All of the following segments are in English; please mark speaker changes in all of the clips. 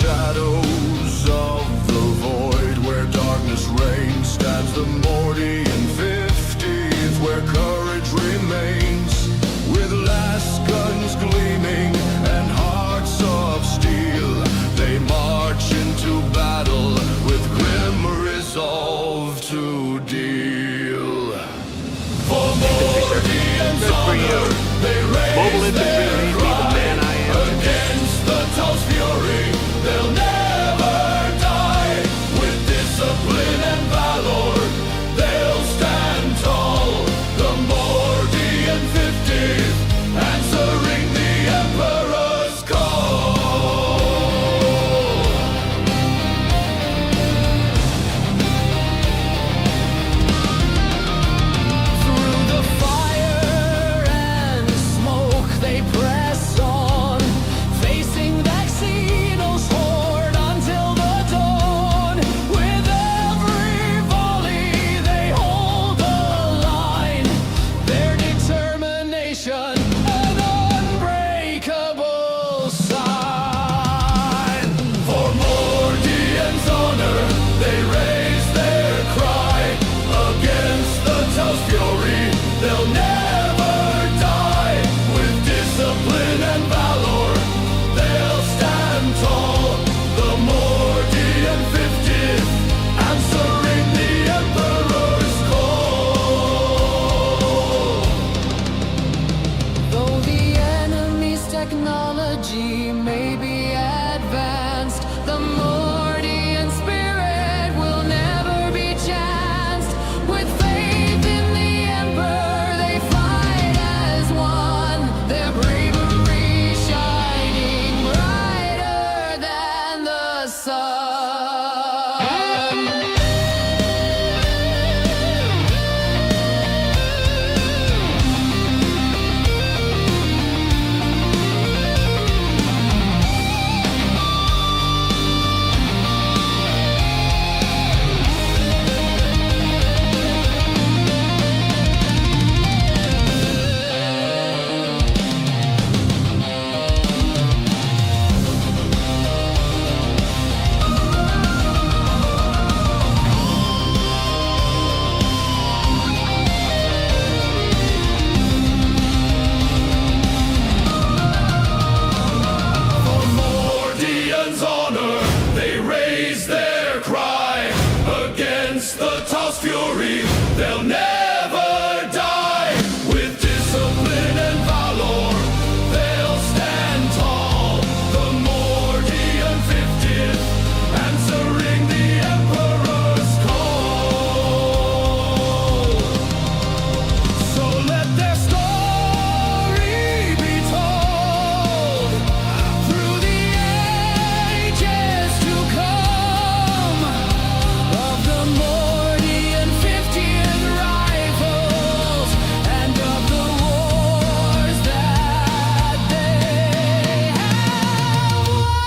Speaker 1: shadows of the void where darkness reigns stands the Mordian 50th, where courage remains, with last guns gleaming and hearts of steel. They march into battle with grim resolve to deal. For Mordian's honor, they raise their cry against the Tall's fury. They'll never die. With discipline and valor, they'll stand tall. The Mordian 50th, answering the Emperor's call. Through the fire and smoke, they press on, facing Vexino's horde until the dawn. With every volley, they hold the line. Their determination, an unbreakable sign. For Mordian's honor, they raise their cry against the Tall's fury. They'll never die. With discipline and valor, they'll stand tall. The Mordian 50th, answering the Emperor's call. Though the enemy's technology may be advanced, the Mordian spirit will never be chanced. With faith in the Emperor, they fight as one, their bravery shining brighter than the sun. For Mordian's honor, they raise their cry against the Tall's fury. They'll never die. With discipline and valor, they'll stand tall. The Mordian 50th, answering the Emperor's call. So let their story be told through the ages to come, of the Mordian 50th rifles and of the wars that they have won.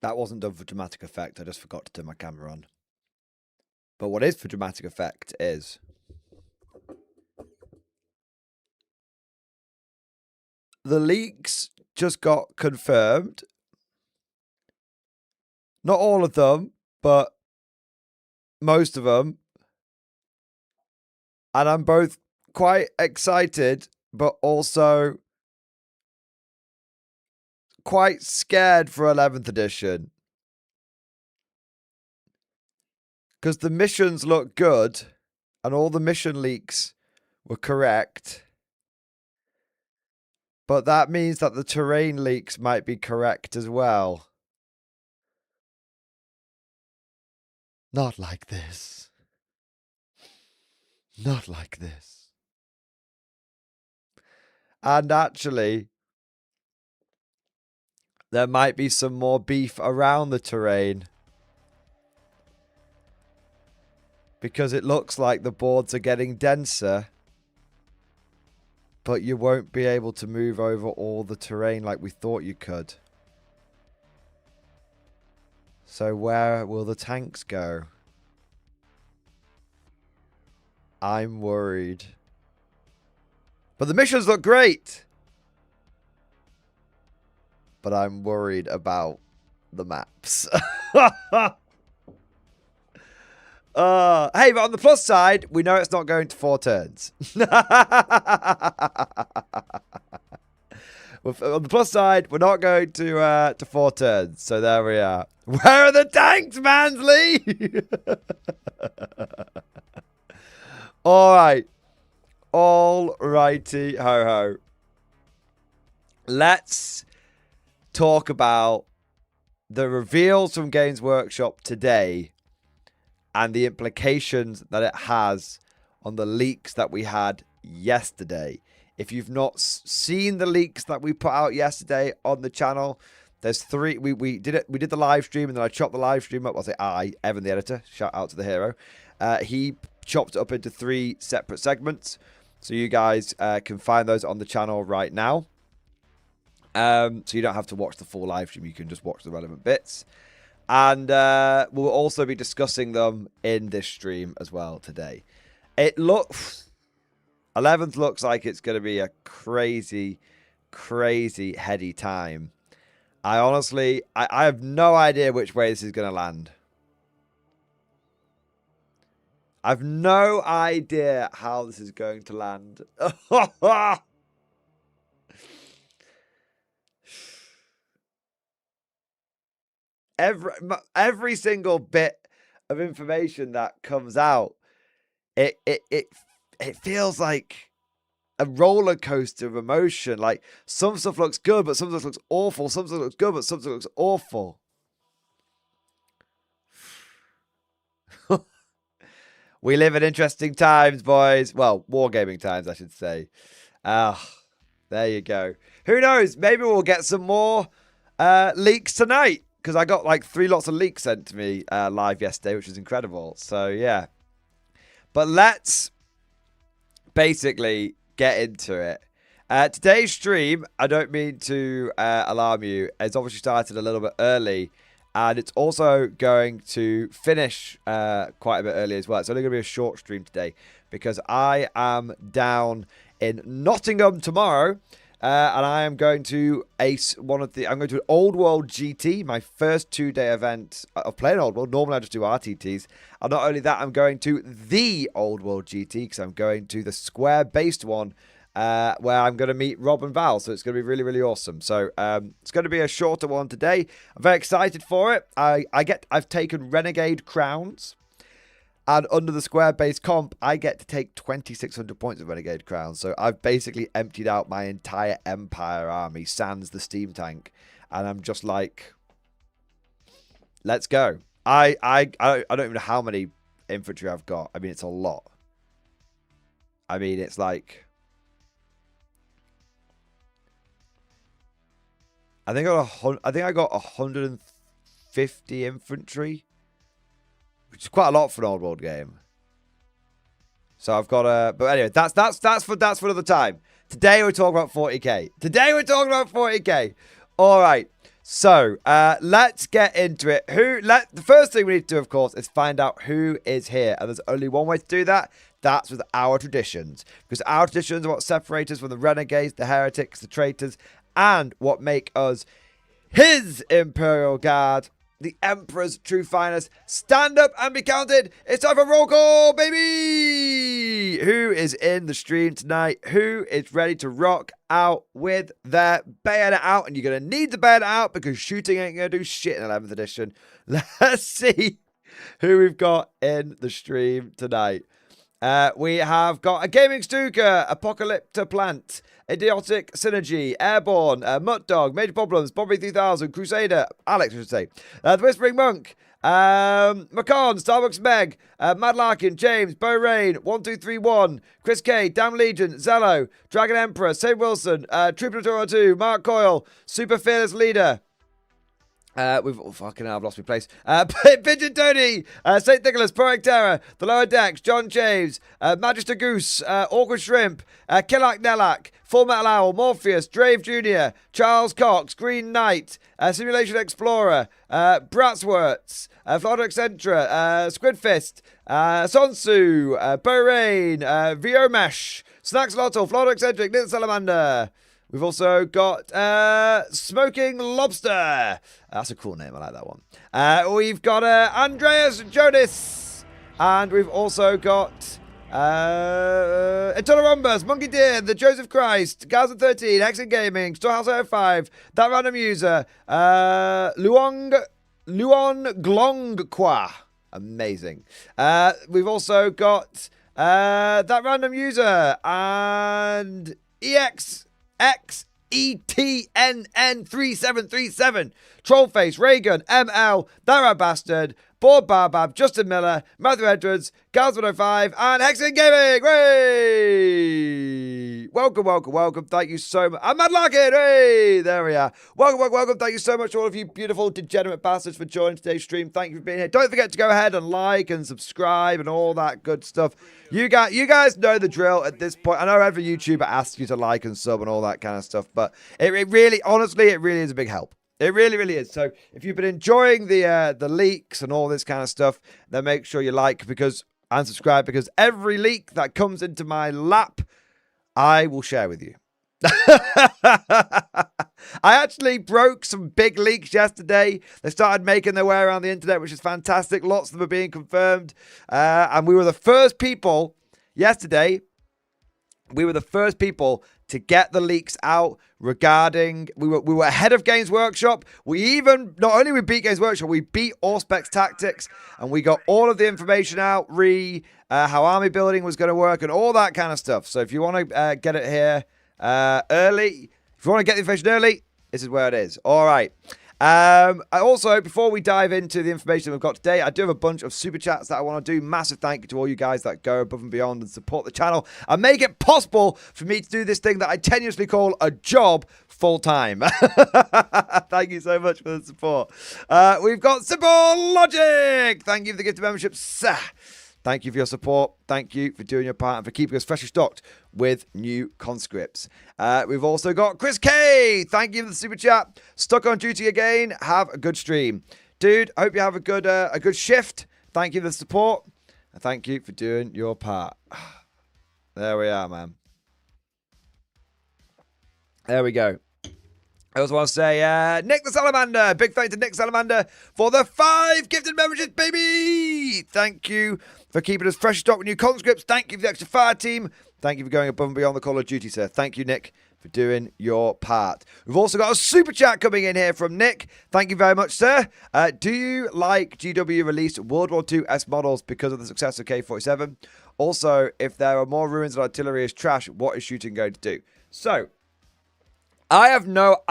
Speaker 2: That wasn't done for dramatic effect. I just forgot to turn my camera on. But what is for dramatic effect is the leaks just got confirmed. Not all of them, but most of them. And I'm both quite excited, but also quite scared for 11th edition. Because the missions look good, and all the mission leaks were correct. But that means that the terrain leaks might be correct as well. Not like this. Not like this. And actually, there might be some more beef around the terrain. because it looks like the boards are getting denser, but you won't be able to move over all the terrain like we thought you could. So where will the tanks go? I'm worried. But the missions look great. But I'm worried about the maps. Hey, but on the plus side, we know it's not going to 4 turns. On the plus side, we're not going to 4 turns. So there we are. Where are the tanks, Mansley? All right. All righty, ho ho. Let's talk about the reveals from Games Workshop today and the implications that it has on the leaks that we had yesterday. If you've not seen the leaks that we put out yesterday on the channel, there's 3. We did it. We did the live stream, and then I chopped the live stream up. I'll say Evan, the editor. Shout out to the hero. He chopped it up into 3 separate segments, so you guys can find those on the channel right now. So you don't have to watch the full live stream. You can just watch the relevant bits. And we'll also be discussing them in this stream as well today. It looks... 11th looks like it's going to be a crazy, crazy heady time. I honestly... I have no idea which way this is going to land. I've no idea how this is going to land. Every single bit of information that comes out, it feels like a roller coaster of emotion. Like, some stuff looks good, but some stuff looks awful. Some stuff looks good, but some stuff looks awful. We live in interesting times, boys. Well, wargaming times, I should say. There you go. Who knows? Maybe we'll get some more leaks tonight. Because I got like 3 lots of leaks sent to me live yesterday, which is incredible. So, yeah. But let's basically get into it. Today's stream, I don't mean to alarm you. It's obviously started a little bit early. And it's also going to finish quite a bit early as well. It's only going to be a short stream today. Because I am down in Nottingham tomorrow. And I am going to I'm going to an Old World GT, my first 2-day event of playing Old World. Normally I just do RTTs. And not only that, I'm going to the Old World GT because I'm going to the square-based one where I'm going to meet Rob and Val. So it's going to be really, really awesome. So it's going to be a shorter one today. I'm very excited for it. I've taken Renegade Crowns. And under the square-based comp, I get to take 2,600 points of Renegade Crowns. So I've basically emptied out my entire Empire army, sans the steam tank. And I'm just like, let's go. I don't even know how many infantry I've got. I mean, it's a lot. I mean, it's like... I think I got 150 infantry. Which is quite a lot for an Old World game. So I've got a... But anyway, that's for another time. Today we're talking about 40k. All right. So let's get into it. The first thing we need to do, of course, is find out who is here. And there's only one way to do that. That's with our traditions. Because our traditions are what separate us from the renegades, the heretics, the traitors, and what make us his Imperial Guard. The Emperor's true finest. Stand up and be counted. It's time for roll call, baby. Who is in the stream tonight? Who is ready to rock out with their bayonet out? And you're going to need the bayonet out because shooting ain't going to do shit in 11th edition. Let's see who we've got in the stream tonight. We have got a Gaming Stuka, Apocalypta Plant, Idiotic Synergy, Airborne, Mutt Dog, Major Problems, Bobby 3000, Crusader, Alex, I should say, The Whispering Monk, Macon, Starbucks Meg, Mad Larkin, James, Bo Rain, 1231, Chris K, Damn Legion, Zello, Dragon Emperor, Sam Wilson, Trooper 202, Mark Coyle, Super Fearless Leader, Fucking hell, I've lost my place. Pigeon Tony, St. Nicholas, Proactera, The Lower Decks, John James, Magister Goose, Awkward Shrimp, Killak Nelak, Full Metal Owl, Morpheus, Drave Jr., Charles Cox, Green Knight, Simulation Explorer, Bratsworts, Florida Excentra, Squidfist, Sonsu, Borain, Viomesh, Snacks Lotto, Florida Eccentric, Little Salamander. We've also got Smoking Lobster. That's a cool name. I like that one. We've got Andreas Jonas. And we've also got Eternal Rombus, Monkey Deer, The Joseph Christ, Gaza 13, Hexen Gaming, Storehouse 05, That Random User, Luon Glongqua. Amazing. We've also got That Random User and XETNN3737, Trollface, Raygun, ML, That Bastard, Board Barbab, Justin Miller, Matthew Edwards, Gals105, and Hexen Gaming. Hey! Welcome. Thank you so much. I'm Mad Larkin. Hey! There we are. Welcome. Thank you so much to all of you beautiful degenerate bastards for joining today's stream. Thank you for being here. Don't forget to go ahead and like and subscribe and all that good stuff. You guys know the drill at this point. I know every YouTuber asks you to like and sub and all that kind of stuff, but it really, honestly, it really is a big help. It really is. So if you've been enjoying the leaks and all this kind of stuff, then make sure you like and subscribe, because every leak that comes into my lap, I will share with you. I actually broke some big leaks yesterday. They started making their way around the internet, which is fantastic. Lots of them are being confirmed. And we were the first people yesterday. We were the first people to get the leaks out regarding, we were ahead of Games Workshop. Not only we beat Games Workshop, we beat Auspex Tactics, and we got all of the information out, how army building was going to work and all that kind of stuff. So if you want to get it here early, if you want to get the information early, this is where it is. All right. Also, before we dive into the information we've got today, I do have a bunch of super chats that I want to do. Massive thank you to all you guys that go above and beyond and support the channel and make it possible for me to do this thing that I tenuously call a job full time. Thank you so much for the support. We've got Simple Logic. Thank you for the gift of membership. Thank you for your support. Thank you for doing your part and for keeping us freshly stocked with new conscripts. We've also got Chris K. Thank you for the super chat. Stuck on duty again. Have a good stream. Dude, I hope you have a good shift. Thank you for the support. And thank you for doing your part. There we are, man. There we go. I also want to say, Nick the Salamander. Big thank you to Nick Salamander for the 5 gifted memberships, baby. Thank you for keeping us fresh stock with new conscripts. Thank you for the extra fire team. Thank you for going above and beyond the Call of Duty, sir. Thank you, Nick, for doing your part. We've also got a super chat coming in here from Nick. Thank you very much, sir. Do you like GW released World War II S models because of the success of K-47? Also, if there are more ruins and artillery is trash, what is shooting going to do? So, I have no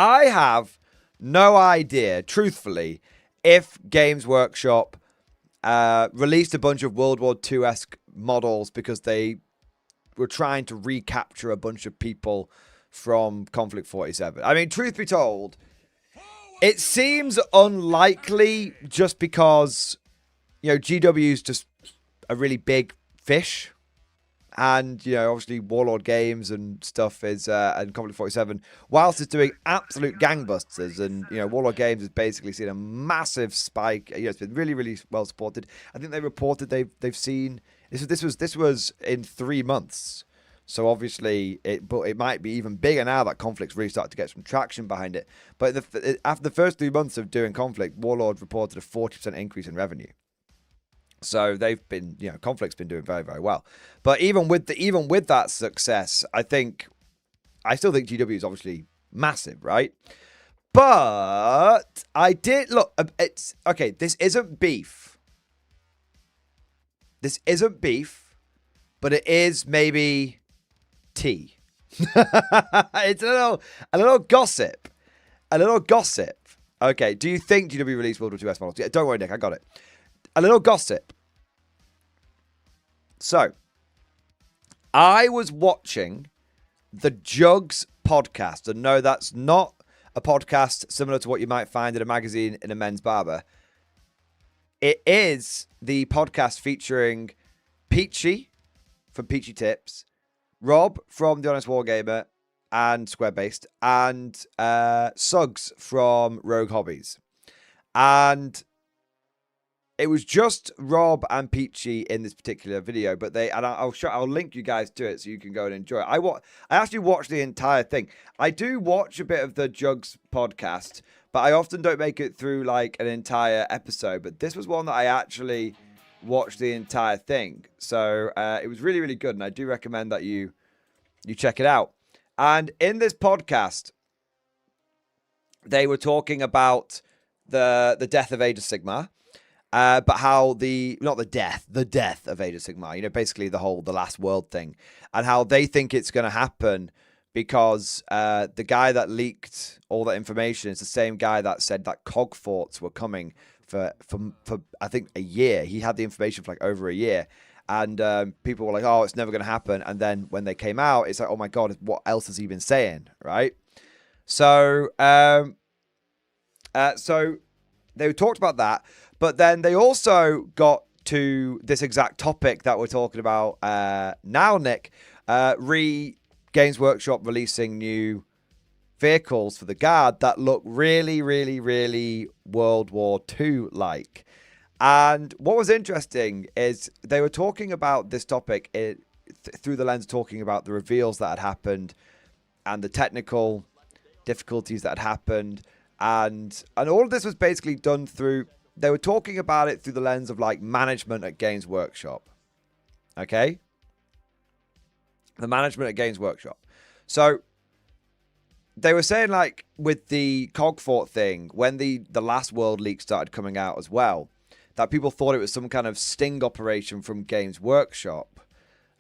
Speaker 2: idea, truthfully, if Games Workshop released a bunch of World War II-esque models because they were trying to recapture a bunch of people from Conflict 47. I mean, truth be told, it seems unlikely just because, GW's just a really big fish. And, obviously Warlord Games and stuff is, and Conflict 47, whilst it's doing absolute gangbusters, and, Warlord Games has basically seen a massive spike. It's been really, really well supported. I think they reported they've seen, this was in 3 months. So obviously, but it might be even bigger now that Conflict's really started to get some traction behind it. But after the first 3 months of doing Conflict, Warlord reported a 40% increase in revenue. So they've been, Conflict's been doing very, very well. But even with that success, I still think GW is obviously massive, right? But I did look. It's okay. This isn't beef. But it is maybe tea. It's a little gossip. Okay. Do you think GW released World War II S models? Yeah, don't worry, Nick. I got it. A little gossip. So, I was watching the Jugs podcast, and no, that's not a podcast similar to what you might find in a magazine in a men's barber. It is the podcast featuring Peachy from Peachy Tips, Rob from The Honest Wargamer and Square Based, and Suggs from Rogue Hobbies. And it was just Rob and Peachy in this particular video, but I'll link you guys to it so you can go and enjoy it. I actually watched the entire thing. I do watch a bit of the Jugs podcast, but I often don't make it through like an entire episode. But this was one that I actually watched the entire thing, so it was really, really good, and I do recommend that you check it out. And in this podcast, they were talking about the death of Age of Sigmar. But how the death of Age of Sigmar, you know, basically the last world thing, and how they think it's going to happen because the guy that leaked all that information is the same guy that said that cog forts were coming for I think a year. He had the information for like over a year, and people were like, oh, it's never going to happen. And then when they came out, it's like, oh my God, what else has he been saying, right? So, so they talked about that. But then they also got to this exact topic that we're talking about now, Nick. Games Workshop releasing new vehicles for the Guard that look really, really, really World War II-like. And what was interesting is they were talking about this topic through the lens of talking about the reveals that had happened and the technical difficulties that had happened. And all of this was basically done through... They were talking about it through the lens of like management at Games Workshop. Okay? The management at Games Workshop. So they were saying like with the Cogfort thing, when the Last World leak started coming out as well, that people thought it was some kind of sting operation from Games Workshop.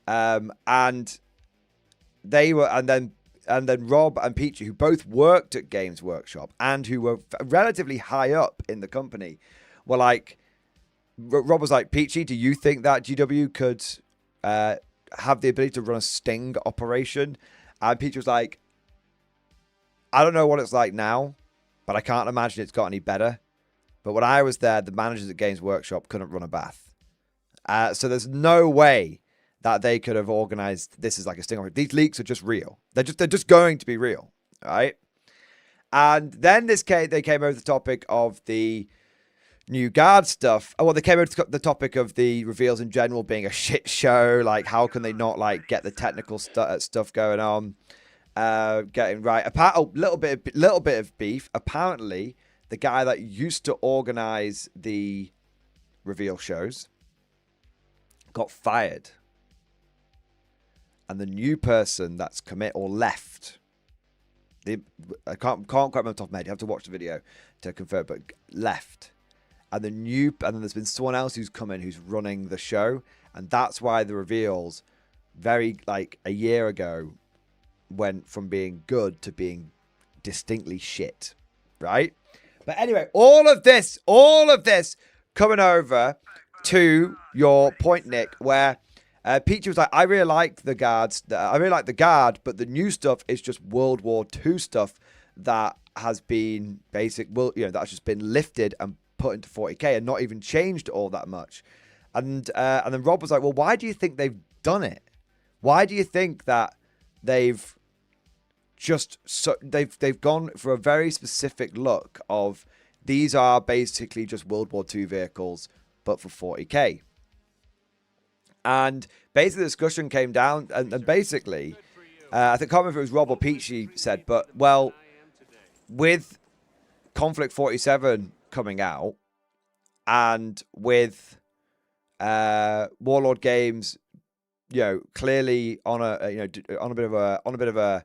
Speaker 2: And they were, and then Rob and Peachy, who both worked at Games Workshop and who were relatively high up in the company, were like, Rob was like, Peachy, do you think that GW could have the ability to run a sting operation? And Peachy was like, I don't know what it's like now, but I can't imagine it's got any better. But when I was there, the managers at Games Workshop couldn't run a bath. So there's no way that they could have organized this as like a sting operation. These leaks are just real. They're just going to be real, right? And then they came over the topic of the new Guard stuff. Oh, well, they came over to the topic of the reveals in general being a shit show. Like, how can they not like get the technical stuff going on? Getting right. A little bit of beef. Apparently, the guy that used to organize the reveal shows got fired, and the new person that's left. I can't quite remember off the top of my head. You have to watch the video to confirm, but left. And then there's been someone else who's come in who's running the show, and that's why the reveals, very like a year ago, went from being good to being distinctly shit, right? But anyway, all of this coming over to your point, Nick, where Peachy was like, I really like the Guard, but the new stuff is just World War II stuff that has been that's just been lifted and put into 40k and not even changed all that much. And then Rob was like, well, why do you think they've done it? Why do you think that they've gone for a very specific look of these are basically just World War II vehicles, but for 40k? And basically the discussion came down, and basically, I can't remember if it was Rob or Peachy said, but, well, with Conflict 47 coming out, and with Warlord Games, clearly on a bit of a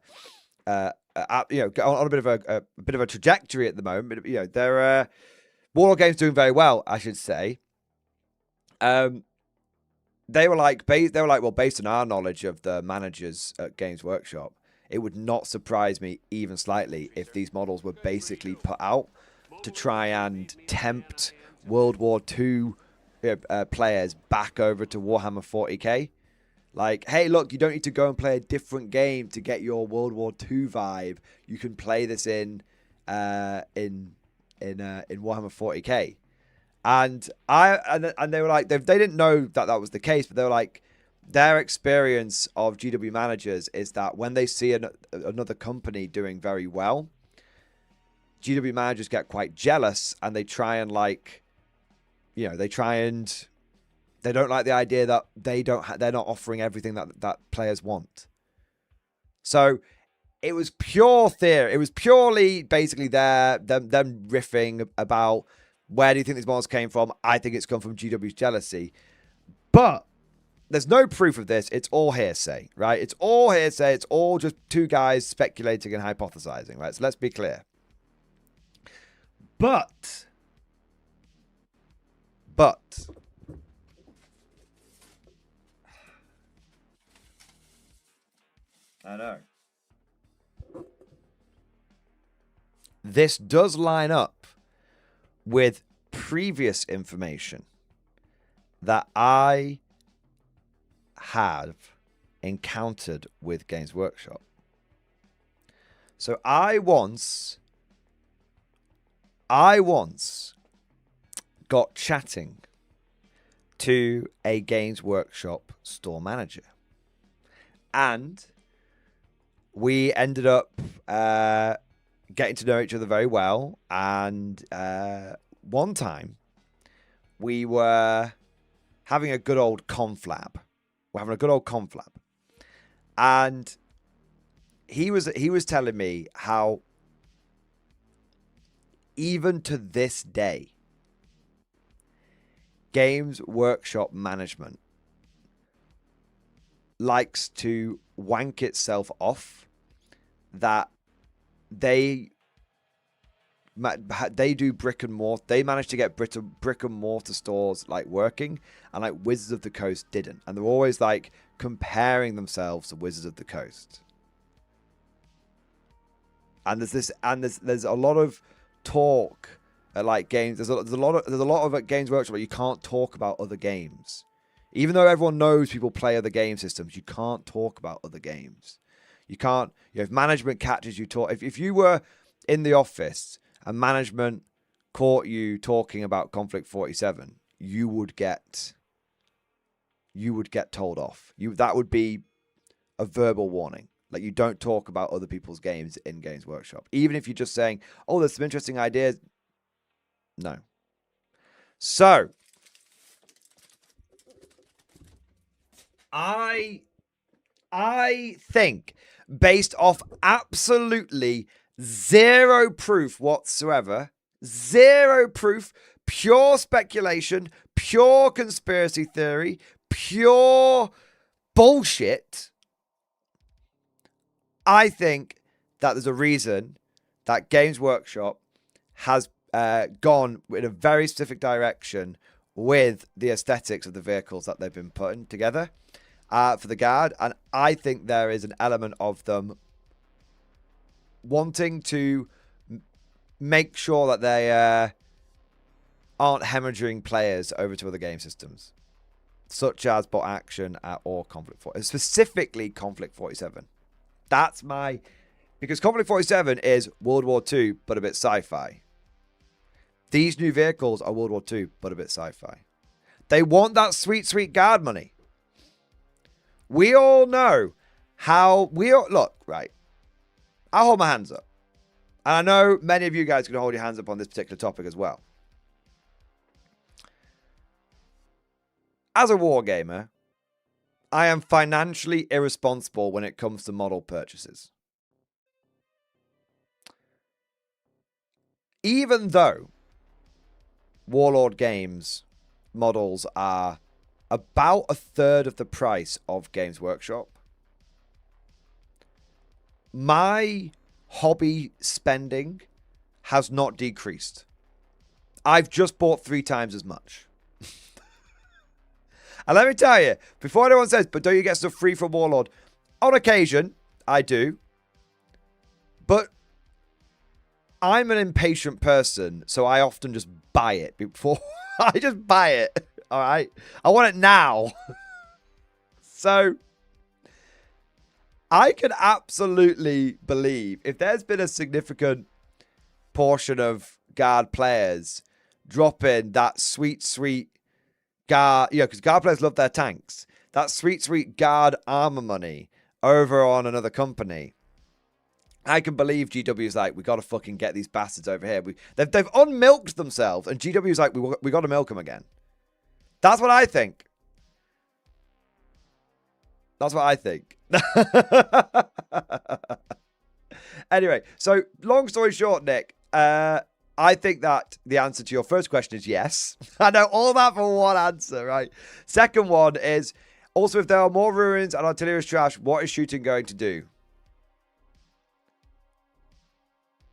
Speaker 2: trajectory at the moment, they're Warlord Games doing very well, I should say. They were like, well, based on our knowledge of the managers at Games Workshop, it would not surprise me even slightly if these models were basically put out to try and tempt World War II players back over to Warhammer 40k. Like, hey, look, you don't need to go and play a different game to get your World War II vibe. You can play this in in Warhammer 40k. And they were like, they didn't know that that was the case, but they were like, their experience of GW managers is that when they see another company doing very well, GW managers get quite jealous, and they try and like, they don't like the idea that they're not offering everything that players want. So it was pure theory. It was purely basically them riffing about, where do you think these models came from? I think it's come from GW's jealousy. But there's no proof of this. It's all hearsay, right? It's all hearsay. It's all just two guys speculating and hypothesizing, right? So let's be clear. But I know. This does line up with previous information that I have encountered with Games Workshop. So I once got chatting to a Games Workshop store manager, and we ended up getting to know each other very well. And one time we were having a good old conflab. And he was telling me how even to this day, Games Workshop management likes to wank itself off that they do brick and mortar. They managed to get brick and mortar stores like working, and like Wizards of the Coast didn't. And they're always like comparing themselves to Wizards of the Coast. And there's a lot of talk at like games. There's a lot of at Games Workshop where you can't talk about other games, even though everyone knows people play other game systems. You can't talk about other games. You can't. If management catches you talk, if you were in the office and management caught you talking about Conflict 47, you would get told off. That would be a verbal warning. Like, you don't talk about other people's games in Games Workshop. Even if you're just saying, oh, there's some interesting ideas. No. So, I think, based off absolutely zero proof whatsoever, zero proof, pure speculation, pure conspiracy theory, pure bullshit, I think that there's a reason that Games Workshop has gone in a very specific direction with the aesthetics of the vehicles that they've been putting together for the Guard. And I think there is an element of them wanting to make sure that they aren't hemorrhaging players over to other game systems, such as Bot Action or Conflict 47, specifically Conflict 47. That's because Conflict 47 is World War II, but a bit sci-fi. These new vehicles are World War II, but a bit sci-fi. They want that sweet, sweet Guard money. We all know how look, right? I'll hold my hands up. And I know many of you guys can hold your hands up on this particular topic as well. As a wargamer, I am financially irresponsible when it comes to model purchases. Even though Warlord Games models are about a third of the price of Games Workshop, my hobby spending has not decreased. I've just bought 3 times as much. And let me tell you, before anyone says, but don't you get stuff free from Warlord? On occasion, I do. But I'm an impatient person, so I often just buy it before. I just buy it. All right? I want it now. So I can absolutely believe if there's been a significant portion of Guard players dropping that sweet, sweet Guard, because Guard players love their tanks. That sweet, sweet Guard armor money over on another company. I can believe GW's like, we got to fucking get these bastards over here. They've unmilked themselves, and GW's like, we got to milk them again. That's what I think. That's what I think. Anyway, so long story short, Nick, I think that the answer to your first question is yes. I know all that for one answer, right? Second one is, also, if there are more ruins and artillery is trash, what is shooting going to do?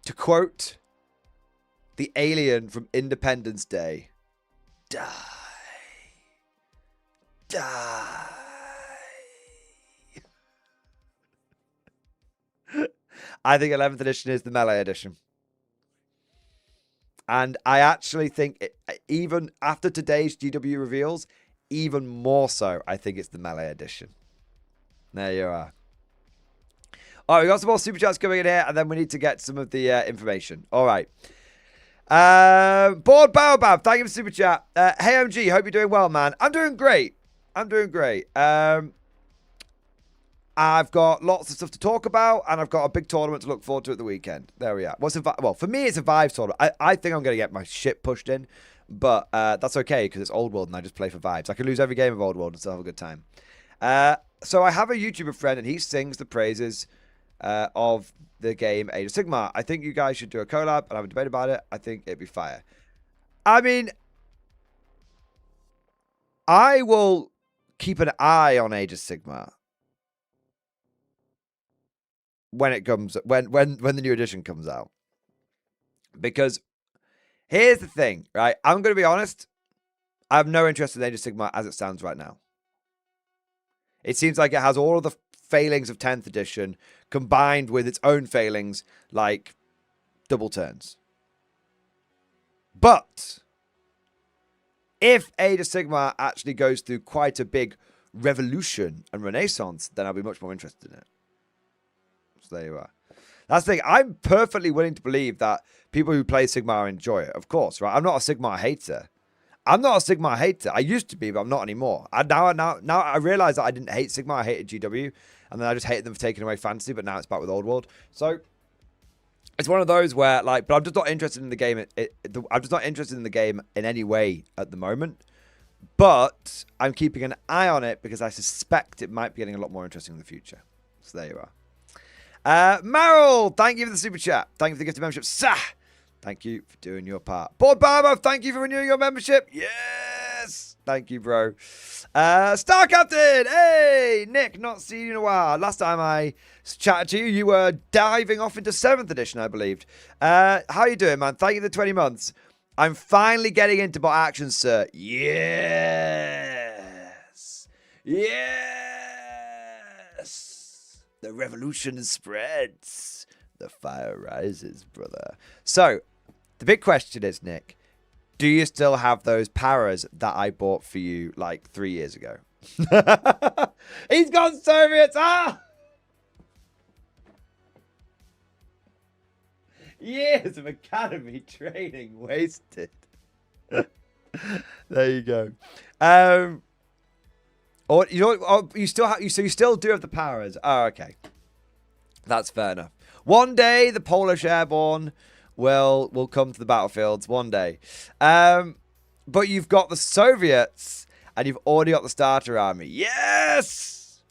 Speaker 2: To quote the alien from Independence Day, die. Die. I think 11th edition is the melee edition. And I actually think, even after today's GW reveals, even more so, I think it's the melee edition. There you are. All right, we got some more super chats coming in here, and then we need to get some of the information. All right. Board Baobab, thank you for super chat. Hey, MG, hope you're doing well, man. I'm doing great. I'm doing great. I've got lots of stuff to talk about, and I've got a big tournament to look forward to at the weekend. There we are. Well, for me, it's a Vibes tournament. I think I'm going to get my shit pushed in, but that's okay because it's Old World, and I just play for vibes. I can lose every game of Old World and still have a good time. So I have a YouTuber friend, and he sings the praises of the game Age of Sigmar. I think you guys should do a collab and have a debate about it. I think it'd be fire. I mean, I will keep an eye on Age of Sigmar when it comes, when the new edition comes out, because here's the thing, right? I'm going to be honest. I have no interest in Age of Sigmar as it stands right now. It seems like it has all of the failings of 10th edition combined with its own failings, like double turns. But if Age of Sigmar actually goes through quite a big revolution and renaissance, then I'll be much more interested in it. So there you are. That's the thing. I'm perfectly willing to believe that people who play Sigmar enjoy it, of course, right? I'm not a Sigmar hater. I used to be, but I'm not anymore. Now I realize that I didn't hate Sigmar. I hated GW, and then I just hated them for taking away fantasy. But now it's back with Old World. So it's one of those where, like, but I'm just not interested in the game. I'm just not interested in the game in any way at the moment. But I'm keeping an eye on it because I suspect it might be getting a lot more interesting in the future. So there you are. Meryl, thank you for the super chat. Thank you for the gift of membership. Sah! Thank you for doing your part. Board Barbo, thank you for renewing your membership. Yes! Thank you, bro. Star Captain! Hey! Nick, not seen you in a while. Last time I chatted to you, you were diving off into 7th edition, I believed. How you doing, man? Thank you for the 20 months. I'm finally getting into bot action, sir. Yes! Yes! The revolution spreads. The fire rises, brother. So, the big question is, Nick, do you still have those paras that I bought for you like 3 years ago? He's gone Soviets! Ah! Years of academy training wasted. There you go. Or you know, you still do have the paras. Oh, okay. That's fair enough. One day the Polish airborne will come to the battlefields. One day. But you've got the Soviets and you've already got the starter army. Yes!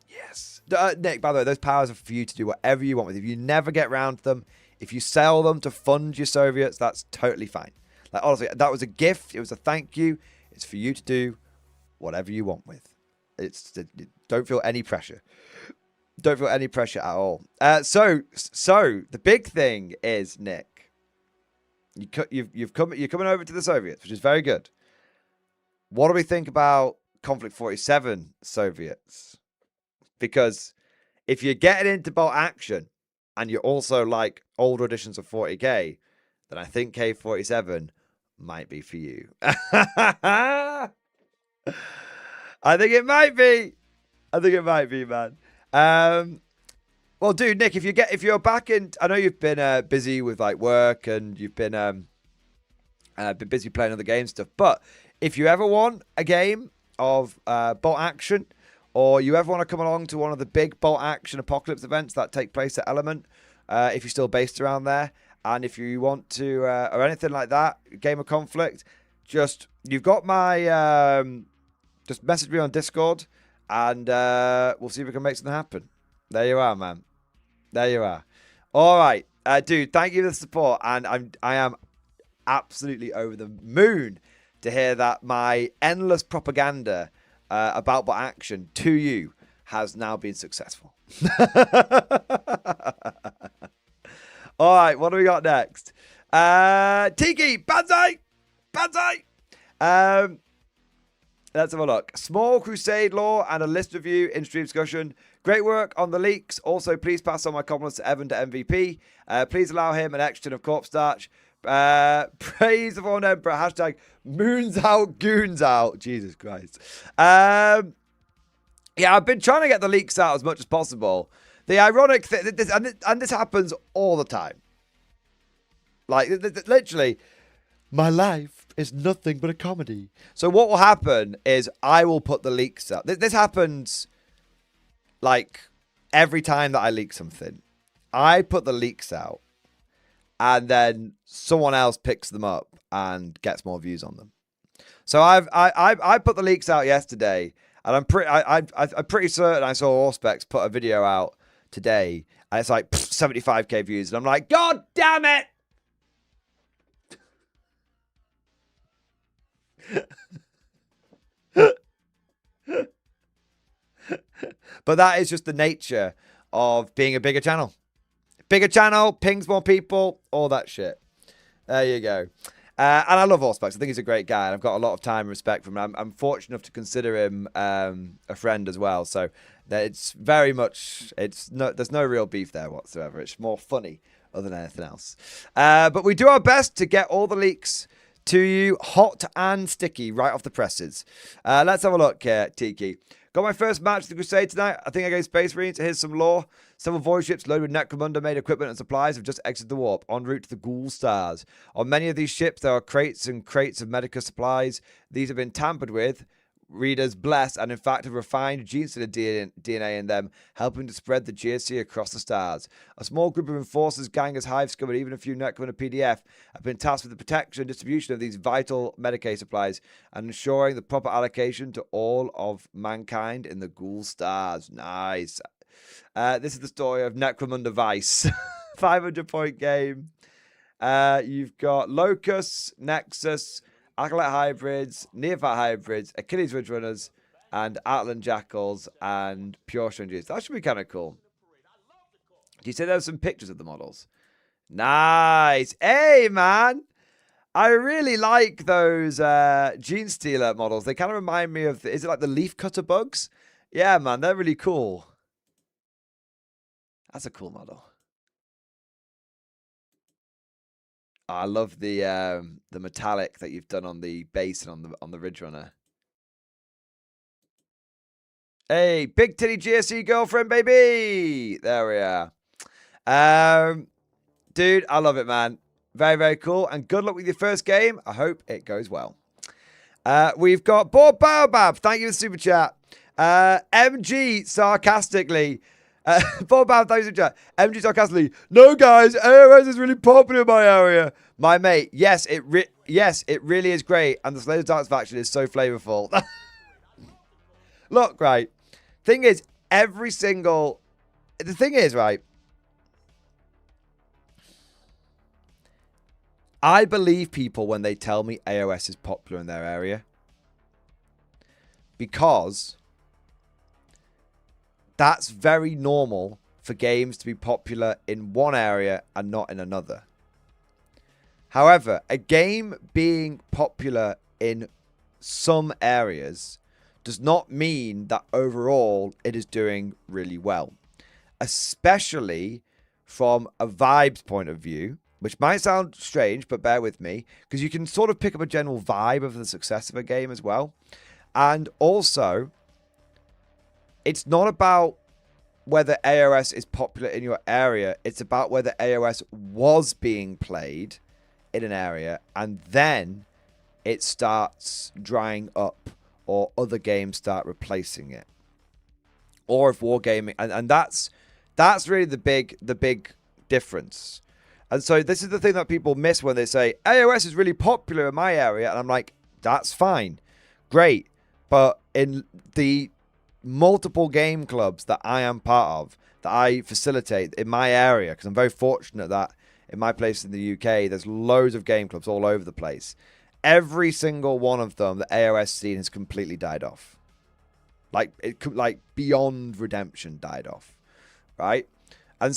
Speaker 2: Yes. Nick, by the way, those powers are for you to do whatever you want with. If you never get round to them, if you sell them to fund your Soviets, that's totally fine. Like, honestly, that was a gift. It was a thank you. It's for you to do whatever you want with. Don't feel any pressure. Don't feel any pressure at all. So the big thing is, Nick, you're coming over to the Soviets, which is very good. What do we think about Conflict 47 Soviets? Because if you're getting into bot action and you're also like older editions of 40k, then I think K47 might be for you. I think it might be. I think it might be, man. Well, dude, Nick, if you're back in, I know you've been busy with like work and you've been busy playing other games and stuff. But if you ever want a game of bolt action, or you ever want to come along to one of the big bolt action apocalypse events that take place at Element, if you're still based around there, and if you want to or anything like that, game of conflict, you've got my just message me on Discord, and we'll see if we can make something happen. There you are, man. There you are. All right, dude. Thank you for the support, and I am absolutely over the moon to hear that my endless propaganda about bot action to you has now been successful. All right, what do we got next? Tiki, Banzai, Banzai. Let's have a look. Small Crusade lore and a list review in stream discussion. Great work on the leaks. Also, please pass on my compliments to Evan to MVP. Please allow him an extra of corpse starch. Praise the Fallen Emperor. Hashtag moons out, goons out. Jesus Christ. Yeah, I've been trying to get the leaks out as much as possible. The ironic thing, and this happens all the time. Like, literally, my life is nothing but a comedy. So what will happen is I will put the leaks up. This happens like every time that I leak something. I put the leaks out, and then someone else picks them up and gets more views on them. So I put the leaks out yesterday, and I'm pretty certain I saw Auspex put a video out today, and it's like 75k views, and I'm like, God damn it! But that is just the nature of being a bigger channel. Bigger channel, pings more people, all that shit. There you go. And I love Auspex. I think he's a great guy, and I've got a lot of time and respect for him. I'm fortunate enough to consider him a friend as well. So it's very much, there's no real beef there whatsoever. It's more funny other than anything else. But we do our best to get all the leaks to you hot and sticky right off the presses. Let's have a look here, Tiki. Got my first match of the Crusade tonight. I think against Space Marines. Here's some lore. Several void ships loaded with Necromunda-made equipment and supplies have just exited the warp, en route to the Ghoul Stars. On many of these ships, there are crates and crates of medical supplies. These have been tampered with, readers blessed, and in fact have refined gene-edited DNA in them, helping to spread the GSC across the stars. A small group of enforcers, gangers, hive scum, and even a few Necromunda PDF have been tasked with the protection and distribution of these vital Medicaid supplies and ensuring the proper allocation to all of mankind in the Ghoul Stars. Nice. This is the story of Necromunda Vice. 500-point game. You've got Locust, Nexus, Acolyte Hybrids, Neophyte Hybrids, Achilles Ridge Runners, and Outland Jackals, and Pure Strangers. That should be kind of cool. Do you say there were some pictures of the models? Nice. Hey, man. I really like those Gene Stealer models. They kind of remind me of, is it like the Leaf Cutter bugs? Yeah, man. They're really cool. That's a cool model. I love the metallic that you've done on the base and on the Ridge Runner. Hey, big titty GSE girlfriend, baby. There we are. Dude, I love it, man. Very, very cool. And good luck with your first game. I hope it goes well. We've got Bob Baobab. Thank you for the super chat. MG sarcastically. Bob Baobab, thank you for the chat. MG sarcastically. No, guys, AOS is really popular in my area. My mate, yes, it really is great. And the Slayer Darts faction is so flavorful. Look, right. Thing is, the thing is, right. I believe people when they tell me AOS is popular in their area. Because that's very normal for games to be popular in one area and not in another. However, a game being popular in some areas does not mean that overall it is doing really well. Especially from a vibes point of view, which might sound strange, but bear with me, because you can sort of pick up a general vibe of the success of a game as well. And also, it's not about whether AOS is popular in your area. It's about whether AOS was being played in an area and then it starts drying up or other games start replacing it. Or if wargaming, and that's really the big difference. And so this is the thing that people miss when they say AOS is really popular in my area, and I'm like, that's fine, great, but in the multiple game clubs that I am part of, that I facilitate in my area, because I'm very fortunate that in my place in the UK, there's loads of game clubs all over the place. Every single one of them, the AOS scene has completely died off. Like beyond redemption died off, right? And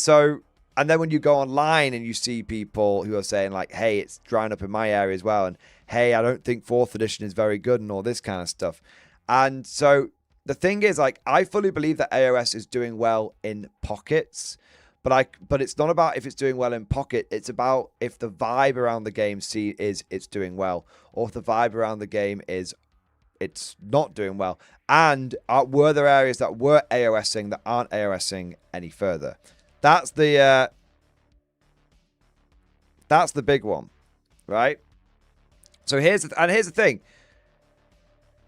Speaker 2: then when you go online and you see people who are saying like, hey, it's drying up in my area as well, and hey, I don't think 4th edition is very good and all this kind of stuff. And so the thing is, like, I fully believe that AOS is doing well in pockets, but it's not about if it's doing well in pocket. It's about if the vibe around the game is it's doing well, or if the vibe around the game is it's not doing well. And were there areas that were AOSing that aren't AOSing any further? That's the big one, right? So here's the thing.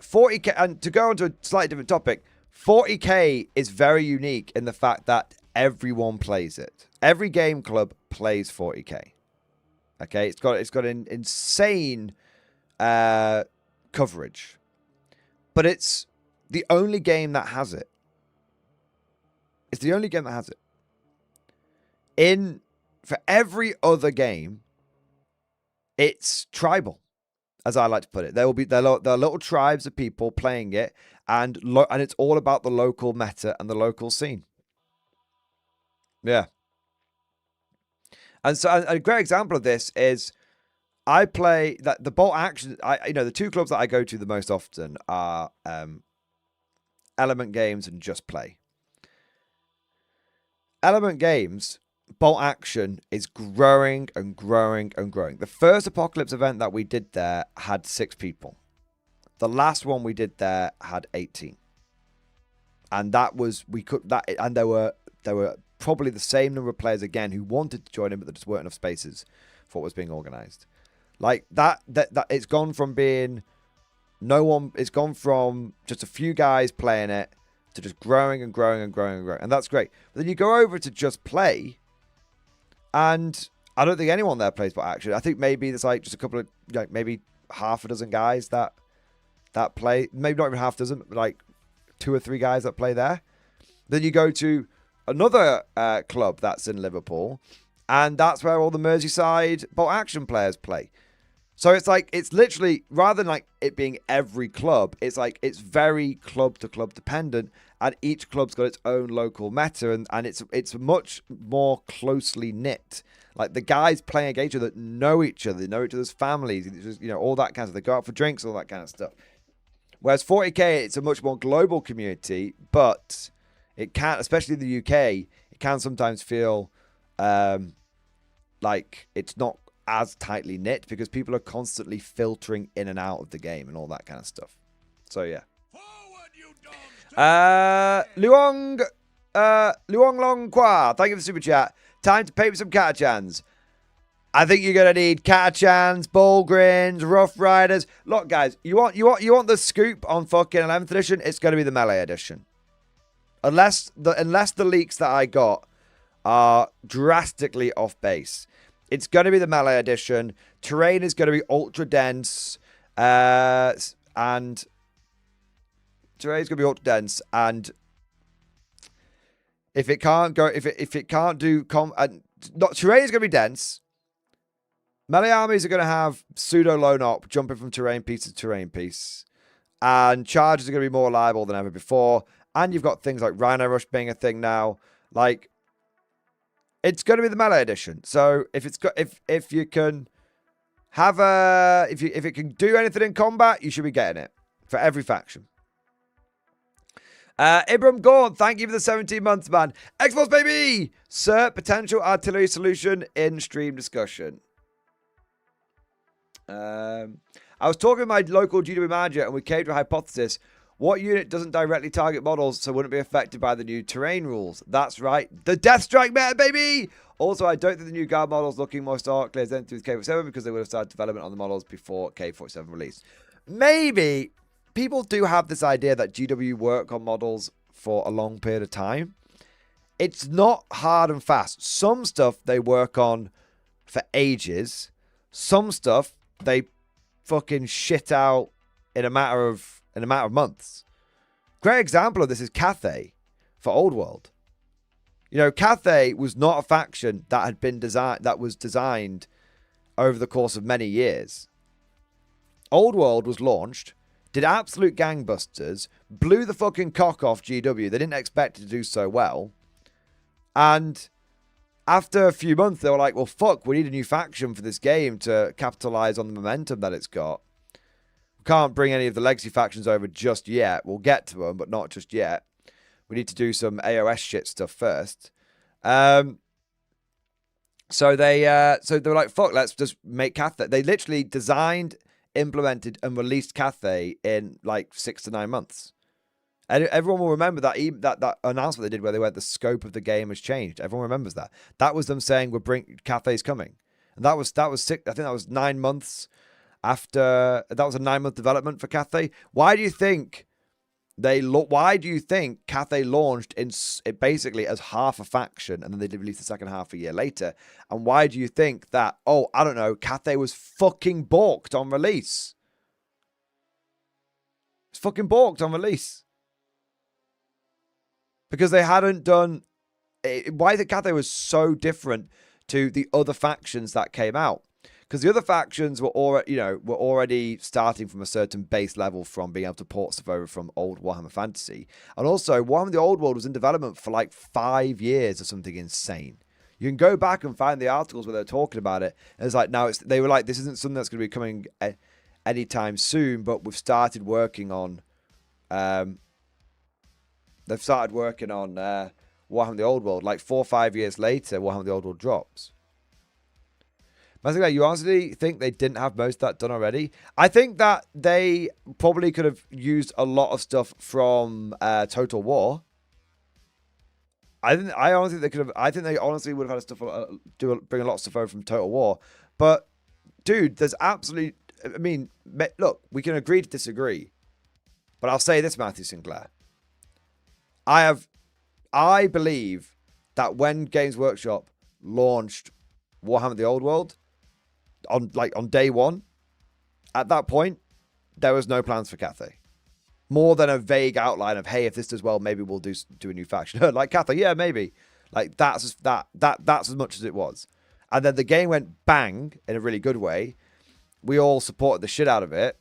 Speaker 2: 40K, and to go on to a slightly different topic, 40K is very unique in the fact that everyone plays it. Every game club plays 40K. Okay, it's got an insane coverage, but it's the only game that has it. It's the only game that has it. For every other game, it's tribal, as I like to put it. There are little tribes of people playing it, and it's all about the local meta and the local scene. Yeah. And so a great example of this is I play that the bolt action. The two clubs that I go to the most often are Element Games and Just Play. Element Games, bolt action is growing and growing and growing. The first Apocalypse event that we did there had 6 people. The last one we did there had 18. And there were probably the same number of players again who wanted to join in, but there just weren't enough spaces for what was being organized. Like that it's gone from being it's gone from just a few guys playing it to just growing and growing and growing and growing. And that's great. But then you go over to Just Play, and I don't think anyone there plays bot action. I think maybe there's like just a couple of, like maybe half a dozen guys that play. Maybe not even half a dozen, but like 2 or 3 guys that play there. Then you go to another club that's in Liverpool, and that's where all the Merseyside bot action players play. So it's like, it's literally, rather than like it being every club, it's like it's very club to club dependent, and each club's got its own local meta, and it's much more closely knit. Like the guys playing against each other know each other, they know each other's families, all that kind of stuff. They go out for drinks, all that kind of stuff. Whereas 40K, it's a much more global community, but it can, especially in the UK, it can sometimes feel like it's not as tightly knit because people are constantly filtering in and out of the game and all that kind of stuff. So yeah. Luong Long Qua, thank you for the super chat. Time to pay for some Catachans. I think you're gonna need Catachans, Bullgrins, Rough Riders. Look, guys, you want the scoop on fucking 11th edition? It's gonna be the Melee edition. Unless the leaks that I got are drastically off base. It's going to be the Melee edition. Terrain is going to be ultra dense. And terrain is going to be ultra dense. And if it can't go, if it can't do terrain is going to be dense. Melee armies are going to have pseudo lone op, jumping from terrain piece to terrain piece. And charges are going to be more reliable than ever before. And you've got things like Rhino Rush being a thing now. Like, it's going to be the Melee edition. So if you can have if it can do anything in combat, you should be getting it for every faction. Ibram Gorn, thank you for the 17 months, man. Xbox baby, sir, potential artillery solution in stream discussion. I was talking to my local GW manager, and we came to a hypothesis. What unit doesn't directly target models, so wouldn't be affected by the new terrain rules? That's right, the Death Strike meta, baby! Also, I don't think the new guard models looking more starkly as entered with K47 because they would have started development on the models before K47 release. Maybe people do have this idea that GW work on models for a long period of time. It's not hard and fast. Some stuff they work on for ages. Some stuff they fucking shit out in a matter of months. Great example of this is Cathay for Old World. You know, Cathay was not a faction that had been designed over the course of many years. Old World was launched, did absolute gangbusters, blew the fucking cock off GW. They didn't expect it to do so well. And after a few months, they were like, well, fuck, we need a new faction for this game to capitalize on the momentum that it's got. We can't bring any of the legacy factions over just yet. We'll get to them, but not just yet. We need to do some AOS shit stuff first. So they were like, fuck, let's just make Cathay. They literally designed, implemented, and released Cathay in like 6 to 9 months. And everyone will remember that announcement they did where they went, the scope of the game has changed. Everyone remembers that. That was them saying, Cathay's coming. And that was sick. I think that was 9 months after. That was a 9-month development for Cathay. Why do you think Cathay launched in basically as half a faction and then they did release the second half a year later? And why do you think that, I don't know, Cathay was fucking balked on release? It's fucking balked on release. Because they hadn't done... Why the Cathay was so different to the other factions that came out? Because the other factions were already starting from a certain base level from being able to port stuff over from old Warhammer Fantasy. And also, Warhammer the Old World was in development for like 5 years or something insane. You can go back and find the articles where they're talking about it. And it's like, they were like, this isn't something that's going to be coming anytime soon, but we've started working on... They've started working on Warhammer the Old World. Like 4 or 5 years later, Warhammer the Old World drops. You honestly think they didn't have most of that done already? I think that they probably could have used a lot of stuff from Total War. I think they honestly would have had bring a lot of stuff over from Total War. But dude, there's absolutely... I mean, look, we can agree to disagree. But I'll say this, Matthew Sinclair. I believe that when Games Workshop launched Warhammer the Old World on day one, at that point, there was no plans for Cathay. More than a vague outline of, hey, if this does well, maybe we'll do a new faction. Like Cathay, yeah, maybe. Like that's as much as it was. And then the game went bang in a really good way. We all supported the shit out of it.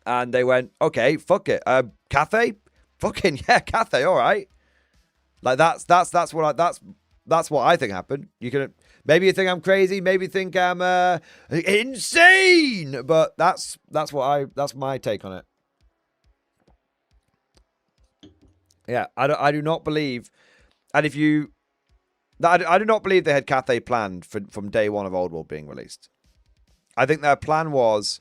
Speaker 2: And they went, okay, fuck it. Cathay? Fucking yeah, Cathay, all right. Like that's what I think happened. You can maybe you think I'm crazy, maybe you think I'm insane, but that's my take on it. Yeah, I do not believe, and I do not believe they had Cathay planned from day one of Old World being released. I think their plan was,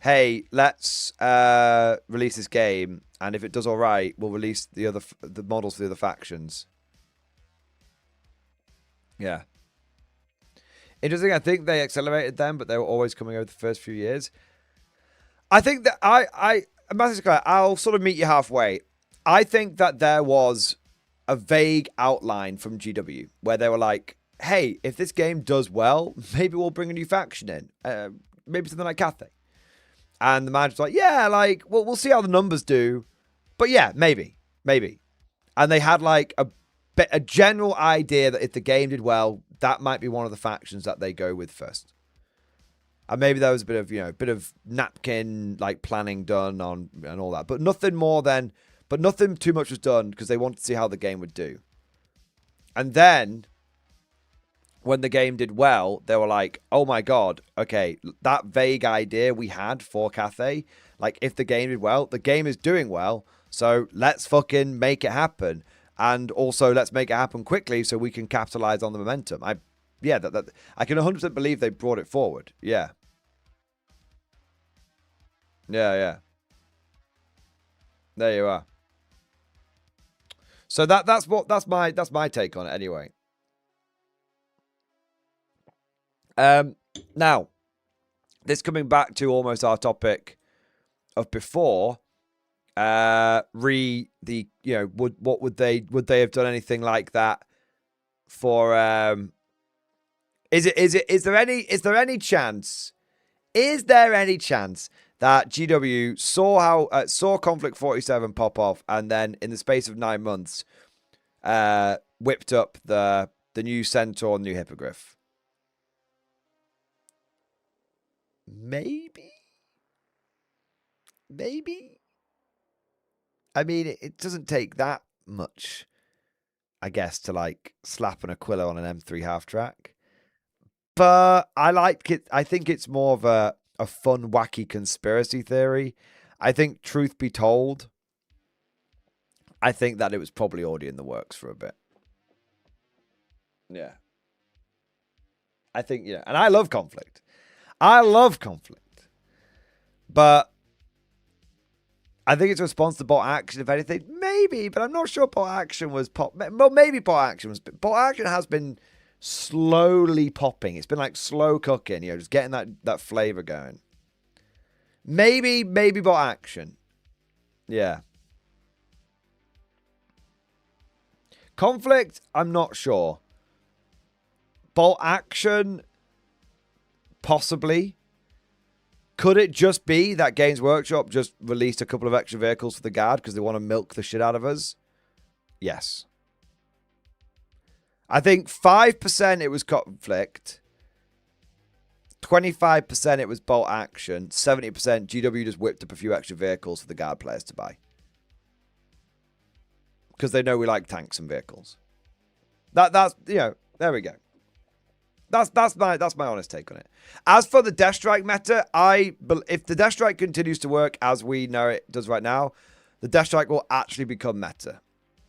Speaker 2: hey, let's release this game, and if it does all right, we'll release the models for the other factions. Yeah. Interesting. I think they accelerated them, but they were always coming over the first few years. I think that I'll sort of meet you halfway. I think that there was a vague outline from GW where they were like, hey, if this game does well, maybe we'll bring a new faction in. Maybe something like Cathay. And the manager's like, yeah, like, well, we'll see how the numbers do. But yeah, maybe. And they had like a general idea that if the game did well, that might be one of the factions that they go with first. And maybe there was a bit of napkin like planning done on and all that. But nothing too much was done because they wanted to see how the game would do. And then when the game did well, they were like, oh my God, okay, that vague idea we had for Cathay, like if the game did well, the game is doing well, so let's fucking make it happen. And also let's make it happen quickly so we can capitalize on the momentum. I can 100% believe they brought it forward. Yeah. There you are. So that's my take on it anyway. Now, this coming back to almost our topic of before, what would they have done anything like that for is there any chance that GW saw Conflict 47 pop off and then in the space of 9 months whipped up the new Centaur, new Hippogriff? Maybe. I mean, it doesn't take that much, I guess, to like slap an Aquila on an M3 half track. But I like it. I think it's more of a fun, wacky conspiracy theory. I think, truth be told, I think that it was probably already in the works for a bit. Yeah. I think, yeah. And I love Conflict. But I think it's a response to Bot Action, if anything. Maybe, but I'm not sure Bot Action was pop. Well, maybe Bot Action was. Bot Action has been slowly popping. It's been like slow cooking, just getting that flavor going. Maybe Bot Action. Yeah. Conflict, I'm not sure. Bolt Action, possibly. Could it just be that Games Workshop just released a couple of extra vehicles for the Guard because they want to milk the shit out of us? Yes. I think 5% it was Conflict. 25% it was Bolt Action. 70% GW just whipped up a few extra vehicles for the Guard players to buy. Because they know we like tanks and vehicles. That's there we go. That's my honest take on it. As for the Death Strike meta, if the Death Strike continues to work as we know it does right now, the Death Strike will actually become meta.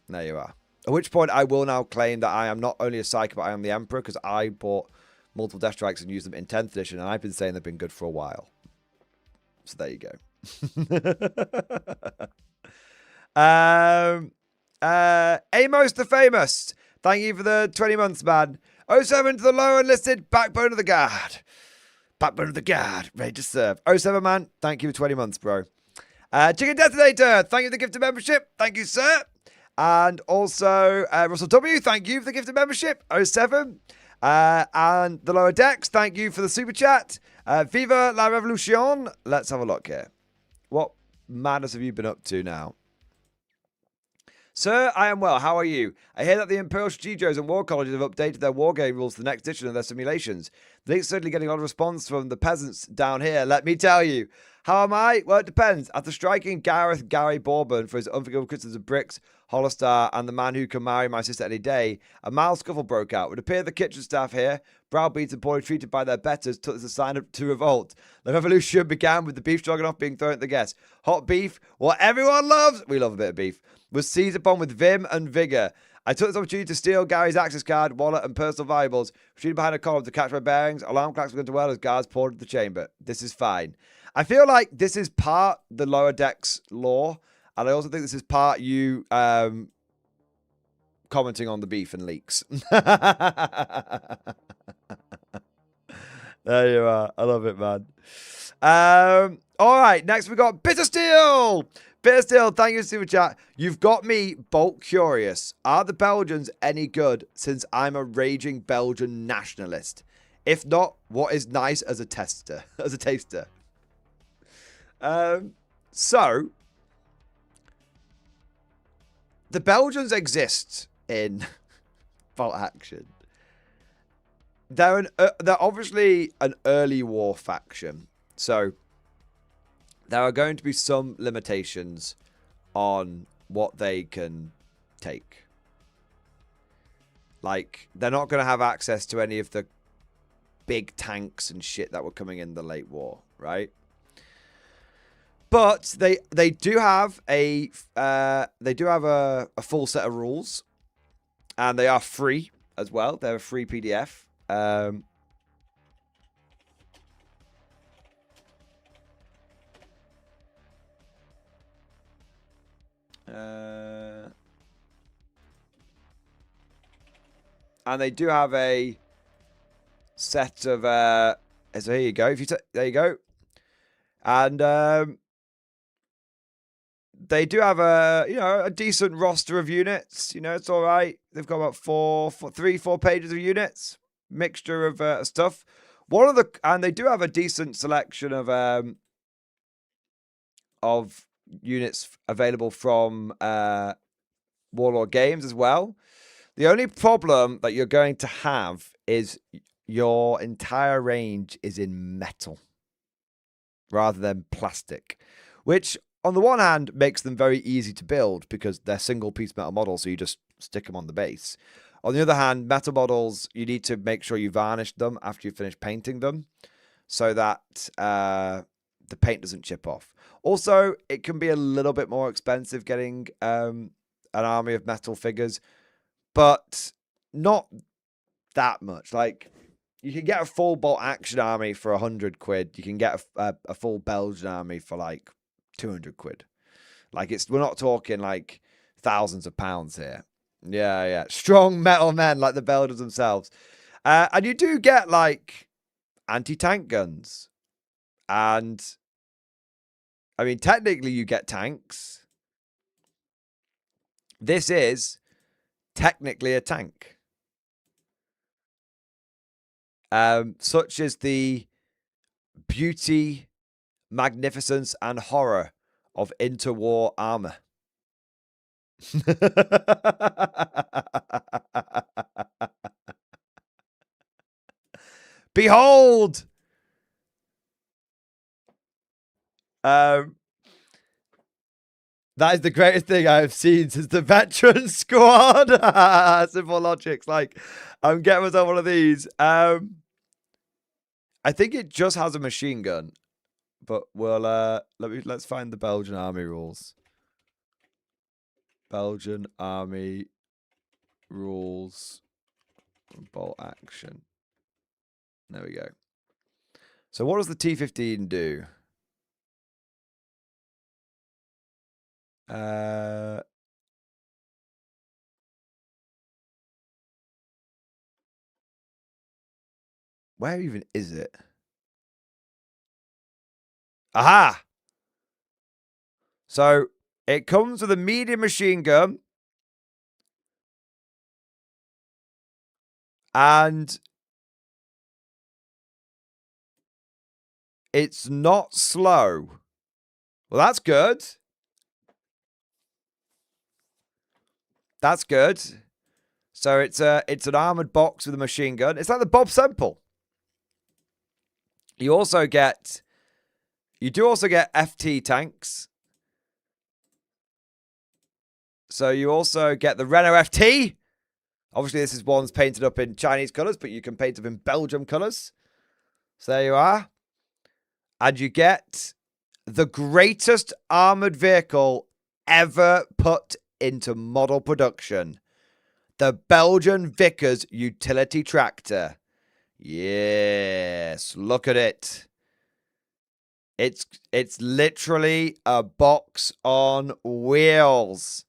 Speaker 2: There you are. At which point I will now claim that I am not only a Psyker, but I am the Emperor, because I bought multiple Death Strikes and used them in 10th edition, and I've been saying they've been good for a while. So there you go. Amos the Famous, thank you for the 20 months, man. 07 to the lower enlisted, backbone of the Guard. Backbone of the Guard, ready to serve. 07, man, thank you for 20 months, bro. Chicken Detonator, thank you for the gift of membership. Thank you, sir. And also, Russell W., thank you for the gift of membership. 07. And the lower decks, thank you for the super chat. Viva la Revolution. Let's have a look here. What madness have you been up to now? Sir, I am well. How are you? I hear that the Imperial Strategos and War Colleges have updated their wargame rules for the next edition of their simulations. The league's certainly getting a lot of response from the peasants down here, let me tell you. How am I? Well, it depends. After striking Gary Bourbon for his unforgivable criticisms of bricks, Holostar, and the man who can marry my sister any day, a mild scuffle broke out. It would appear the kitchen staff here, browbeaten and poorly treated by their betters, took this as a sign to revolt. The revolution began with the beef stroganoff being thrown at the guests. Hot beef, what everyone loves, we love a bit of beef, was seized upon with vim and vigour. I took this opportunity to steal Gary's access card, wallet, and personal valuables, retreated behind a column to catch my bearings. Alarm clocks began to well as guards poured into the chamber. This is fine. I feel like this is part the lower decks lore, and I also think this is part you commenting on the beef and leaks. There you are. I love it, man. All right, next we got Bitter Steel. Bitter Steel, thank you for super chat. You've got me bolt curious. Are the Belgians any good since I'm a raging Belgian nationalist? If not, what is nice as a taster? So, the Belgians exist in Bolt Action. They're obviously an early war faction, so there are going to be some limitations on what they can take. Like, they're not going to have access to any of the big tanks and shit that were coming in the late war, right? But they do have a full set of rules, and they are free as well. They're a free PDF. And they do have a set of so here you go. If you there you go. And they do have a decent roster of units. It's all right. They've got about 4 pages of units, mixture of stuff. And they do have a decent selection of units available from Warlord Games as well. The only problem that you're going to have is your entire range is in metal rather than plastic, which on the one hand makes them very easy to build because they're single piece metal models, so you just stick them on the base. On the other hand, metal models, you need to make sure you varnish them after you finish painting them so that the paint doesn't chip off. Also, it can be a little bit more expensive getting an army of metal figures, but not that much. Like, you can get a full bolt action army for 100 quid. You can get a full Belgian army for like 200 quid. Like, we're not talking like thousands of pounds here. Yeah. Strong metal men like the Belgians themselves. And you do get like anti-tank guns. And I mean, technically you get tanks. This is technically a tank. Such as the beauty, magnificence, and horror of interwar armor. Behold! That is the greatest thing I have seen since the veteran squad. Simple logics. Like, I'm getting myself one of these. I think it just has a machine gun, but let's find the Belgian army rules. Belgian army rules, bolt action. There we go. So what does the T-15 do? Where even is it? Aha! So it comes with a medium machine gun. And it's not slow. Well, that's good. That's good. So it's an armored box with a machine gun. It's like the Bob Semple. You do also get FT tanks. So you also get the Renault FT. Obviously, this is one's painted up in Chinese colours, but you can paint them in Belgium colours. So there you are. And you get the greatest armoured vehicle ever put into model production. The Belgian Vickers utility tractor. Yes, look at it. It's literally a box on wheels.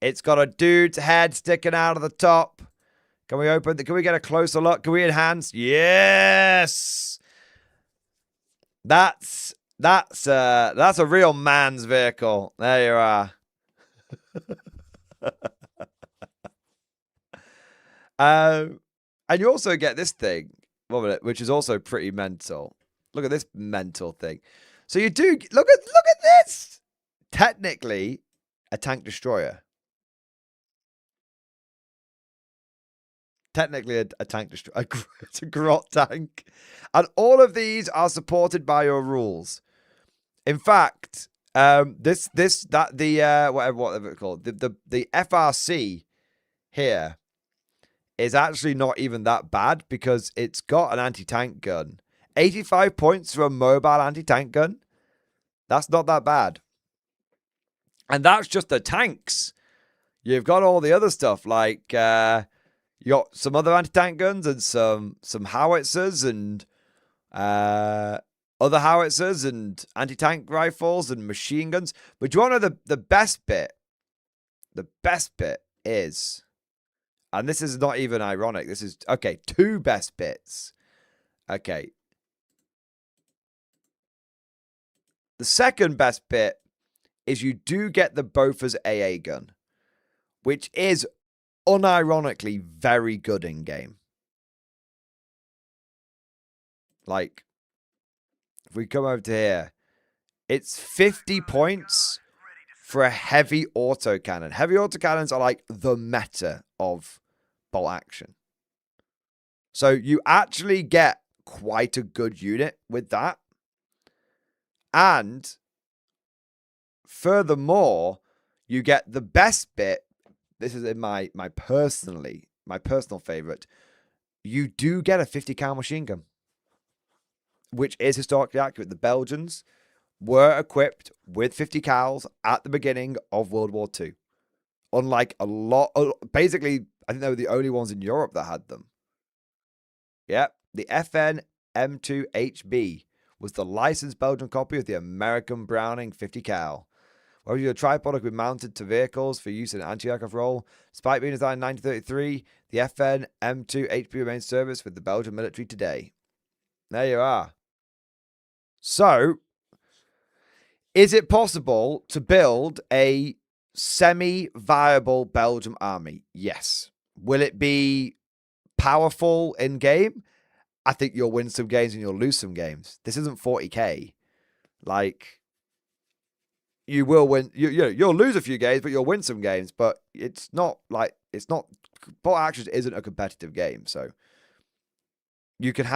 Speaker 2: It's got a dude's head sticking out of the top. Can we can we get a closer look? Can we enhance? Yes. That's a real man's vehicle. There you are. And you also get this thing, which is also pretty mental. Look at this mental thing. So you do look at this. Technically, a tank destroyer. Technically, a tank destroyer. It's a grot tank, and all of these are supported by your rules. In fact, whatever it's called, the FRC here is actually not even that bad because it's got an anti-tank gun. 85 points for a mobile anti-tank gun. That's not that bad. And that's just the tanks. You've got all the other stuff like you got some other anti-tank guns and some howitzers and other howitzers and anti-tank rifles and machine guns. But do you want to know the best bit? The best bit is And this is not even ironic. This is, okay, 2 best bits. Okay. The second best bit is you do get the Bofors AA gun, which is unironically very good in game. Like, if we come over to here, it's 50 points for a heavy autocannon. Heavy autocannons are like the meta of bolt action. So you actually get quite a good unit with that. And furthermore, you get the best bit. This is in my personal favorite. You do get a 50 cal machine gun, which is historically accurate. The Belgians were equipped with 50 cals at the beginning of World War II. Unlike a lot, basically, I think they were the only ones in Europe that had them. Yep, the FN M2HB was the licensed Belgian copy of the American Browning 50 cal. Whether your tripod could be mounted to vehicles for use in anti-aircraft role, despite being designed in 1933, the FN M2HB remains in service with the Belgian military today. There you are. So, is it possible to build a semi-viable Belgian army? Yes. Will it be powerful in game? I think you'll win some games and you'll lose some games. This isn't 40k. Like, you will win. You'll lose a few games, but you'll win some games. But it's not like bolt action isn't a competitive game. So you can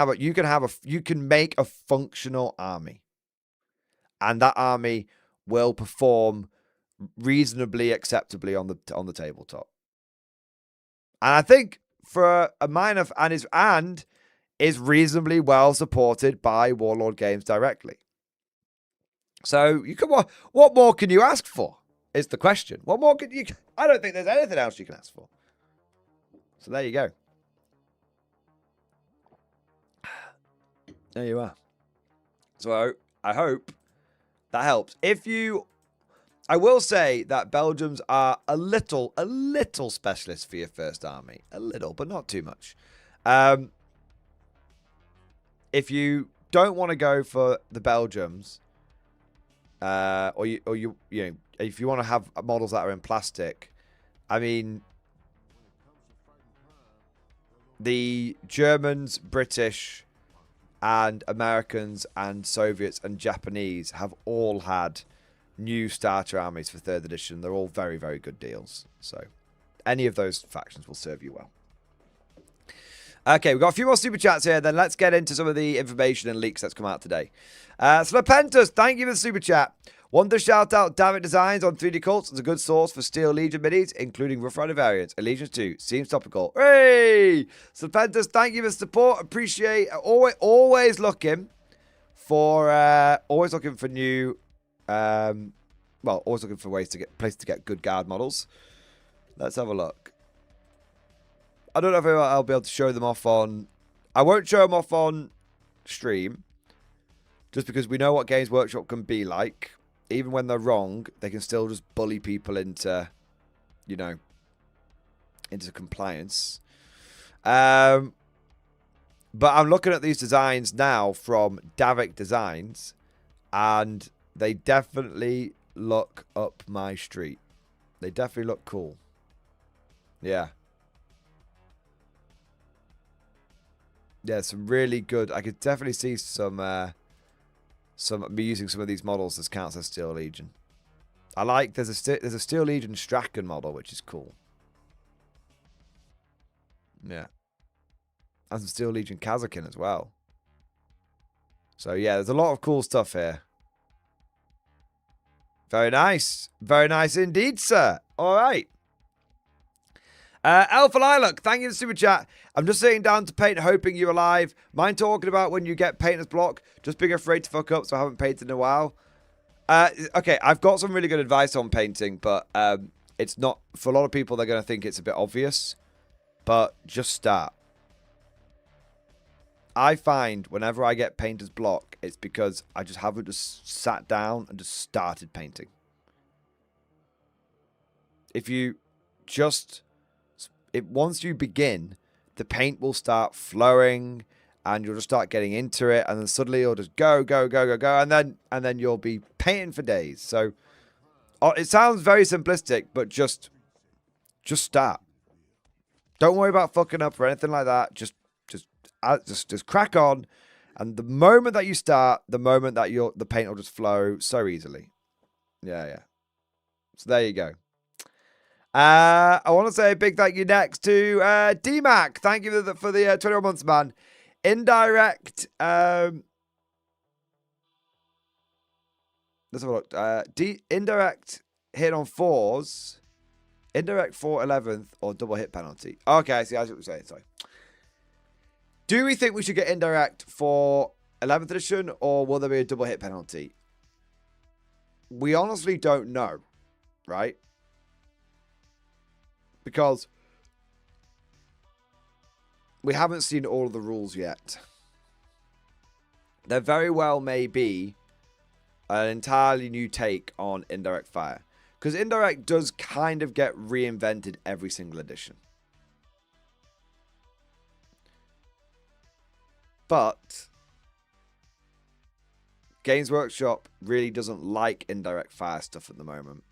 Speaker 2: make a functional army. And that army will perform reasonably acceptably on the tabletop. And I think for a minor and is reasonably well supported by Warlord Games directly. So you can what more can you ask for? Is the question. What more can you? I don't think there's anything else you can ask for. So there you go. There you are. So I hope that helps. I will say that Belgians are a little specialist for your first army. A little, but not too much. If you don't want to go for the Belgians, or you know, if you want to have models that are in plastic, I mean, the Germans, British, and Americans, and Soviets, and Japanese have all had new starter armies for 3rd edition. They're all very, very good deals. So any of those factions will serve you well. Okay, we've got a few more super chats here. Then let's get into some of the information and leaks that's come out today. Slapentus, thank you for the super chat. Want to shout out David Designs on 3D Cults as a good source for Steel Legion minis, including Rough Rider variants. Allegiance 2 seems topical. Hey! Slapentus, thank you for the support. Appreciate. Always looking for new. Always looking for places to get good guard models. Let's have a look. I don't know if I'll be able to show them off on... I won't show them off on stream. Just because we know what Games Workshop can be like. Even when they're wrong, they can still just bully people into, into compliance. But I'm looking at these designs now from Davik Designs. And they definitely look up my street. They definitely look cool. Yeah. Yeah, some really good. I could definitely see me using some of these models as counts as Steel Legion. I like there's a Steel Legion Strachan model, which is cool. Yeah. And some Steel Legion Kazakin as well. So yeah, there's a lot of cool stuff here. Very nice. Very nice indeed, sir. All right. Alpha Lilac, thank you for the super chat. I'm just sitting down to paint, hoping you're alive. Mind talking about when you get painter's block? Just being afraid to fuck up, so I haven't painted in a while. Okay, I've got some really good advice on painting, but it's not... For a lot of people, they're going to think it's a bit obvious. But just start. I find whenever I get painter's block, it's because I just haven't just sat down and just started painting. If you once you begin, the paint will start flowing, and you'll just start getting into it, and then suddenly you'll just go, and then you'll be painting for days. So it sounds very simplistic, but just start. Don't worry about fucking up or anything like that. Just crack on, and the moment that you start, the moment that the paint will just flow so easily. Yeah. So there you go. I want to say a big thank you next to DMAC. Thank you for the 21 months, man. Indirect. Let's have a look. Indirect hit on 4s. Indirect for 11th or double hit penalty. Okay, I see. I see what you're saying. Sorry. Do we think we should get indirect for 11th edition, or will there be a double hit penalty? We honestly don't know, right? Because we haven't seen all of the rules yet. There very well may be an entirely new take on indirect fire. Because indirect does kind of get reinvented every single edition. But Games Workshop really doesn't like indirect fire stuff at the moment.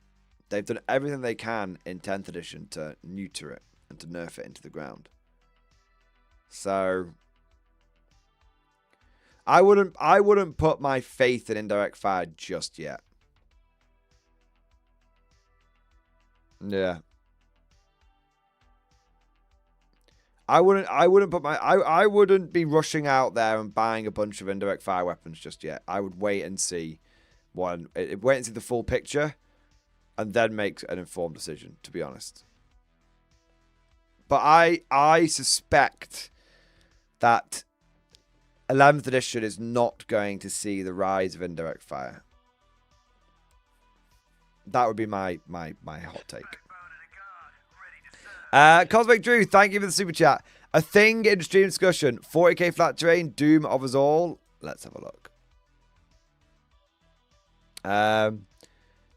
Speaker 2: They've done everything they can in 10th edition to neuter it and to nerf it into the ground. So I wouldn't put my faith in indirect fire just yet. Yeah. I wouldn't be rushing out there and buying a bunch of indirect fire weapons just yet. I would wait and see wait and see the full picture and then make an informed decision, to be honest. But I suspect that 11th edition is not going to see the rise of indirect fire. That would be my hot take. Cosmic Drew, thank you for the super chat. A thing in stream discussion. 40k flat terrain, doom of us all. Let's have a look.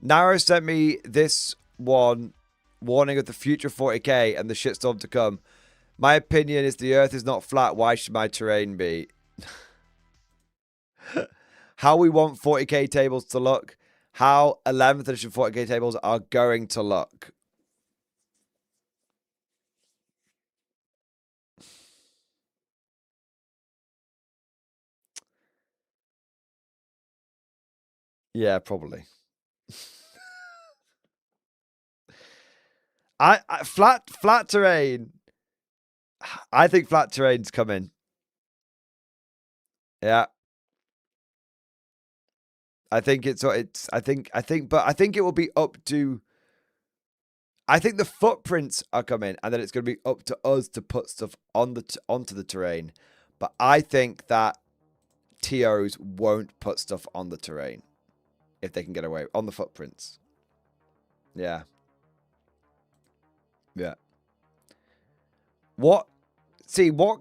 Speaker 2: Naro sent me this one warning of the future 40k and the shitstorm to come. My opinion is the earth is not flat. Why should my terrain be? How we want 40k tables to look. How 11th edition 40k tables are going to look. Yeah, probably. I flat terrain. I think flat terrain's coming. Yeah. I think but I think it will be up to. I think the footprints are coming, and then it's going to be up to us to put stuff onto the terrain. But I think that TOs won't put stuff on the terrain if they can get away on the footprints. Yeah. Yeah. What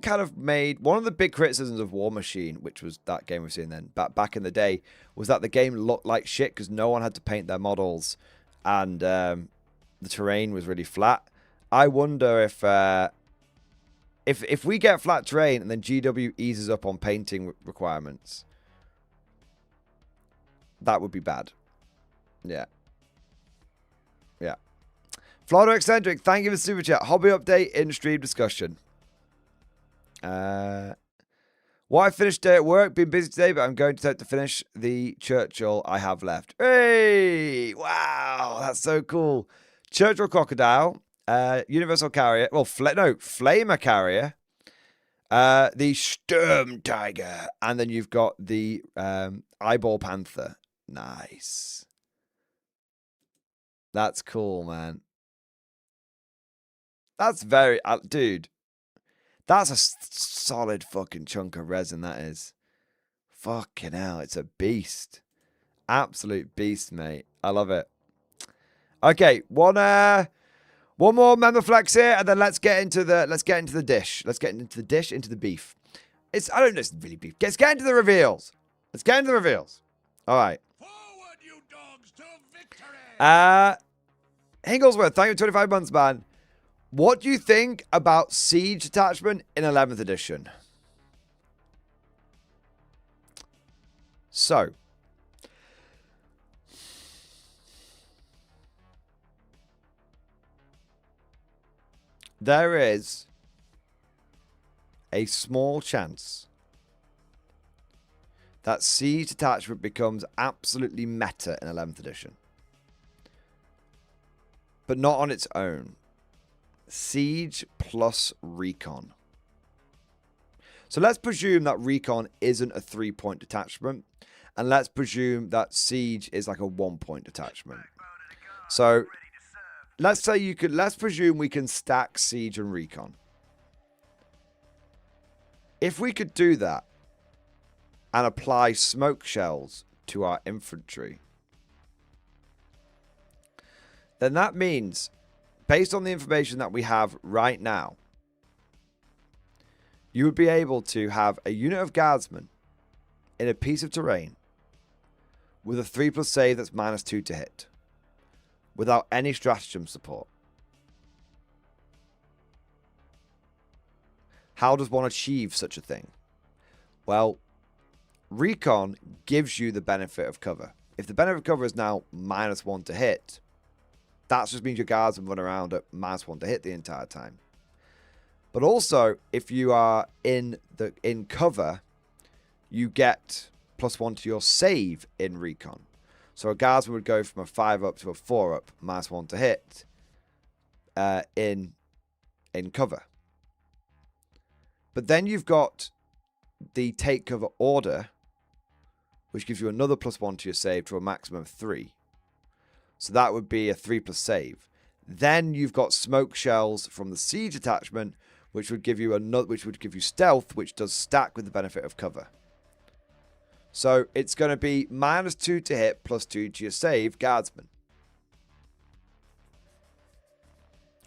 Speaker 2: kind of made one of the big criticisms of War Machine, which was that game we've seen then back in the day, was that the game looked like shit because no one had to paint their models, and the terrain was really flat. I wonder if we get flat terrain and then GW eases up on painting requirements, that would be bad. Yeah. Yeah. Florida Eccentric, thank you for the super chat. Hobby update in stream discussion. What I finished day at work, been busy today, but I'm going to attempt to finish the Churchill I have left. Hey! Wow, that's so cool. Churchill Crocodile, Universal Carrier, well, Flamer Carrier, the Sturm Tiger, and then you've got the Eyeball Panther. Nice. That's cool, man. That's very... dude, that's a solid fucking chunk of resin, that is. Fucking hell, it's a beast. Absolute beast, mate. I love it. Okay, one more member flex here, and then let's get into the dish. Let's get into the dish, into the beef. I don't know, it's really beef. Let's get into the reveals. Let's get into the reveals. All right.
Speaker 1: Forward, you dogs, to victory!
Speaker 2: Hinglesworth, thank you for 25 months, man. What do you think about siege detachment in 11th edition? So, there is a small chance that siege detachment becomes absolutely meta in 11th edition. But not on its own. Siege plus recon. So let's presume that recon isn't a 3-point detachment. And let's presume that siege is like a 1-point detachment. So let's presume we can stack siege and recon. If we could do that and apply smoke shells to our infantry, then that means, based on the information that we have right now, you would be able to have a unit of guardsmen in a piece of terrain with a 3+ save that's -2 to hit, without any stratagem support. How does one achieve such a thing? Well, recon gives you the benefit of cover. If the benefit of cover is now -1 to hit, that just means your guardsmen run around at -1 to hit the entire time. But also, if you are in cover, you get +1 to your save in recon. So a guardsman would go from a 5-up to a 4-up, -1 to hit in cover. But then you've got the take cover order, which gives you another +1 to your save to a maximum of 3. So that would be a 3+ save. Then you've got smoke shells from the siege attachment, which would give you stealth, which does stack with the benefit of cover. So it's going to be -2 to hit, +2 to your save, guardsman,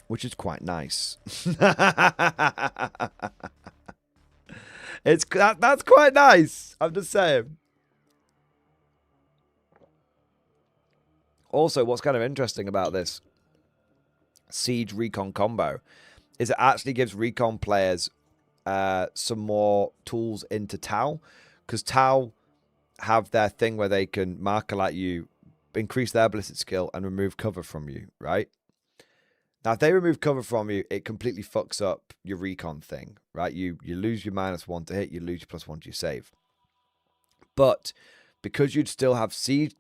Speaker 2: which is quite nice. That's quite nice. I'm just saying. Also, what's kind of interesting about this siege recon combo is it actually gives recon players some more tools into Tau, because Tau have their thing where they can marker at you, increase their ballistic skill, and remove cover from you, right? Now, if they remove cover from you, it completely fucks up your recon thing, right? You lose your -1 to hit, you lose your +1 to your save. But because you'd have siege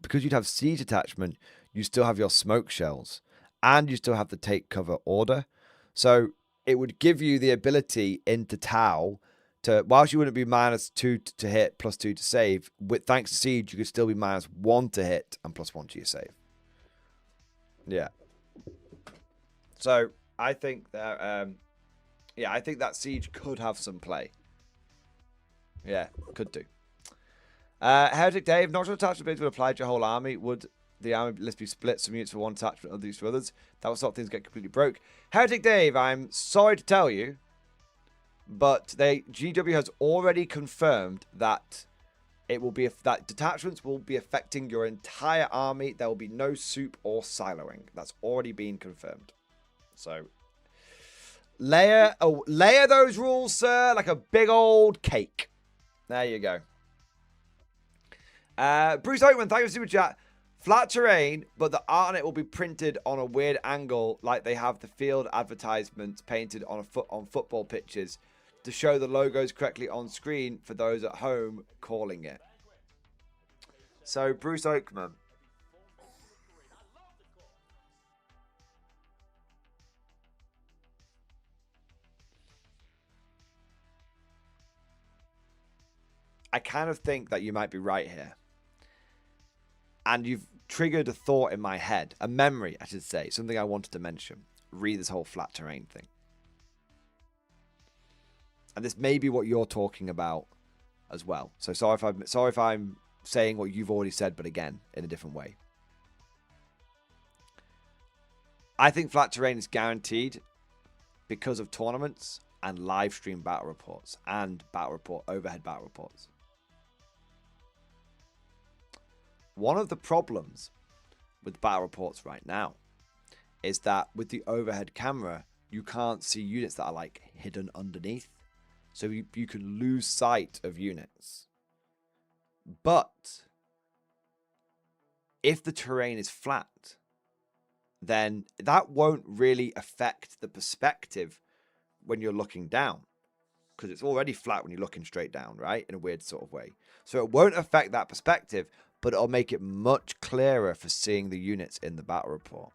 Speaker 2: attachment, you still have your smoke shells, and you still have the take cover order. So it would give you the ability into Tau to, whilst you wouldn't be -2 to hit, +2 to save, thanks to siege, you could still be -1 to hit and +1 to your save. Yeah. So I think that, I think that siege could have some play. Yeah, could do. Heretic Dave, not sure attachment ability would apply to your whole army. Would the army list be split, some units for one attachment, others for others? That would stop things get completely broke. Heretic Dave, I'm sorry to tell you, but GW has already confirmed that that detachments will be affecting your entire army. There will be no soup or siloing. That's already been confirmed. So layer those rules, sir, like a big old cake. There you go. Bruce Oakman, thank you for super chat. Flat terrain, but the art on it will be printed on a weird angle, like they have the field advertisements painted on football pitches to show the logos correctly on screen for those at home calling it. So, Bruce Oakman. I kind of think that you might be right here. And you've triggered a thought in my head, a memory, I should say, something I wanted to mention. Read this whole flat terrain thing. And this may be what you're talking about as well. So sorry if I'm saying what you've already said, but again, in a different way. I think flat terrain is guaranteed because of tournaments and live stream battle reports and overhead battle reports. One of the problems with battle reports right now is that with the overhead camera, you can't see units that are like hidden underneath. So you can lose sight of units. But if the terrain is flat, then that won't really affect the perspective when you're looking down, because it's already flat when you're looking straight down, right? In a weird sort of way. So it won't affect that perspective, but it'll make it much clearer for seeing the units in the battle report.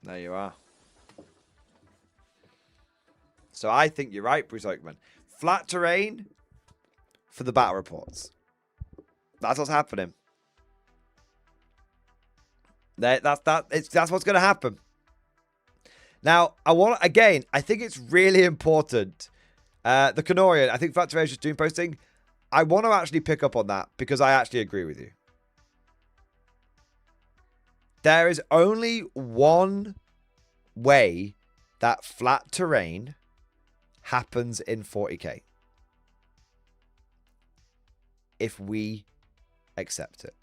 Speaker 2: There you are. So I think you're right, Bruce Oakman. Flat terrain for the battle reports. That's what's happening. That's what's going to happen. Now, I think it's really important. The Canorian, I think Flat Terrain is just doing posting. I want to actually pick up on that because I actually agree with you. There is only one way that flat terrain happens in 40k. If we accept it.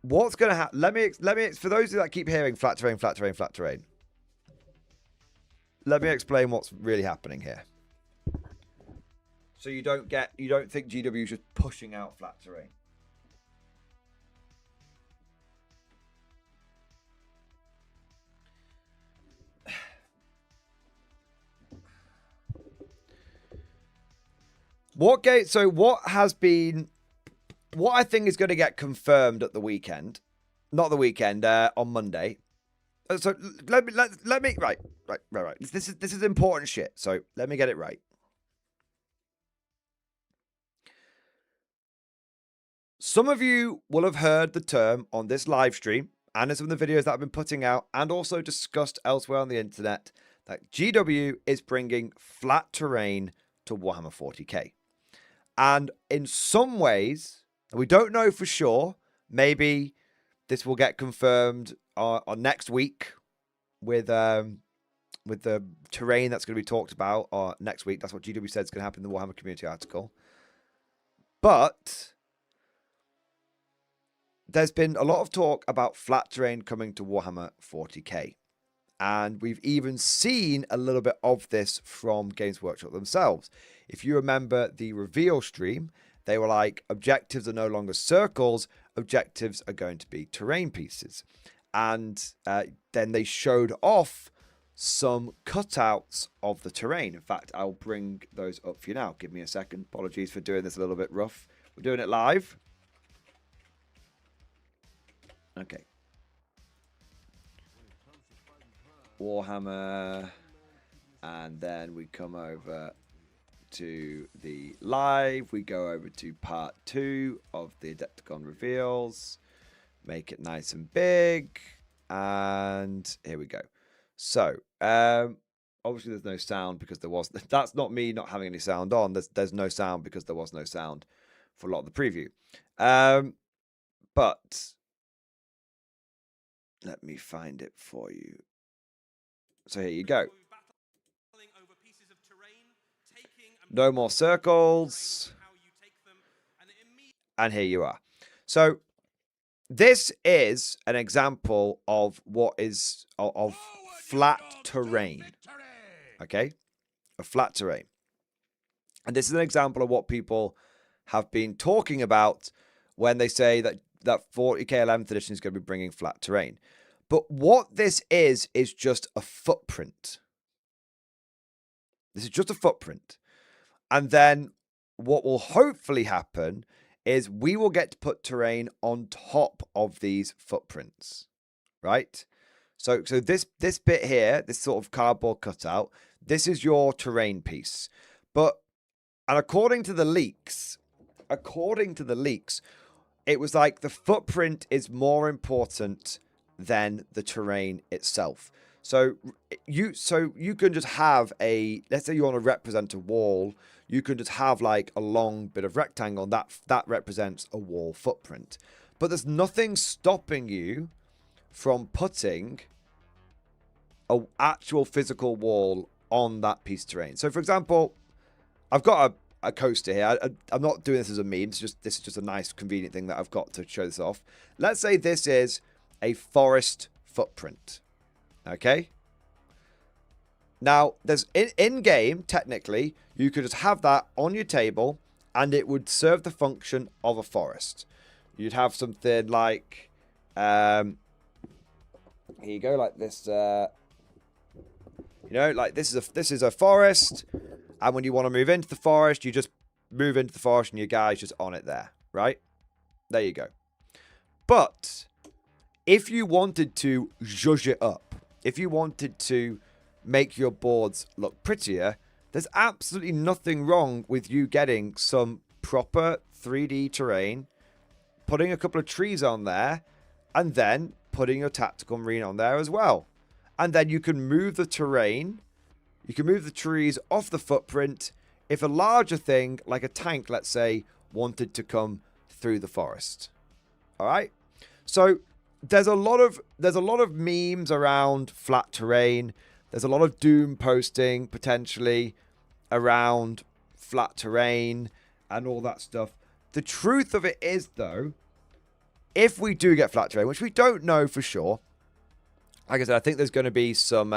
Speaker 2: What's going to happen? Let me, for those that keep hearing flat terrain, flat terrain, flat terrain. Let me explain what's really happening here. So you don't think GW is just pushing out flat terrain. What I think is going to get confirmed at the weekend, not the weekend, on Monday. So let me right. This is important shit. So let me get it right. Some of you will have heard the term on this live stream and in some of the videos that I've been putting out and also discussed elsewhere on the internet that GW is bringing flat terrain to Warhammer 40k. And in some ways, we don't know for sure, maybe this will get confirmed on next week with the terrain that's going to be talked about or next week. That's what GW said is going to happen in the Warhammer community article. But there's been a lot of talk about flat terrain coming to Warhammer 40k. And we've even seen a little bit of this from Games Workshop themselves. If you remember the reveal stream, they were like, objectives are no longer circles, objectives are going to be terrain pieces. And then they showed off some cutouts of the terrain. In fact, I'll bring those up for you now. Give me a second. Apologies for doing this a little bit rough. We're doing it live. Okay. Warhammer, and then we come over to the live. We go over to part 2 of the Adepticon reveals, make it nice and big, and here we go. So obviously there's no sound because there was, that's not me not having any sound on, there's no sound because there was no sound for a lot of the preview. But let me find it for you. So here you go. No more circles. And here you are. So this is an example of what is of flat terrain. Okay? A flat terrain. And this is an example of what people have been talking about when they say that 40k 11th edition is going to be bringing flat terrain. But what this is just a footprint. This is just a footprint. And then what will hopefully happen is we will get to put terrain on top of these footprints, right? So this bit here, this sort of cardboard cutout, this is your terrain piece. And according to the leaks, it was like the footprint is more important than the terrain itself. So you can just have let's say you want to represent a wall, you can just have like a long bit of rectangle that represents a wall footprint. But there's nothing stopping you from putting an actual physical wall on that piece of terrain. So for example, I've got a coaster here. I'm not doing this as a meme. This is just a nice, convenient thing that I've got to show this off. Let's say this is a forest footprint. Okay. Now, there's in game, technically, you could just have that on your table, and it would serve the function of a forest. You'd have something like, here you go, like this. You know, like this is a forest, and when you want to move into the forest, you just move into the forest, and your guy's just on it there, right? There you go. But if you wanted to zhuzh it up, if you wanted to make your boards look prettier, there's absolutely nothing wrong with you getting some proper 3D terrain, putting a couple of trees on there, and then putting your tactical marine on there as well. And then you can move the terrain, you can move the trees off the footprint if a larger thing, like a tank, let's say, wanted to come through the forest. All right? So there's a lot of memes around flat terrain. There's a lot of doom posting potentially around flat terrain and all that stuff. The truth of it is, though, if we do get flat terrain, which we don't know for sure, like I said, I think there's going to be some.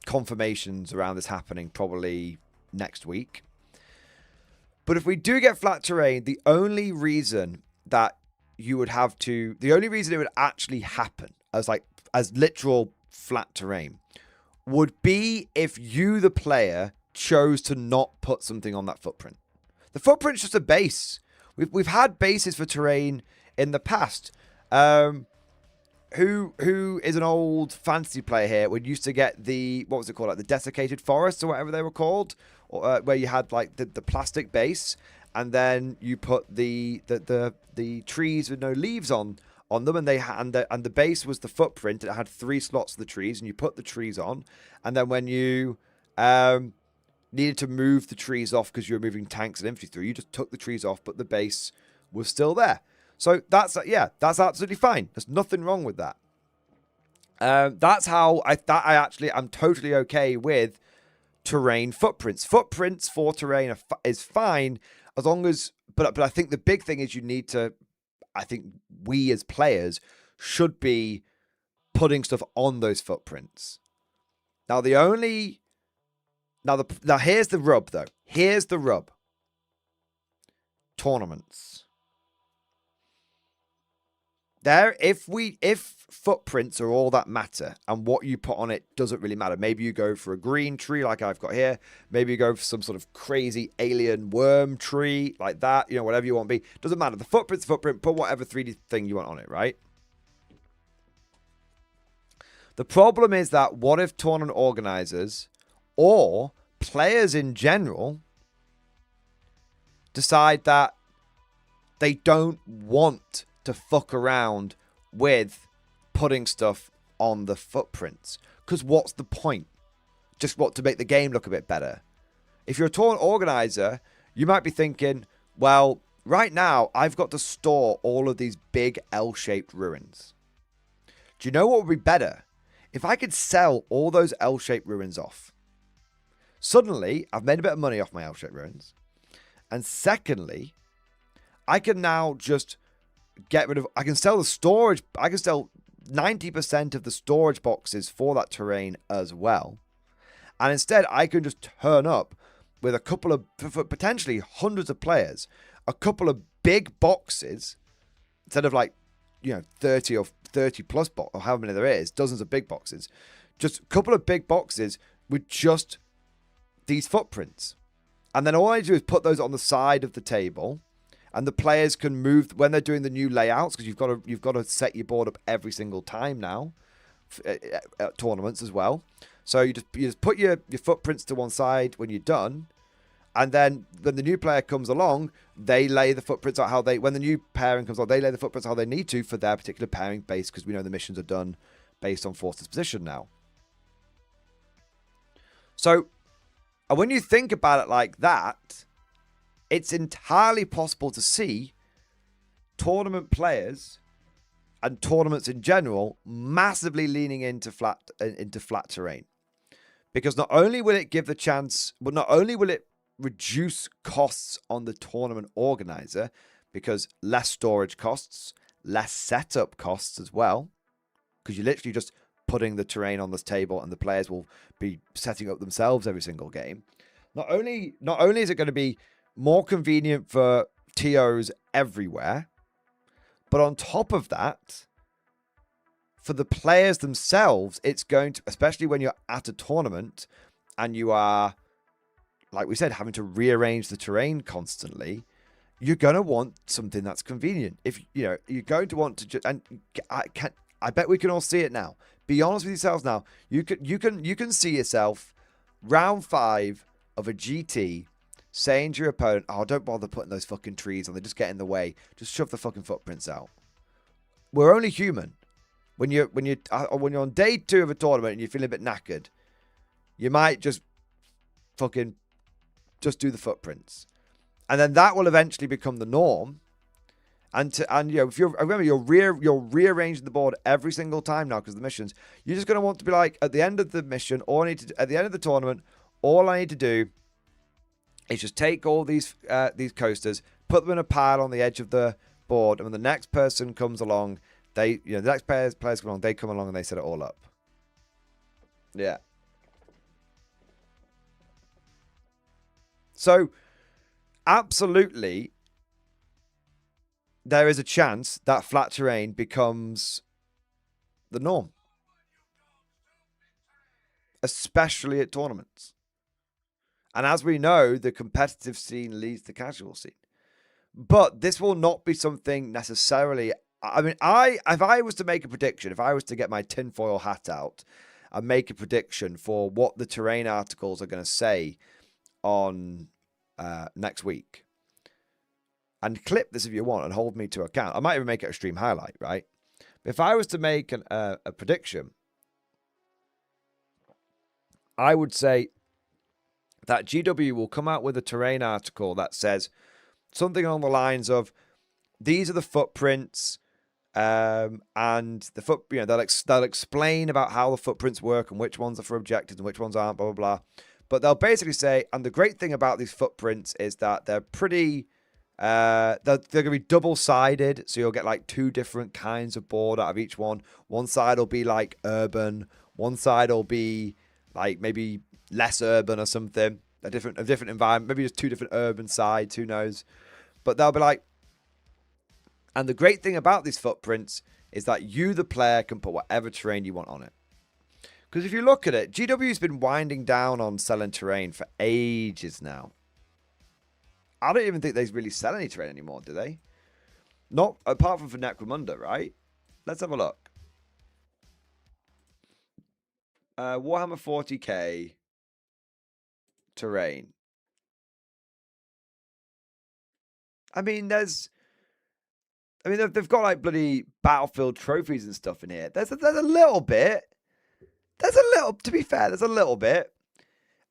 Speaker 2: Confirmations around this happening probably next week. But if we do get flat terrain, the only reason it would actually happen as literal flat terrain would be if you, the player, chose to not put something on that footprint. The footprint's just a base. We've had bases for terrain in the past. Who is an old fantasy player here? We used to get what was it called? Like the desiccated forests or whatever they were called, where you had like the plastic base, and then you put the trees with no leaves on them, and the base was the footprint. It had 3 slots for the trees, and you put the trees on, and then when you needed to move the trees off because you were moving tanks and infantry through, you just took the trees off, but the base was still there. So that's absolutely fine. There's nothing wrong with that. That's how I'm totally okay with terrain footprints. Footprints for terrain is fine as long as, but I think the big thing is I think we as players should be putting stuff on those footprints. Now here's the rub though. Here's the rub. Tournaments. If footprints are all that matter and what you put on it doesn't really matter. Maybe you go for a green tree like I've got here. Maybe you go for some sort of crazy alien worm tree like that. You know, whatever you want to be. Doesn't matter. The footprint's footprint. Put whatever 3D thing you want on it, right? The problem is that what if tournament organizers or players in general decide that they don't want to fuck around with putting stuff on the footprints? Because what's the point? Just to make the game look a bit better. If you're a tournament organizer, you might be thinking, well, right now I've got to store all of these big L-shaped ruins. Do you know what would be better? If I could sell all those L-shaped ruins off. Suddenly, I've made a bit of money off my L-shaped ruins. And secondly, I can now just I can sell the storage. I can sell 90% of the storage boxes for that terrain as well. And instead, I can just turn up with a couple of, for potentially hundreds of players, a couple of big boxes instead of 30 or 30 plus box, or how many there is, dozens of big boxes. Just a couple of big boxes with just these footprints. And then all I do is put those on the side of the table. And the players can move when they're doing the new layouts, because you've got to set your board up every single time now, at tournaments as well. So you just put your footprints to one side when you're done, and then when the new player comes along, they lay the footprints out when the new pairing comes along, they lay the footprints how they need to for their particular pairing base, because we know the missions are done based on force disposition now. So when you think about it like that, it's entirely possible to see tournament players and tournaments in general massively leaning into flat terrain. Because not only will it give the chance, but not only will it reduce costs on the tournament organizer, because less storage costs, less setup costs as well, because you're literally just putting the terrain on this table and the players will be setting up themselves every single game. Not only is it going to be more convenient for TOs everywhere, but on top of that, for the players themselves, it's going to, especially when you're at a tournament and you are, like we said, having to rearrange the terrain constantly, you're going to want something that's convenient. If you're going to want to just, and I bet we can all see it now. Be honest with yourselves now. You can see yourself round 5 of a GT saying to your opponent, "Oh, don't bother putting those fucking trees on. They just get in the way. Just shove the fucking footprints out." We're only human. When you're on day 2 of a tournament and you're feeling a bit knackered, you might just fucking just do the footprints, and then that will eventually become the norm. And if you're rearranging the board every single time now because of the missions, you're just going to want to be like, at the end of the mission, at the end of the tournament, all I need to do is just take all these coasters, put them in a pile on the edge of the board, and when the next person comes along, the next players come along, they come along and they set it all up. Yeah. So, absolutely, there is a chance that flat terrain becomes the norm, especially at tournaments. And as we know, the competitive scene leads the casual scene. But this will not be something necessarily. I mean, if I was to make a prediction, if I was to get my tinfoil hat out and make a prediction for what the terrain articles are going to say on next week, and clip this if you want and hold me to account. I might even make it a stream highlight, right? But if I was to make a prediction, I would say that GW will come out with a terrain article that says something along the lines of, these are the footprints, and they'll explain about how the footprints work and which ones are for objectives and which ones aren't, blah, blah, blah. But they'll basically say, and the great thing about these footprints is that they're pretty, they're going to be double-sided, so you'll get like 2 different kinds of board out of each one. One side will be like urban, one side will be like maybe less urban or something, a different environment, maybe just 2 different urban sides, who knows. But they'll be like, and the great thing about these footprints is that you, the player, can put whatever terrain you want on it. Because if you look at it, GW's been winding down on selling terrain for ages now. I don't even think they really sell any terrain anymore, do they? Not apart from for Necromunda, right? Let's have a look. Warhammer 40k terrain. I mean, they've got like bloody battlefield trophies and stuff in here. There's a little bit. To be fair, there's a little bit.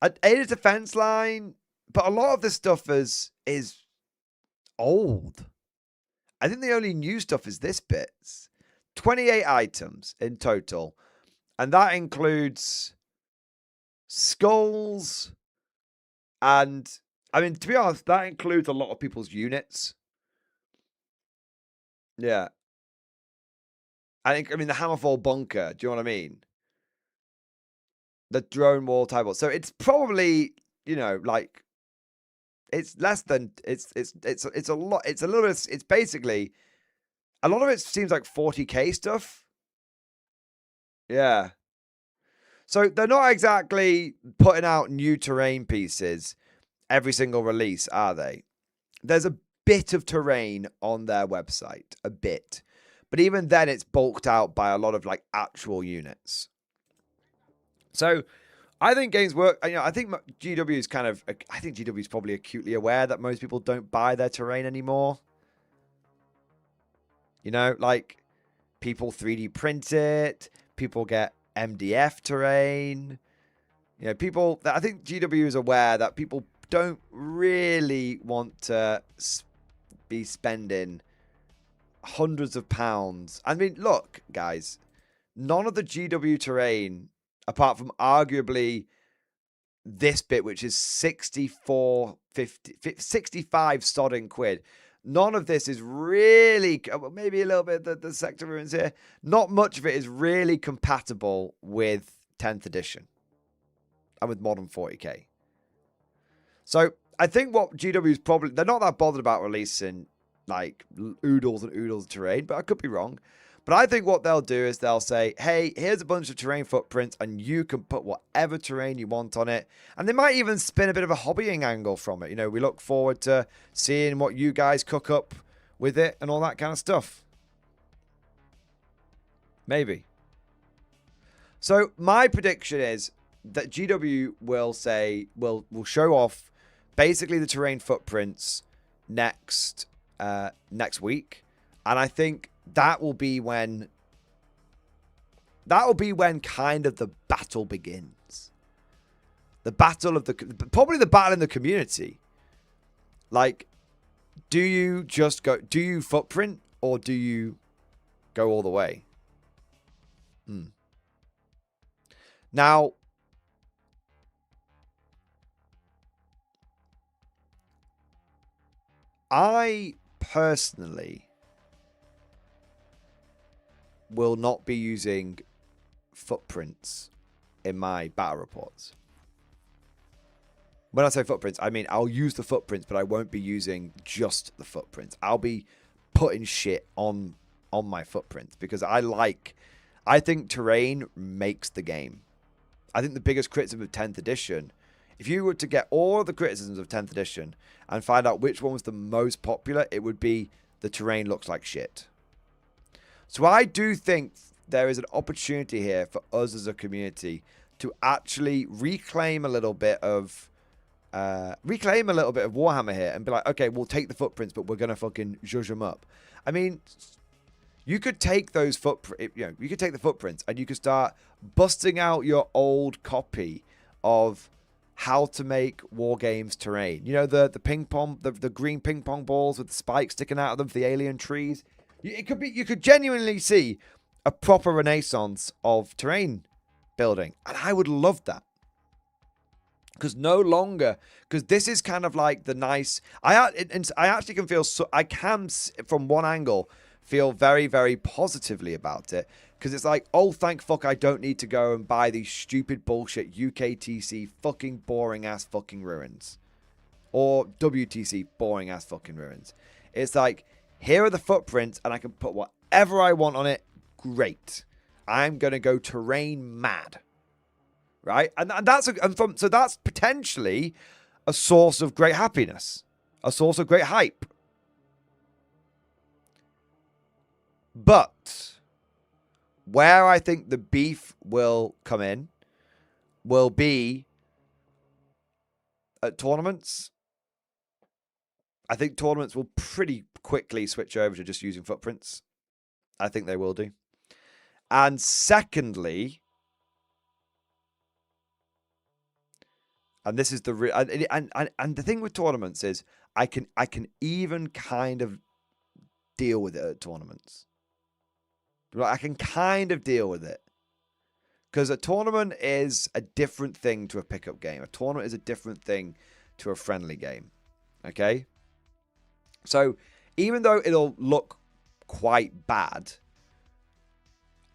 Speaker 2: A defense line, but a lot of this stuff is old. I think the only new stuff is this bit. 28 items in total. And that includes skulls. And, I mean, to be honest, that includes a lot of people's units. Yeah. I mean, the Hammerfall bunker. Do you know what I mean? The drone wall type. So it's probably, like, it's less than, it's a lot. It's a little bit, it's basically, a lot of it seems like 40k stuff. Yeah. So they're not exactly putting out new terrain pieces every single release, are they? There's a bit of terrain on their website, a bit. But even then, it's bulked out by a lot of like actual units. So I think games work. I think GW is I think GW is probably acutely aware that most people don't buy their terrain anymore. Like people 3D print it, people get MDF terrain. I think GW is aware that people don't really want to be spending hundreds of pounds. I mean, look, guys, none of the GW terrain, apart from arguably this bit, which is 65 sodding quid. None of this is really, maybe a little bit the sector ruins here. Not much of it is really compatible with 10th edition and with modern 40k. So I think what GW is probably, they're not that bothered about releasing like oodles and oodles of terrain, but I could be wrong. But I think what they'll do is they'll say, hey, here's a bunch of terrain footprints and you can put whatever terrain you want on it. And they might even spin a bit of a hobbying angle from it. You know, we look forward to seeing what you guys cook up with it and all that kind of stuff. Maybe. So my prediction is that GW will say, will show off basically the terrain footprints next week. And I think that will be when kind of the battle begins. The battle of probably the battle in the community. Like, do you footprint or do you go all the way? Now, I personally will not be using footprints in my battle reports. When I say footprints, I mean I'll use the footprints, but I won't be using just the footprints. I'll be putting shit on my footprints because I think terrain makes the game. I think the biggest criticism of 10th edition, if you were to get all of the criticisms of 10th edition and find out which one was the most popular, it would be the terrain looks like shit. So I do think there is an opportunity here for us as a community to actually reclaim a little bit of Warhammer here and be like, okay, we'll take the footprints, but we're gonna fucking zhuzh them up. I mean, you could take those you could take the footprints and you could start busting out your old copy of how to make war games terrain. You know, the ping pong, the green ping pong balls with the spikes sticking out of them for the alien trees. It could be, you could genuinely see a proper renaissance of terrain building. And I would love that. Because this is kind of like the nice, I actually can feel, I can, from one angle, feel very, very positively about it. Because it's like, oh, thank fuck, I don't need to go and buy these stupid bullshit UKTC fucking boring ass fucking ruins. Or WTC boring ass fucking ruins. It's like, here are the footprints and I can put whatever I want on it. Great. I'm going to go terrain mad. Right? And so that's potentially a source of great happiness. A source of great hype. But where I think the beef will come in will be at tournaments. I think tournaments will pretty quickly switch over to just using footprints. I think they will do. And secondly, and this is and the thing with tournaments is I can even kind of deal with it at tournaments. I can kind of deal with it. Because a tournament is a different thing to a pickup game. A tournament is a different thing to a friendly game. Okay? So, even though it'll look quite bad,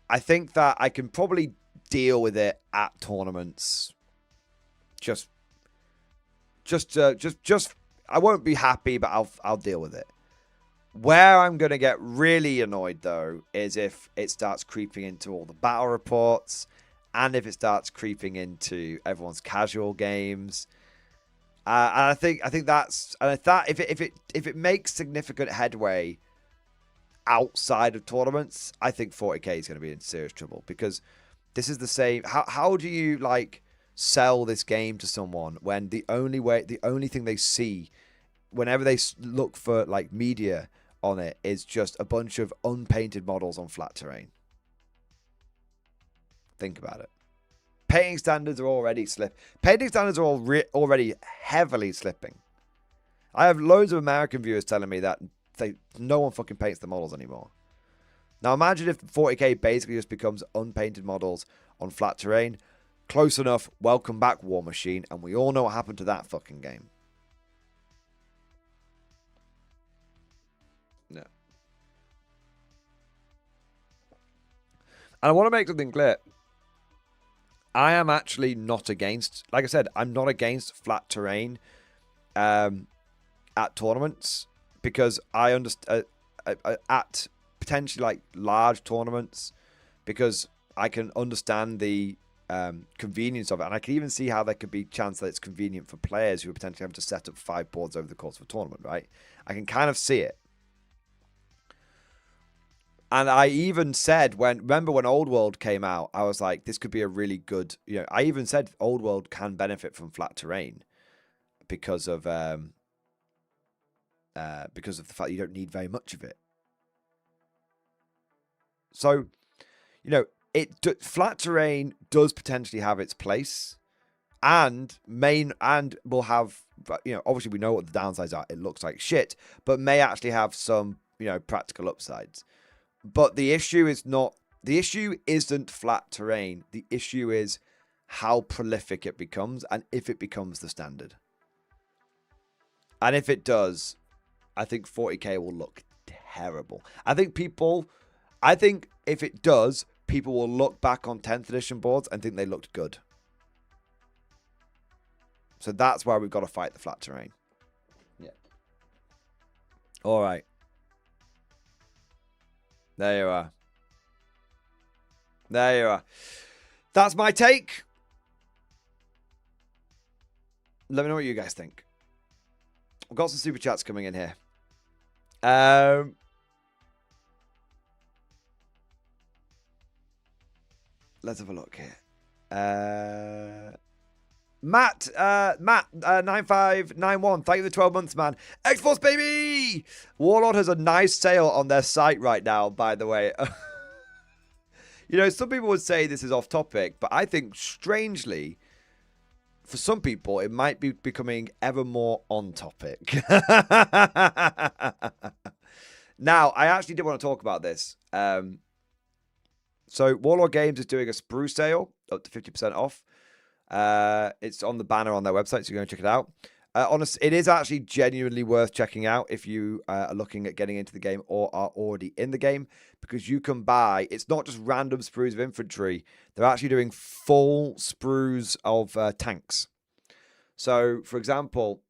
Speaker 2: I think that I can probably deal with it at tournaments. Just I won't be happy, but I'll deal with it. Where I'm going to get really annoyed, though, is if it starts creeping into all the battle reports and if it starts creeping into everyone's casual games. And I think that's, and if it makes significant headway outside of tournaments, I think 40k is going to be in serious trouble because this is the same. How do you like sell this game to someone when the only thing they see whenever they look for like media on it is just a bunch of unpainted models on flat terrain? Think about it. Painting standards are already already heavily slipping. I have loads of American viewers telling me that no one fucking paints the models anymore. Now imagine if 40k basically just becomes unpainted models on flat terrain. Close enough. Welcome back, War Machine. And we all know what happened to that fucking game. No. And I want to make something clear. I am actually not against, like I said, I'm not against flat terrain at tournaments, because I understand at potentially like large tournaments, because I can understand the convenience of it, and I can even see how there could be chance that it's convenient for players who are potentially having to set up 5 boards over the course of a tournament, right? I can kind of see it. And I even said, remember when Old World came out, I was like, this could be a really good, I even said Old World can benefit from flat terrain because of the fact you don't need very much of it. So, flat terrain does potentially have its place, and will have, obviously we know what the downsides are. It looks like shit, but may actually have some, practical upsides. But the issue isn't flat terrain. The issue is how prolific it becomes, and if it becomes the standard. And if it does, I think 40k will look terrible. I think if it does, people will look back on 10th edition boards and think they looked good. So that's why we've got to fight the flat terrain. Yeah. All right. There you are. There you are. That's my take. Let me know what you guys think. We've got some super chats coming in here. Let's have a look here. Matt 9591, thank you for the 12 months, man. X-Force, baby! Warlord has a nice sale on their site right now, by the way. Some people would say this is off topic, but I think, strangely, for some people, it might be becoming ever more on topic. Now, I actually did want to talk about this. So, Warlord Games is doing a sprue sale, up to 50% off. It's on the banner on their website, so you're going to check it out. It is actually genuinely worth checking out if you are looking at getting into the game or are already in the game, because you can buy, it's not just random sprues of infantry, they're actually doing full sprues of tanks. So, for example,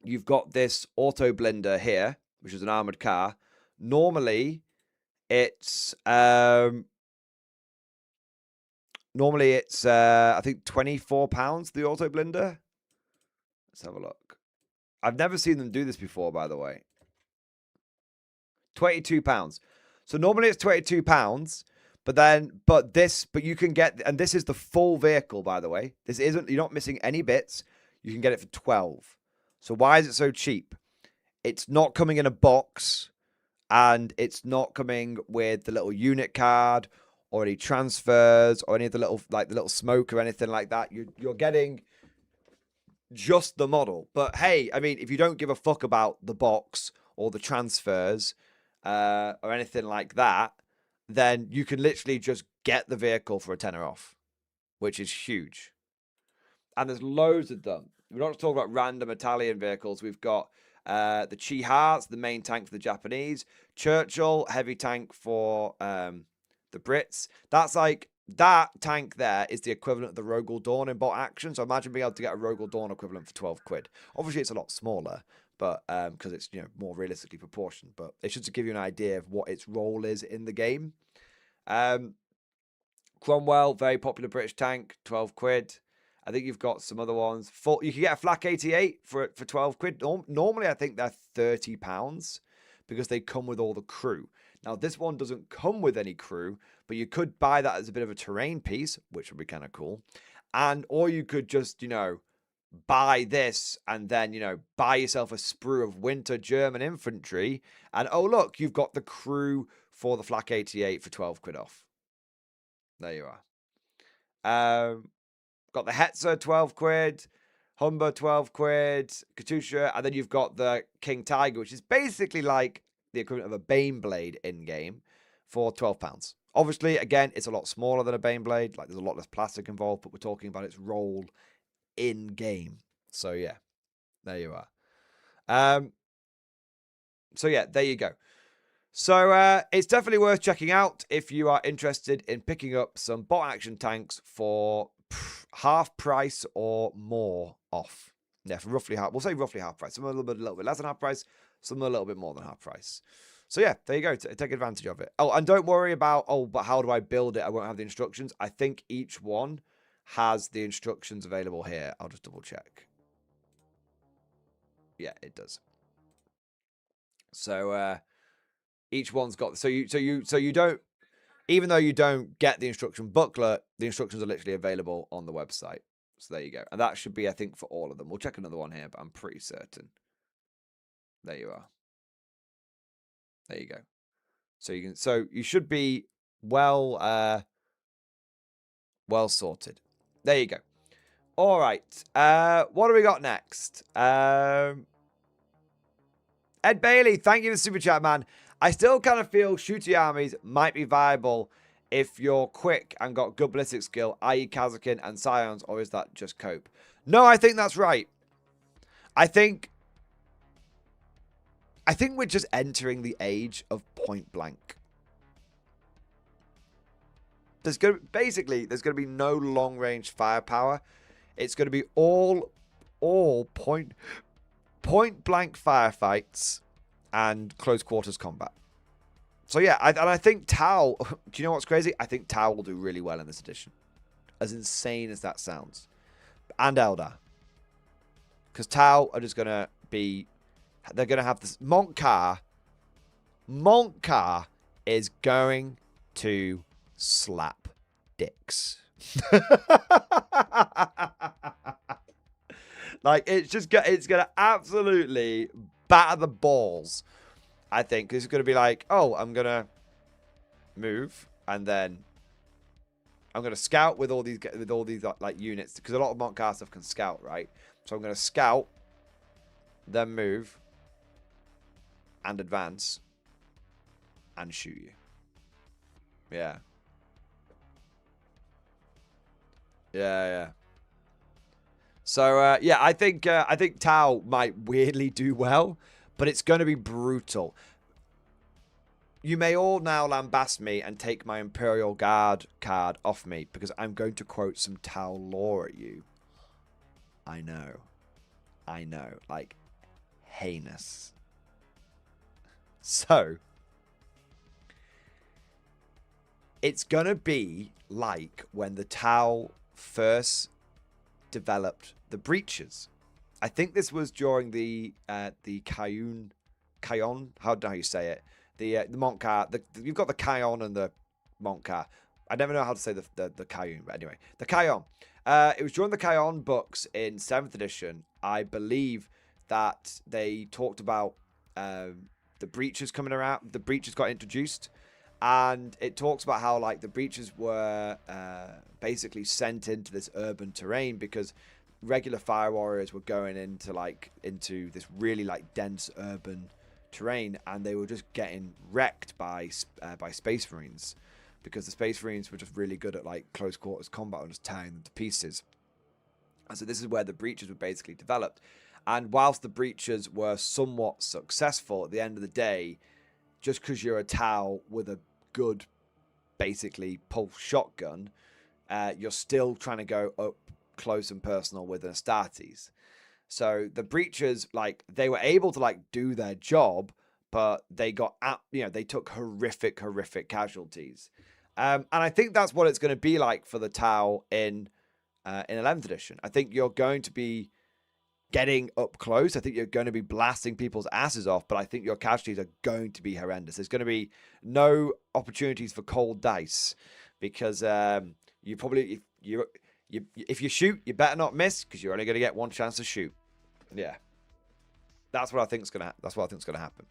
Speaker 2: you've got this auto blinder here, which is an armored car. Normally, it's I think £24, the auto blinder. Let's have a look. I've never seen them do this before, by the way. £22. So normally it's £22, but you can get, and this is the full vehicle, by the way. You're not missing any bits. You can get it for 12. So why is it so cheap? It's not coming in a box, and it's not coming with the little unit card or any transfers or any of the little smoke or anything like that. You're getting just the model. But hey, I mean, if you don't give a fuck about the box or the transfers or anything like that, then you can literally just get the vehicle for a tenner off, which is huge. And there's loads of them. We're not talking about random Italian vehicles. We've got the Chi Hearts, the main tank for the Japanese, Churchill, heavy tank for the Brits. That's like, that tank there is the equivalent of the Rogel Dawn in bot action. So imagine being able to get a Rogel Dawn equivalent for 12 quid. Obviously, it's a lot smaller, but because it's more realistically proportioned. But it's just to give you an idea of what its role is in the game. Cromwell, very popular British tank, 12 quid. I think you've got some other ones. You can get a Flak 88 for 12 quid. Normally, I think they're £30 because they come with all the crew. Now, this one doesn't come with any crew, but you could buy that as a bit of a terrain piece, which would be kind of cool. Or you could just, buy this and then, buy yourself a sprue of winter German infantry. And, oh, look, you've got the crew for the Flak 88 for 12 quid off. There you are. Got the Hetzer, 12 quid. Humber, 12 quid. Katusha. And then you've got the King Tiger, which is basically like the equivalent of a Baneblade in-game for £12. Obviously, again, it's a lot smaller than a Baneblade. Like, there's a lot less plastic involved, but we're talking about its role in game. So yeah, there you are. So yeah, there you go. So it's definitely worth checking out if you are interested in picking up some bot action tanks for half price or more off. Yeah, for roughly half. We'll say roughly half price. Some are a little bit less than half price. Some are a little bit more than half price. So yeah, there you go. Take advantage of it. Oh, and don't worry about, but how do I build it? I won't have the instructions. I think each one has the instructions available here. I'll just double check. Yeah, it does. So each one's got so you don't, even though you don't get the instruction booklet, the instructions are literally available on the website. So there you go. And that should be, I think, for all of them. We'll check another one here, but I'm pretty certain. There you are. There you go. So you should be well sorted. There you go. All right. What do we got next? Ed Bailey, thank you for the super chat, man. I still kind of feel shooty armies might be viable if you're quick and got good ballistic skill, i.e. Kazakin and Scions, or is that just cope? No, I think that's right. I think we're just entering the age of point blank. There's going to be no long range firepower. It's going to be all point blank firefights and close quarters combat. So yeah, I think Tau, do you know what's crazy? I think Tau will do really well in this edition. As insane as that sounds. And Eldar. Because Tau are just going to be, they're going to have this, Montcar is going to slap dicks. Like, it's going to absolutely batter the balls. I think it's going to be like, oh, I'm going to move and then I'm going to scout with all these like units, because a lot of Montcar stuff can scout, right? So I'm going to scout, then move and advance and shoot you. Yeah. Yeah. So yeah, I think Tau might weirdly do well, but it's going to be brutal. You may all now lambast me and take my Imperial Guard card off me, because I'm going to quote some Tau lore at you. I know. Like, heinous. So, it's going to be like when the Tau first developed the breaches. I think this was during the Kion, how do you say it? The Montcar. You've got the Kion and the Montcar. I never know how to say the Kion, but anyway, the Kion. It was during the Kion books in 7th edition, I believe, that they talked about the breaches coming around. The breaches got introduced, and it talks about how, like, the breaches were basically sent into this urban terrain because regular fire warriors were going into this really, like, dense urban terrain, and they were just getting wrecked by Space Marines, because the Space Marines were just really good at, like, close quarters combat and just tearing them to pieces. And so this is where the breaches were basically developed. And whilst the breaches were somewhat successful, at the end of the day, just because you're a Tau with a good, basically, pulse shotgun, you're still trying to go up close and personal with an Astartes. So the breaches, like, they were able to, like, do their job, but they got, they took horrific casualties. And I think that's what it's going to be like for the Tau in 11th edition. I think you're going to be getting up close. I think you're going to be blasting people's asses off, but I think your casualties are going to be horrendous. There's going to be no opportunities for cold dice, because you probably, if you shoot, you better not miss, because you're only going to get one chance to shoot. Yeah, that's what I think is going to happen.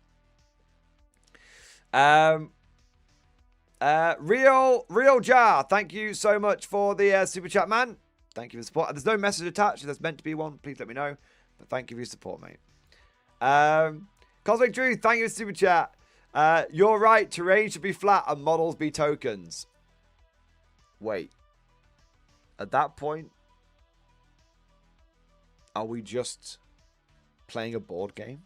Speaker 2: Real Jar, thank you so much for the super chat, man. Thank you for the support. There's no message attached. If there's meant to be one, please let me know. But thank you for your support, mate. Cosmic Drew, thank you for the super chat. You're right. Terrain should be flat and models be tokens. Wait. At that point, are we just playing a board game?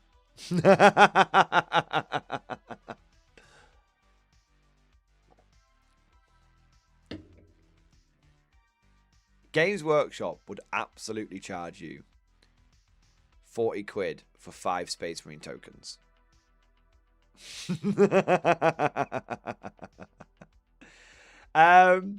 Speaker 2: Games Workshop would absolutely charge you 40 quid for 5 Space Marine tokens. L10,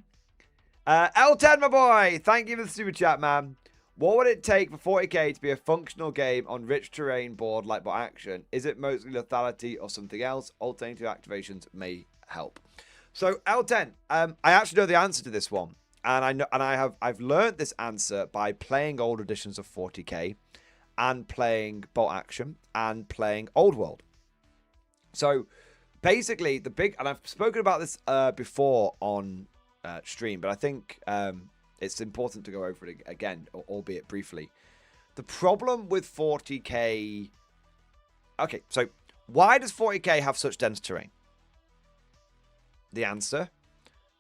Speaker 2: my boy. Thank you for the super chat, man. What would it take for 40k to be a functional game on rich terrain board like bot action? Is it mostly lethality or something else? Alternative activations may help. So L10, I actually know the answer to this one, and I've learned this answer by playing old editions of 40k, and playing bot action, and playing Old World. So basically, and I've spoken about this before on stream, but I think it's important to go over it again, albeit briefly. The problem with 40k... Okay, so why does 40k have such dense terrain? The answer,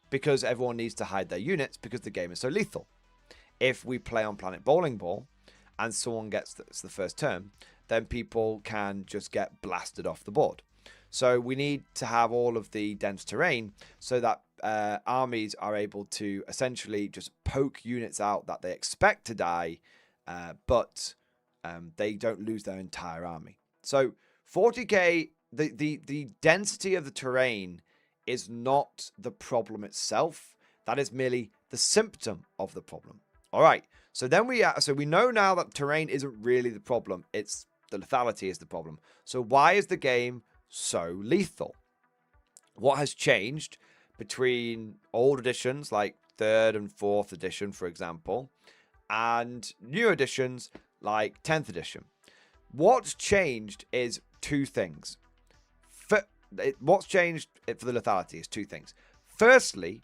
Speaker 2: because everyone needs to hide their units because the game is so lethal. If we play on Planet Bowling Ball and someone gets the first turn, then people can just get blasted off the board. So we need to have all of the dense terrain so that armies are able to essentially just poke units out that they expect to die, but they don't lose their entire army. So 40k, the density of the terrain is not the problem itself. That is merely the symptom of the problem. All right. So then we know now that terrain isn't really the problem. It's the lethality is the problem. So why is the game so lethal? What has changed between old editions like 3rd and 4th edition, for example, and new editions like 10th edition? What's changed is 2 things. What's changed for the lethality is 2 things. Firstly,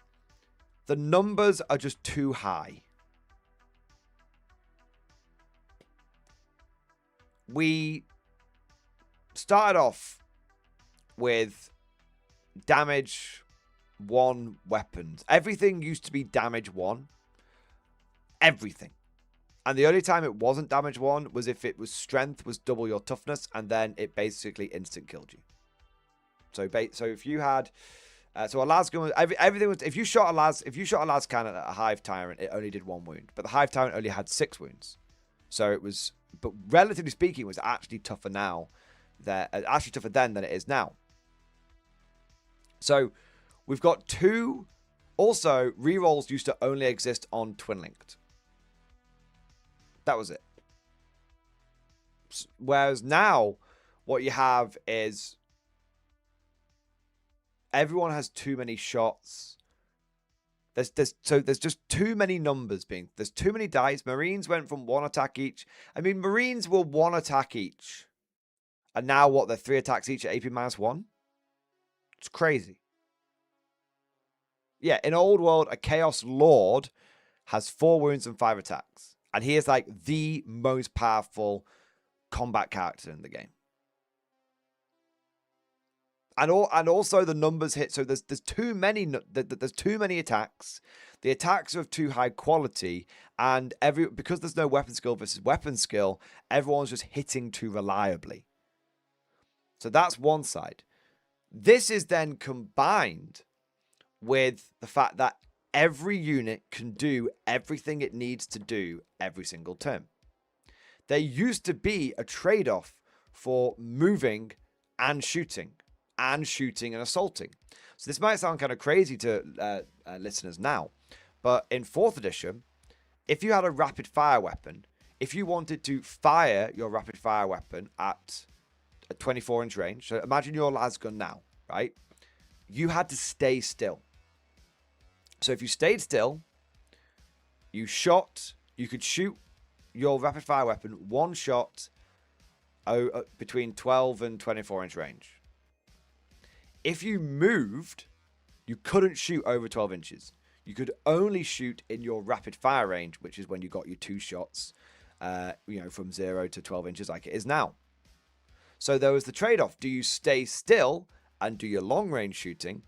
Speaker 2: the numbers are just too high. We started off with damage 1 weapons. Everything used to be damage 1. Everything. And the only time it wasn't damage 1 was if it was strength was double your toughness, and then it basically instant killed you. So if you had so a lasgun was everything was, if you shot a las cannon at a hive tyrant, it only did 1 wound, but the hive tyrant only had 6 wounds. So it was, but relatively speaking, it was actually tougher now. Actually tougher then than it is now. So we've got 2. Also, rerolls used to only exist on Twin Linked. That was it. Whereas now, what you have is everyone has too many shots. There's just too many numbers there's too many dice. Marines went from 1 attack each. I mean, Marines were 1 attack each. And now what? They're 3 attacks each at AP -1? It's crazy. Yeah, in Old World, a Chaos Lord has 4 wounds and 5 attacks. And he is like the most powerful combat character in the game. And also the numbers hit. So there's too many attacks. The attacks are of too high quality, and because there's no weapon skill versus weapon skill, everyone's just hitting too reliably. So that's one side. This is then combined with the fact that every unit can do everything it needs to do every single turn. There used to be a trade-off for moving and shooting and assaulting. So this might sound kind of crazy to listeners now, but in 4th edition, if you had a rapid fire weapon, if you wanted to fire your rapid fire weapon at a 24-inch range, so imagine your lasgun now, right? You had to stay still. So if you stayed still, you could shoot your rapid fire weapon 1 shot between 12 and 24-inch range. If you moved, you couldn't shoot over 12 inches. You could only shoot in your rapid fire range, which is when you got your 2 shots, from 0 to 12 inches like it is now. So there was the trade-off. Do you stay still and do your long range shooting,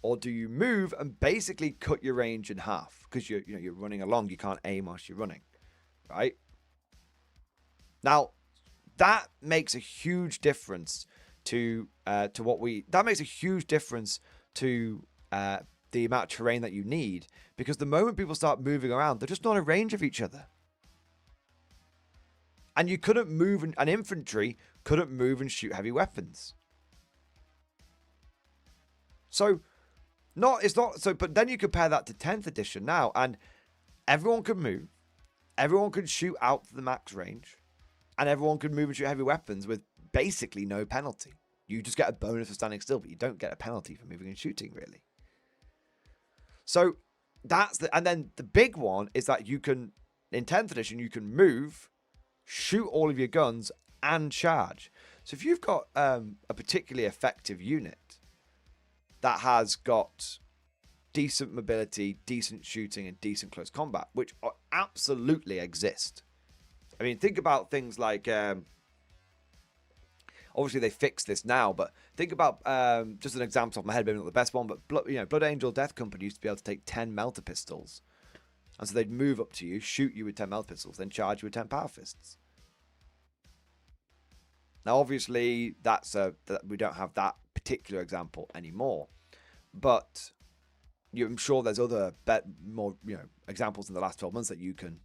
Speaker 2: or do you move and basically cut your range in half because you're running along, you can't aim whilst you're running, right? Now, that makes a huge difference to that makes a huge difference to the amount of terrain that you need, because the moment people start moving around, they're just not in range of each other. And you couldn't move, an infantry couldn't move and shoot heavy weapons. But then you compare that to 10th edition now, and everyone could move, everyone could shoot out to the max range, and everyone could move and shoot heavy weapons with basically no penalty. You just get a bonus for standing still, but you don't get a penalty for moving and shooting, really. So and then the big one is that you can, in 10th edition, you can move, shoot all of your guns, and charge. So if you've got a particularly effective unit that has got decent mobility, decent shooting, and decent close combat, which absolutely exist. I mean, think about things like, obviously they fixed this now, but think about, just an example off my head, maybe not the best one, but Blood Angel Death Company used to be able to take 10 melter pistols. And so they'd move up to you, shoot you with 10 melter pistols, then charge you with 10 power fists. Now, obviously, we don't have that particular example anymore, but I'm sure there's other more examples in the last 12 months that you can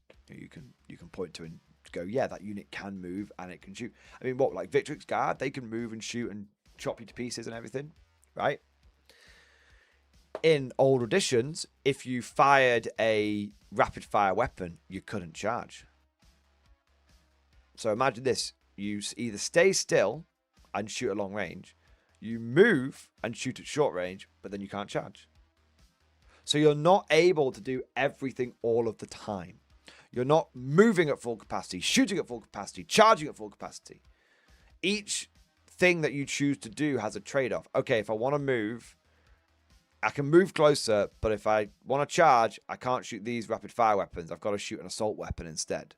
Speaker 2: point to and go, yeah, that unit can move and it can shoot. I mean, like Victrix Guard, they can move and shoot and chop you to pieces and everything, right? In old editions, if you fired a rapid fire weapon, you couldn't charge. So imagine this. You either stay still and shoot at long range, you move and shoot at short range, but then you can't charge. So you're not able to do everything all of the time. You're not moving at full capacity, shooting at full capacity, charging at full capacity. Each thing that you choose to do has a trade-off. Okay, if I want to move, I can move closer, but if I want to charge, I can't shoot these rapid fire weapons. I've got to shoot an assault weapon instead.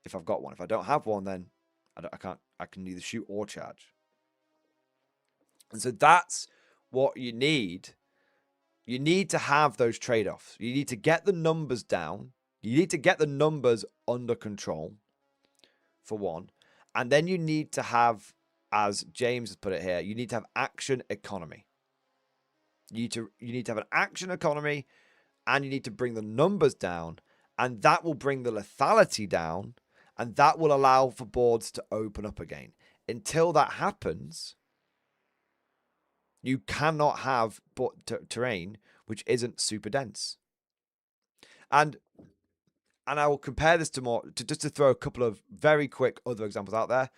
Speaker 2: If I've got one. If I don't have one, then I can neither shoot or charge. And so that's what you need. You need to have those trade-offs. You need to get the numbers down. You need to get the numbers under control, for one. And then you need to have, as James has put it here, you need to have action economy. You need to have an action economy, and you need to bring the numbers down, and that will bring the lethality down, and that will allow for boards to open up again. Until that happens, you cannot have terrain which isn't super dense. And I will compare this to just to throw a couple of very quick other examples out there.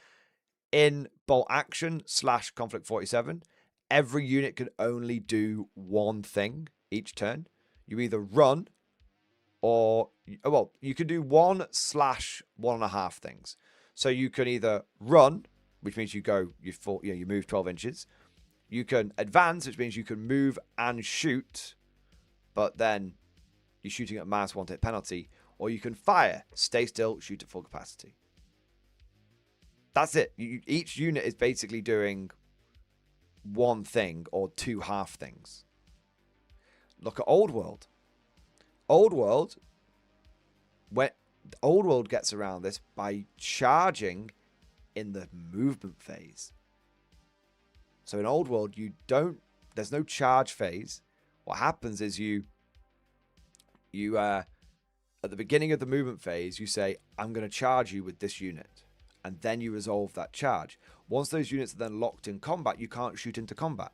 Speaker 2: In Bolt Action / Conflict 47, every unit can only do one thing each turn. You either run, or, well, you can do 1/1.5 things. So you can either run, which means you move 12 inches. You can advance, which means you can move and shoot, but then you're shooting at -1 to hit penalty. Or you can fire, stay still, shoot at full capacity. That's it. Each unit is basically doing one thing or two half things. Look at Old World. Old World gets around this by charging in the movement phase. So in Old World, there's no charge phase. What happens is you at the beginning of the movement phase, you say, I'm going to charge you with this unit. And then you resolve that charge. Once those units are then locked in combat, you can't shoot into combat.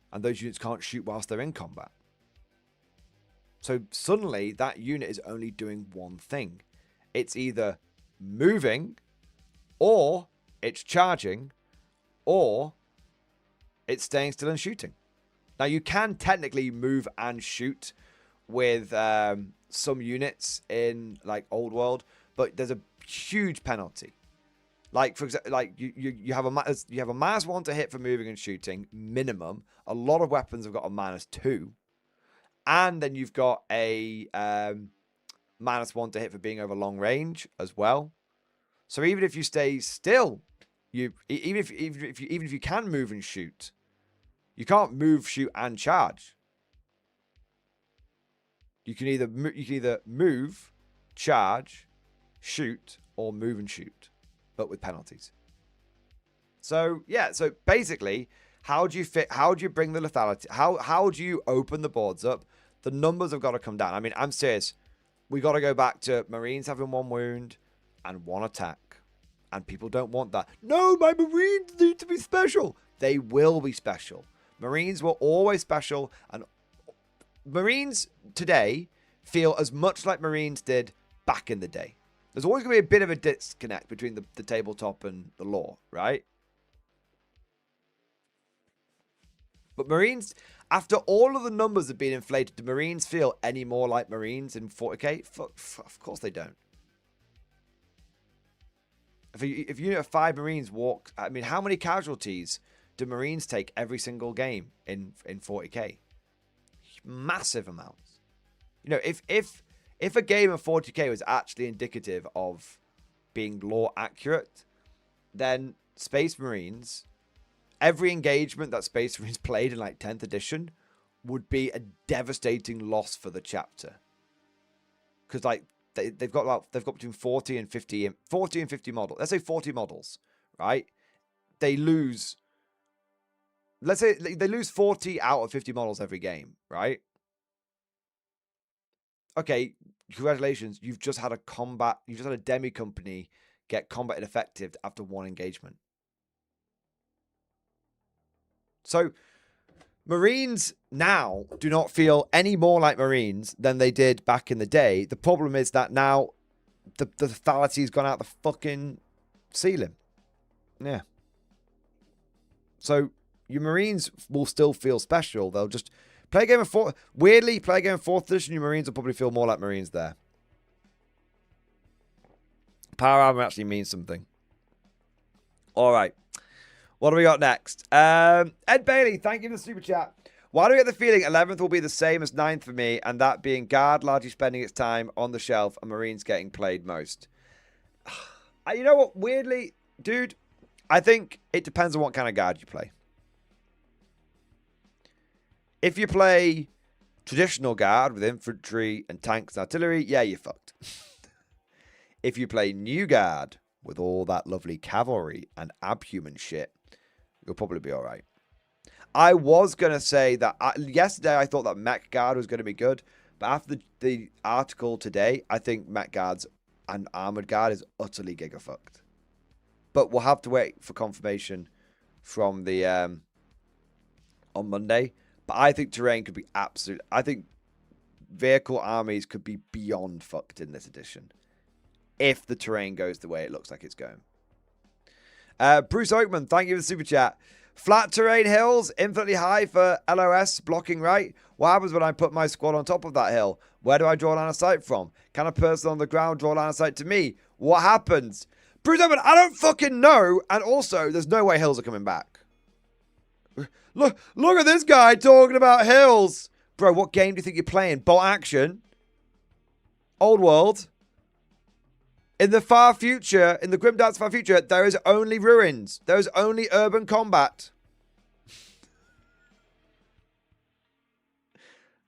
Speaker 2: And those units can't shoot whilst they're in combat. So suddenly, that unit is only doing one thing. It's either moving, or it's charging, or it's staying still and shooting. Now, you can technically move and shoot with some units in like Old World, but there's a huge penalty. Like, for example, like you have a -1 to hit for moving and shooting minimum. A lot of weapons have got a -2, and then you've got a -1 to hit for being over long range as well. So even if you stay still, even if you can move and shoot, You can't move, shoot, and charge. You can either move, charge, shoot, or move and shoot, but with penalties. So yeah, so basically, how do you bring the lethality? How do you open the boards up? The numbers have got to come down. I mean, I'm serious. We got to go back to Marines having 1 wound and 1 attack. And people don't want that. No, my Marines need to be special. They will be special. Marines were always special. And Marines today feel as much like Marines did back in the day. There's always going to be a bit of a disconnect between the tabletop and the lore, right? But Marines, after all of the numbers have been inflated, do Marines feel any more like Marines in 40k? Of course they don't. If you know 5 Marines walk, I mean, how many casualties do Marines take every single game in 40k? Massive amounts. You know, if a game of 40k was actually indicative of being lore accurate, then Space Marines, every engagement that Space Marines played in like 10th edition would be a devastating loss for the chapter. Because like they've got between 40 and 50 models. Let's say 40 models, right? They lose, let's say they lose 40 out of 50 models every game, right? Okay, congratulations. You've just had a demi company get combat ineffective after 1 engagement. So Marines now do not feel any more like Marines than they did back in the day. The problem is that now the letality's gone out the fucking ceiling. Yeah. So your Marines will still feel special. They'll just play a game of 4th. Weirdly, play a game of 4th edition, your Marines will probably feel more like Marines there. Power armor actually means something. All right. What do we got next? Ed Bailey, thank you for the super chat. Why do I get the feeling 11th will be the same as 9th for me, and that being guard largely spending its time on the shelf and Marines getting played most? You know what? Weirdly, dude, I think it depends on what kind of guard you play. If you play traditional guard with infantry and tanks and artillery, yeah, you're fucked. If you play new guard with all that lovely cavalry and abhuman shit, you'll probably be all right. I was going to say that yesterday I thought that mech guard was going to be good, but after the article today, I think mech guards and armored guard is utterly gigafucked. But we'll have to wait for confirmation from the on Monday. But I think terrain could be absolute. I think vehicle armies could be beyond fucked in this edition if the terrain goes the way it looks like it's going. Bruce Oakman, thank you for the super chat. Flat terrain hills, infinitely high for LOS, blocking right. What happens when I put my squad on top of that hill? Where do I draw line of sight from? Can a person on the ground draw line of sight to me? What happens? Bruce Oakman, I don't fucking know. And also, there's no way hills are coming back. Look at this guy talking about hills. Bro, what game do you think you're playing? Bolt action? Old world? In the far future, in the Grimdark's far future, there is only ruins. There is only urban combat.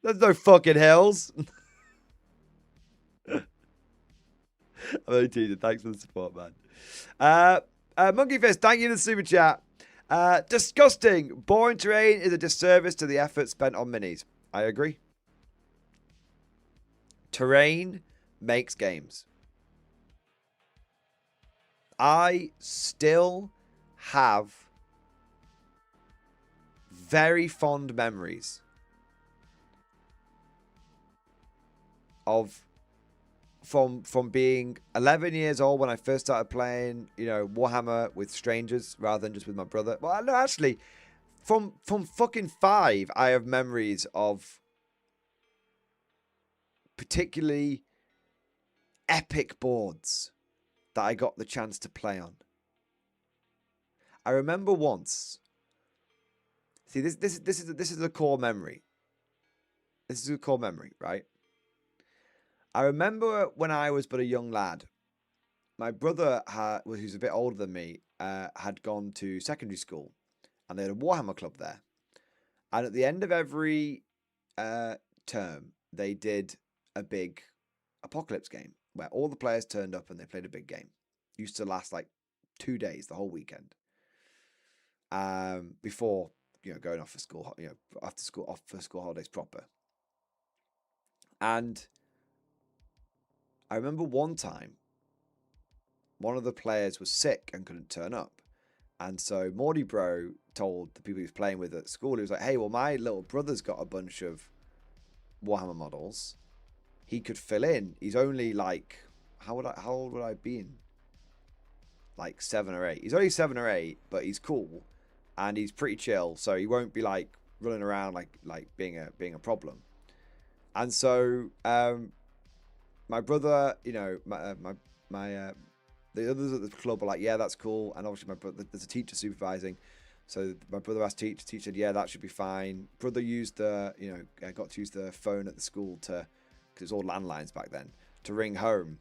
Speaker 2: There's no fucking hills. I'm only teasing. Thanks for the support, man. Monkey Fist, thank you for the super chat. Disgusting. Boring terrain is a disservice to the effort spent on minis. I agree. Terrain makes games. I still have very fond memories of from being 11 years old when I first started playing, you know, Warhammer with strangers rather than just with my brother. Well, no, actually, from fucking 5, I have memories of particularly epic boards that I got the chance to play on. I remember once. See, this is a core memory. This is a core memory, right? I remember when I was but a young lad, my brother, who's a bit older than me, had gone to secondary school, and they had a Warhammer club there. And at the end of every term, they did a big apocalypse game where all the players turned up and they played a big game. Used to last like 2 days, the whole weekend. Before going off for school, after school, off for school holidays proper. And I remember one time, one of the players was sick and couldn't turn up. And so Mordy Bro told the people he was playing with at school, he was like, hey, well, my little brother's got a bunch of Warhammer models. He could fill in. He's only like, how old would I have been? Like 7 or 8. He's only 7 or 8, but he's cool and he's pretty chill, so he won't be like running around like being a problem. And so my brother, the others at the club were like, yeah, that's cool. And obviously my brother, there's a teacher supervising, so my brother asked teacher said, yeah, that should be fine. Brother used got to use the phone at the school because it was all landlines back then, to ring home,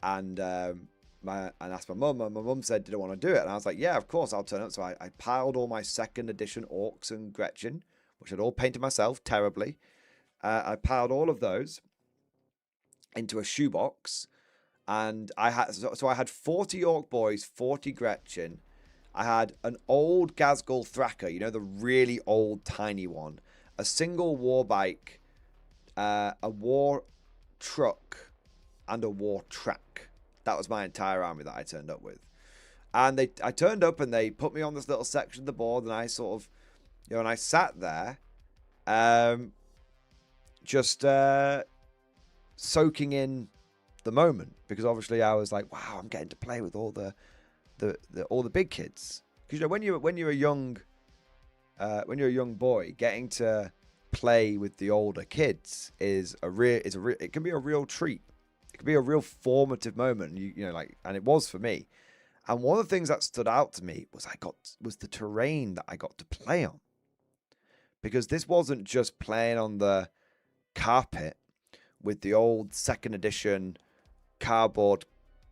Speaker 2: and asked my mum, and my mum said, did I want to do it? And I was like, yeah, of course, I'll turn up. So I piled all my 2nd edition Orcs and Gretchen, which I'd all painted myself terribly. I piled all of those into a shoebox, and I had 40 Orc boys, 40 Gretchen. I had an old Gazgul Thraka, the really old tiny one, a single war bike, a war truck, and a war track. That was my entire army that I turned up with. And I turned up and they put me on this little section of the board, and I sort of, and I sat there, just soaking in the moment, because obviously I was like, wow, I'm getting to play with all the big kids. Because when you're a young boy, getting to play with the older kids it can be a real treat. It can be a real formative moment, and it was for me. And one of the things that stood out to me was the terrain that I got to play on, because this wasn't just playing on the carpet with the old 2nd edition cardboard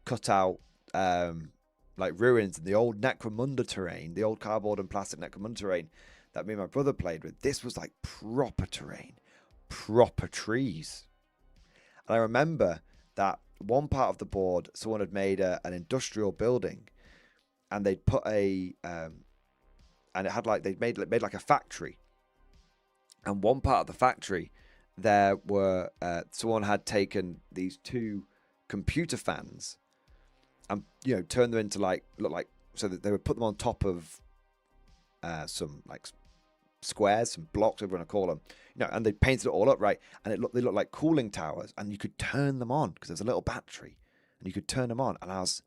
Speaker 2: cutout ruins and the old Necromunda terrain, the old cardboard and plastic Necromunda terrain that me and my brother played with. This was like proper terrain, proper trees. And I remember that one part of the board, someone had made an industrial building, and they'd put and it had they'd made like a factory. And one part of the factory, there were someone had taken these 2 computer fans and turned them into so that they would put them on top of some squares, some blocks, whatever you want to call them, and they painted it all up right, and they looked like cooling towers, and you could turn them on because there's a little battery, and you could turn them on, and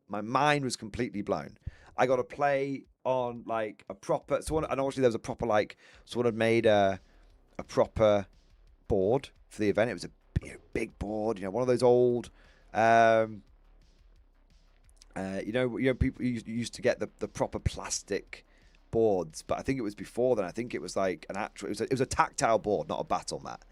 Speaker 2: my mind was completely blown. I got to play on like a proper and obviously there was a proper someone had made a proper board for the event. It was a big board, one of those old people used to get the proper plastic boards, but I think it was before then. I think it was like it was a tactile board, not a battle mat.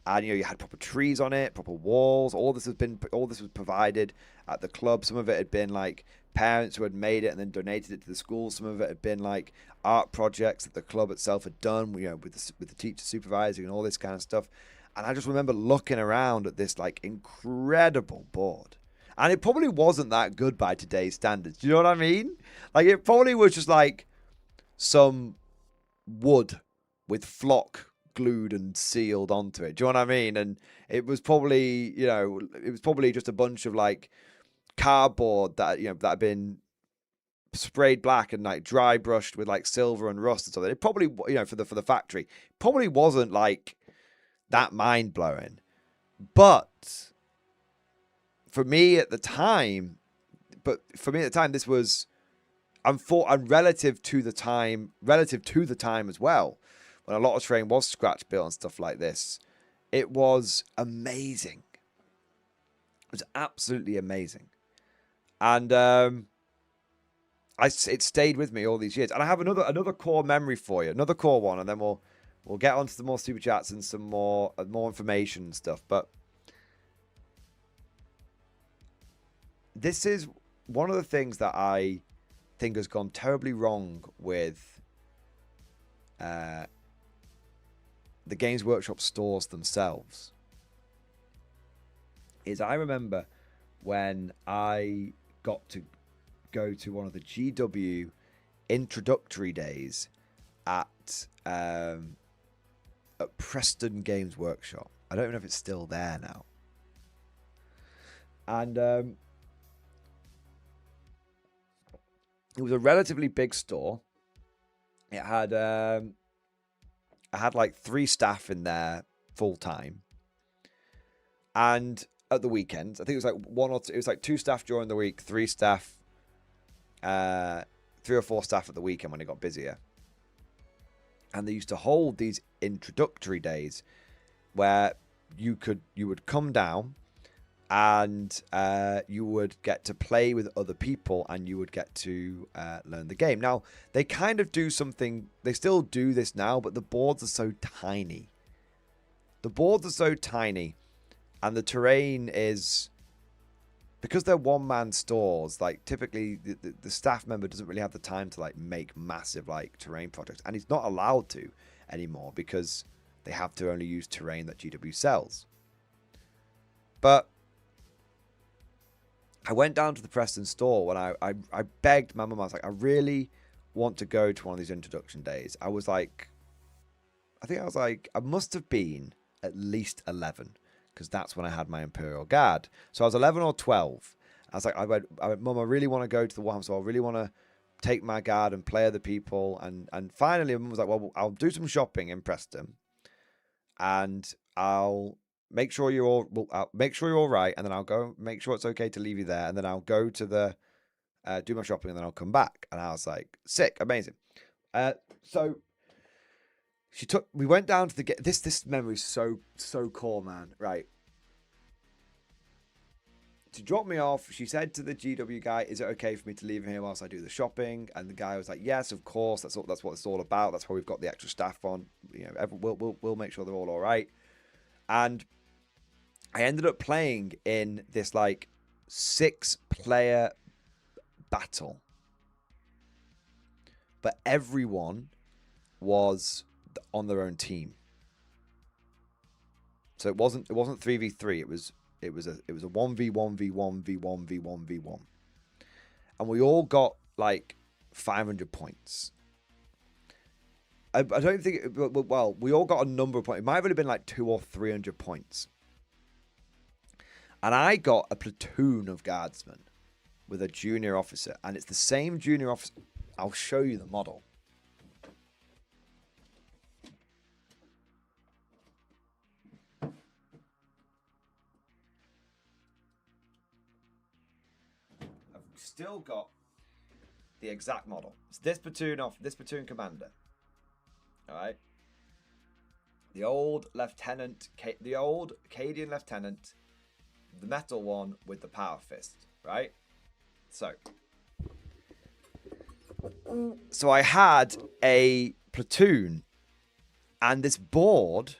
Speaker 2: And you had proper trees on it, proper walls. All this was provided at the club. Some of it had been like parents who had made it and then donated it to the school. Some of it had been like art projects that the club itself had done, with the teacher supervising and all this kind of stuff. And I just remember looking around at this like incredible board. And it probably wasn't that good by today's standards. Do you know what I mean? Like, it probably was just like some wood with flock glued and sealed onto it. Do you know what I mean? And it was probably, just a bunch of like cardboard that had been sprayed black and like dry brushed with like silver and rust and something. It probably, for the factory, probably wasn't like that mind blowing. But for me at the time, this was, I'm relative to the time as well, when a lot of terrain was scratch built and stuff like this. It was amazing. It was absolutely amazing. And it stayed with me all these years. And I have another core memory for you, another core one, and then we'll get on to the more super chats and some more information and stuff. But this is one of the things that I think has gone terribly wrong with the Games Workshop stores themselves is I remember when I got to go to one of the GW introductory days at Preston Games Workshop. I don't know if it's still there now. And it was a relatively big store. It had I had like 3 staff in there full time, and at the weekends, I think it was like 1 or 2. It was like 2 staff during the week, 3 staff, 3 or 4 staff at the weekend when it got busier. And they used to hold these introductory days where you would come down and you would get to play with other people and you would get to learn the game. Now, they kind of do something, they still do this now, but the boards are so tiny. The boards are so tiny and the terrain is, because they're one-man stores, like typically the staff member doesn't really have the time to like make massive like terrain projects, and he's not allowed to anymore because they have to only use terrain that GW sells. But I went down to the Preston store when I begged my mum. I was like, I really want to go to one of these introduction days. I was like, I must have been at least 11 because that's when I had my Imperial Guard. So I was 11 or 12. I was like, I went, Mum, I really want to go to the Warhammer store. I really want to take my guard and play other people. And finally, Mum was like, well, I'll do some shopping in Preston, and I'll make sure you're all right, and then I'll go make sure it's okay to leave you there, and then I'll go to the do my shopping, and then I'll come back. And I was like, sick, amazing. So we went down to the this memory is so cool, man. Right. To drop me off, she said to the GW guy, is it okay for me to leave him here whilst I do the shopping? And the guy was like, yes, of course. That's what it's all about. That's why we've got the extra staff on. You know, we'll make sure they're all right. And I ended up playing in this like 6-player battle, but everyone was on their own team. So it wasn't 3v3. It was a 1v1v1v1v1v1, and we all got like 500 points. I don't think well, we all got a number of points. It might have only been like 200 or 300 points. And I got a platoon of guardsmen with a junior officer, and it's the same junior officer. I'll show you the model. I've still got the exact model. It's this platoon commander. All right. The old lieutenant, the old Cadian lieutenant, the metal one with the power fist, right? So I had a platoon, and this board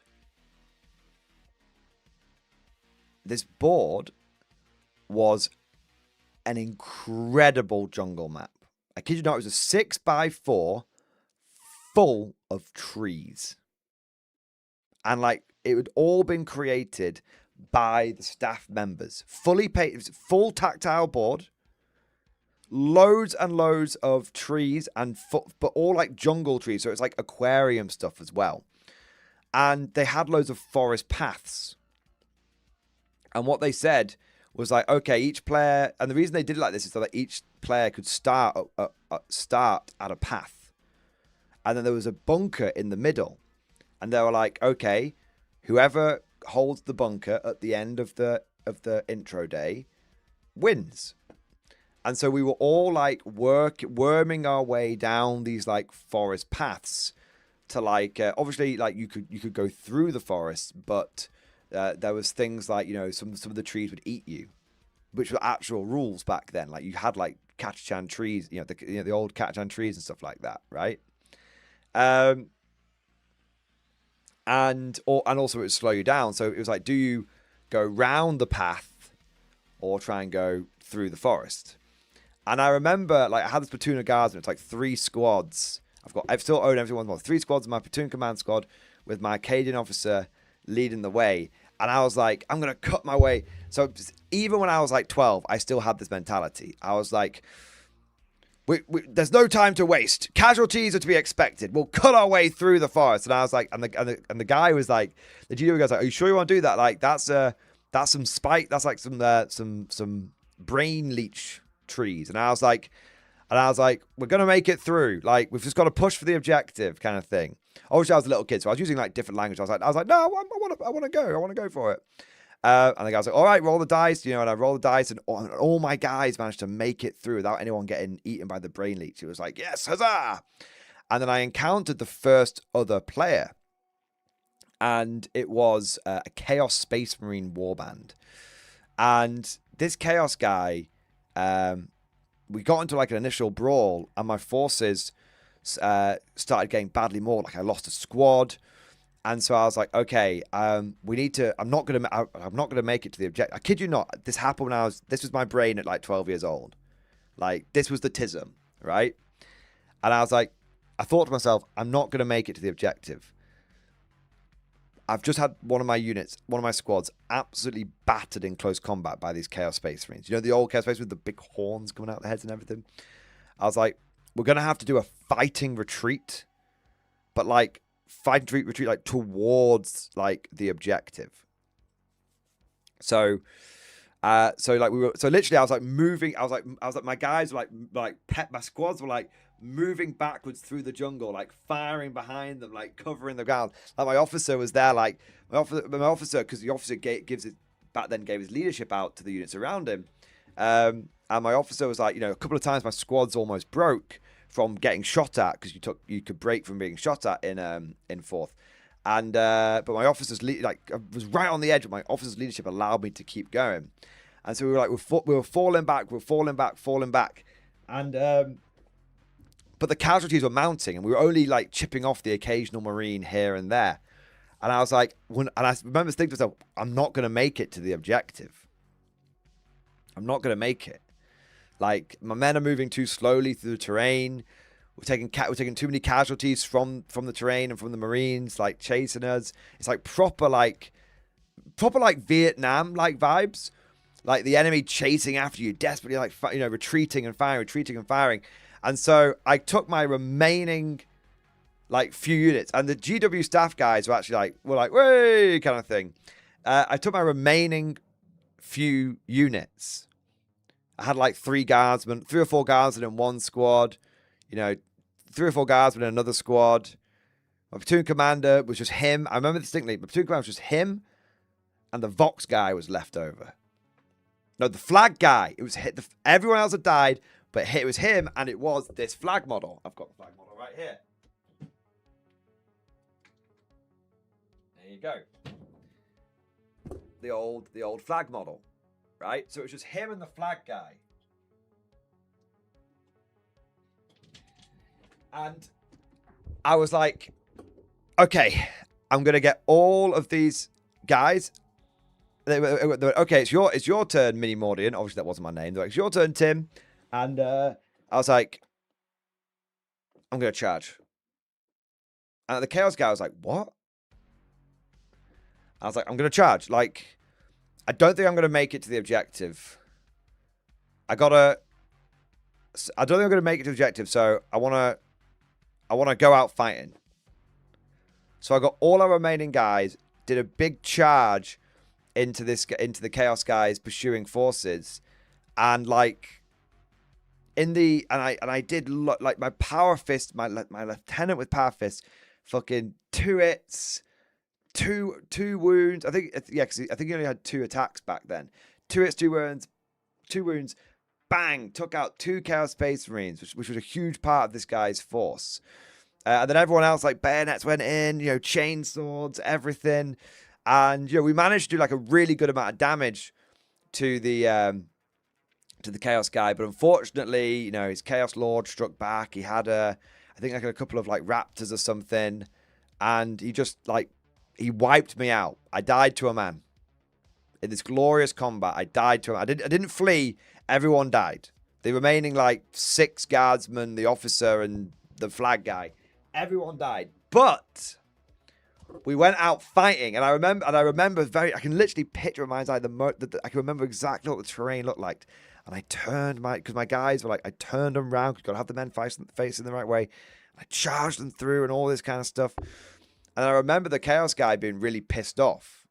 Speaker 2: was an incredible jungle map. I kid you not, it was a 6x4 full of trees. And like, it had all been created by the staff members. Fully paid, it was a full tactile board. Loads and loads of trees, but all like jungle trees. So it's like aquarium stuff as well. And they had loads of forest paths. And what they said was like, okay, each player, and the reason they did it like this is so that each player could start at a path. And then there was a bunker in the middle. And they were like, okay, whoever holds the bunker at the end of the intro day wins. And so we were all like worming our way down these like forest paths to like obviously like you could go through the forest, but there was things like, you know, some of the trees would eat you, which were actual rules back then. Like you had like Catachan trees, the old Catachan trees and stuff like that, right? And also it would slow you down. So it was like, do you go round the path or try and go through the forest? And I remember, like, I had this platoon of guardsmen. It's like 3 squads. I've still owned everyone. 3 squads in my platoon command squad. with my Acadian officer leading the way. And I was like, I'm going to cut my way. So even when I was like 12, I still had this mentality. I was like, there's no time to waste. Casualties are to be expected. We'll cut our way through the forest. And I was like, and the guy was like, the GW guy's like, are you sure you want to do that? Like, that's some spike. That's like some brain leech trees. And I was like, we're going to make it through. Like, we've just got to push for the objective kind of thing. Obviously, I was a little kid, so I was using like different language. I was like, no, I want to go. I want to go for it. And the guy was like, all right, roll the dice, and I rolled the dice, and all my guys managed to make it through without anyone getting eaten by the brain leech. It was like, yes, huzzah! And then I encountered the first other player, and it was a Chaos Space Marine warband. And this Chaos guy, we got into like an initial brawl, and my forces started getting badly mauled. Like I lost a squad. And so I was like, okay, we need to. I'm not gonna make it to the objective. I kid you not. This happened when this was my brain at like 12 years old. Like this was the tism, right? And I was like, I thought to myself, I'm not gonna make it to the objective. I've just had one of my squads, absolutely battered in close combat by these Chaos Space Marines. You know the old Chaos Space with the big horns coming out the heads and everything. I was like, we're gonna have to do a fighting retreat, but like. Retreat like towards like the objective. So literally I was like moving. I was like my guys were like my squads were like moving backwards through the jungle, like firing behind them, like covering the ground. Like my officer was there, like my officer, because the officer gave his leadership out to the units around him. And my officer was like, a couple of times my squads almost broke from getting shot at, because you could break from being shot at in fourth, and but my officer's I was right on the edge. But my officer's leadership allowed me to keep going, and so we were like we were falling back, and but the casualties were mounting, and we were only like chipping off the occasional Marine here and there, and I was like, and I remember thinking to myself, I'm not going to make it to the objective. I'm not going to make it. Like, my men are moving too slowly through the terrain. We're taking too many casualties from the terrain and from the Marines, like, chasing us. It's like proper Vietnam, like, vibes. Like, the enemy chasing after you, desperately, like, retreating and firing. And so, I took my remaining, like, few units. And the GW staff guys were actually, like, way, kind of thing. I took my remaining few units. I had like 3 or 4 guardsmen in one squad, 3 or 4 guardsmen in another squad. My platoon commander was just him. I remember distinctly, my platoon commander was just him, and the Vox guy was left over. No, the flag guy. It was everyone else had died, but it was him, and it was this flag model. I've got the flag model right here. There you go. The old flag model. Right? So it was just him and the flag guy. And I was like, okay, I'm going to get all of these guys. They were, okay, it's your turn, Mini Mordian. Obviously, that wasn't my name. They're like, it's your turn, Tim. And I was like, I'm going to charge. And the Chaos guy was like, what? I was like, I'm going to charge. Like, I don't think I'm going to make it to the objective. I don't think I'm going to make it to the objective, so I want to go out fighting. So I got all our remaining guys, did a big charge into the Chaos guys pursuing forces, and like I did like my power fist, my lieutenant with power fist, fucking 2 hits. Two wounds. I think he only had 2 attacks back then. 2 hits, 2 wounds. Bang! Took out 2 Chaos Space Marines, which was a huge part of this guy's force. And then everyone else, like bayonets went in, chain swords, everything, and we managed to do like a really good amount of damage to the Chaos guy. But unfortunately, his Chaos Lord struck back. He had I think like a couple of like raptors or something, and he just like. He wiped me out. I died to a man. In this glorious combat, I died to him. I didn't flee. Everyone died. The remaining like 6 guardsmen, the officer, and the flag guy. Everyone died. But we went out fighting, and I remember I can literally picture in my eye I can remember exactly what the terrain looked like. And I turned because my guys were like, I turned them around, because you've got to have the men facing the right way. I charged them through and all this kind of stuff. And I remember the Chaos guy being really pissed off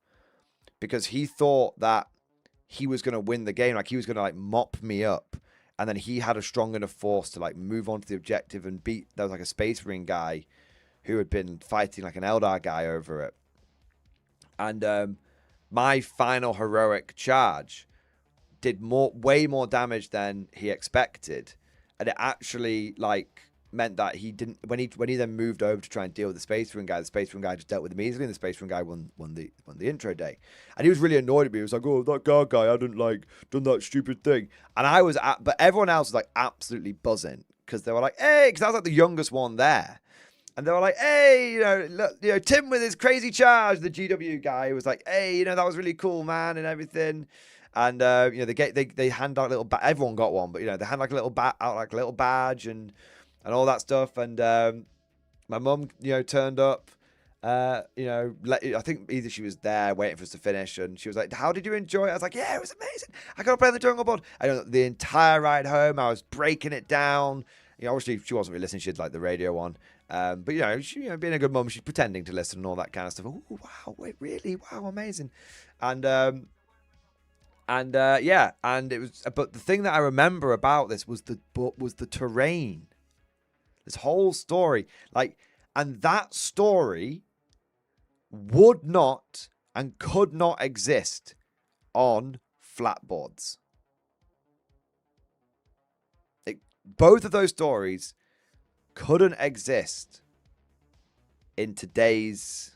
Speaker 2: because he thought that he was going to win the game. Like, he was going to like mop me up. And then he had a strong enough force to like move on to the objective and beat. There was like a Space Marine guy who had been fighting like an Eldar guy over it. And my final heroic charge did way more damage than he expected, and it actually like meant that he didn't when he then moved over to try and deal with the Space Marine guy. The Space Marine guy just dealt with him easily, and the Space Marine guy won the intro day. And he was really annoyed at me. He was like, "Oh, that guy hadn't like done that stupid thing," and I was, but everyone else was like absolutely buzzing because they were like, "Hey," because I was like the youngest one there. And they were like, "Hey, look, Tim with his crazy charge." The GW guy was like, "Hey, that was really cool, man," and everything. And they hand out little everyone got one, but they hand like a little badge and all that stuff. And my mum turned up. I think either she was there waiting for us to finish, and she was like, "How did you enjoy it?" I was like, "Yeah, it was amazing. I got to play on the jungle board." The entire ride home, I was breaking it down. Obviously she wasn't really listening; she had like the radio on. But she, being a good mum, she's pretending to listen and all that kind of stuff. Oh wow, wait, really? Wow, amazing. And it was. But the thing that I remember about this was the terrain. This whole story, and that story would not and could not exist on flatboards. Both of those stories couldn't exist in today's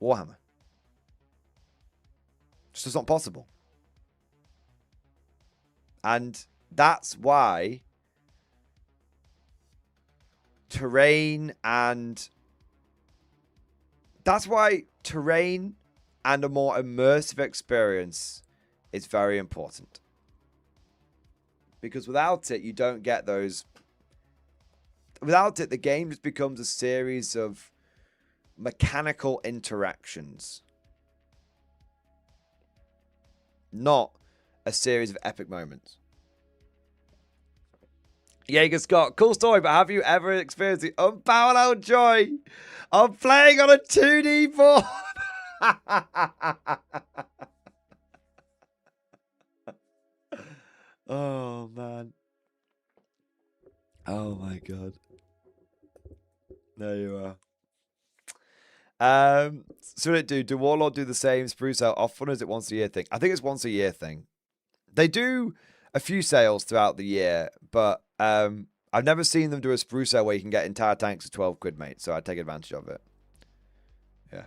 Speaker 2: Warhammer. It's just not possible. And that's why terrain and a more immersive experience is very important. Because without it, you don't get those. Without it, the game just becomes a series of mechanical interactions, not a series of epic moments. Jaeger Scott, cool story, but have you ever experienced the unparalleled joy of playing on a 2D board? Oh, man. Oh, my God. There you are. So what do Warlord do the same spruce sale often, or is it once a year thing? I think it's once a year thing. They do a few sales throughout the year, but I've never seen them do a spruce sale where you can get entire tanks for 12 quid, mate. So I take advantage of it. Yeah.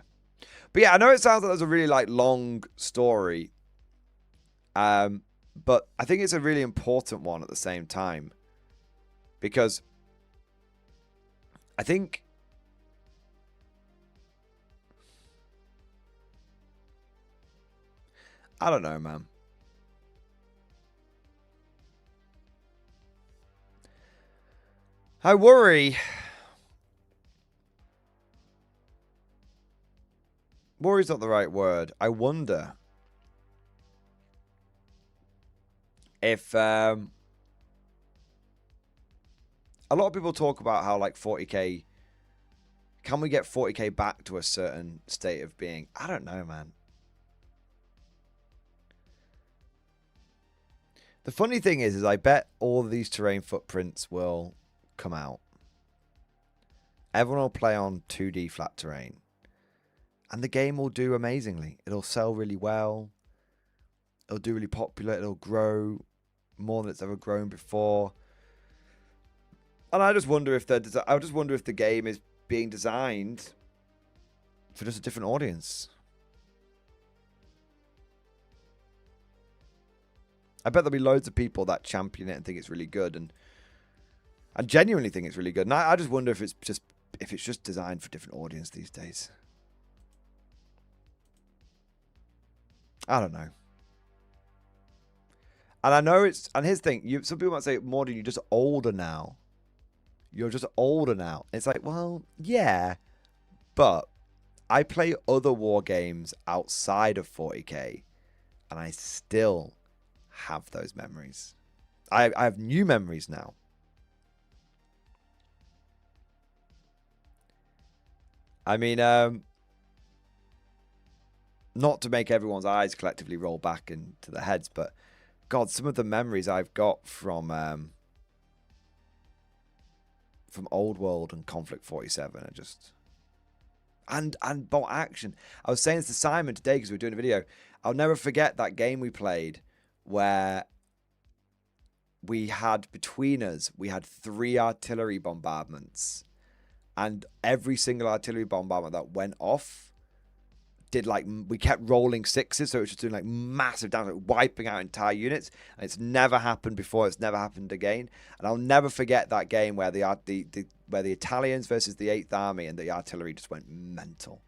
Speaker 2: But yeah, I know it sounds like there's a really long story. But I think it's a really important one at the same time. Because I think I don't know, man. I worry. Worry's not the right word. I wonder if a lot of people talk about how 40k, can we get 40k back to a certain state of being? I don't know, man. The funny thing is I bet all of these terrain footprints will come out. Everyone will play on 2D flat terrain. And the game will do amazingly. It'll sell really well. It'll do really popular. It'll grow more than it's ever grown before. And I just wonder if the game is being designed for just a different audience. I bet there'll be loads of people that champion it and think it's really good and genuinely think it's really good. And I just wonder if it's just designed for a different audience these days. I don't know. And I know and here's the thing, some people might say, Mordy, you're just older now. You're just older now. It's like, well, yeah, but I play other war games outside of 40k, and I still have those memories. I have new memories now. I mean, not to make everyone's eyes collectively roll back into their heads, but God, some of the memories I've got from Old World and Conflict 47 are just... And bot action. I was saying this to Simon today because we were doing a video. I'll never forget that game we played where we had, between us, we had 3 artillery bombardments. And every single artillery bombardment that went off did like, we kept rolling 6s, so it was just doing like massive damage, like wiping out entire units. And it's never happened before. It's never happened again. And I'll never forget that game where where the Italians versus the 8th Army and the artillery just went mental.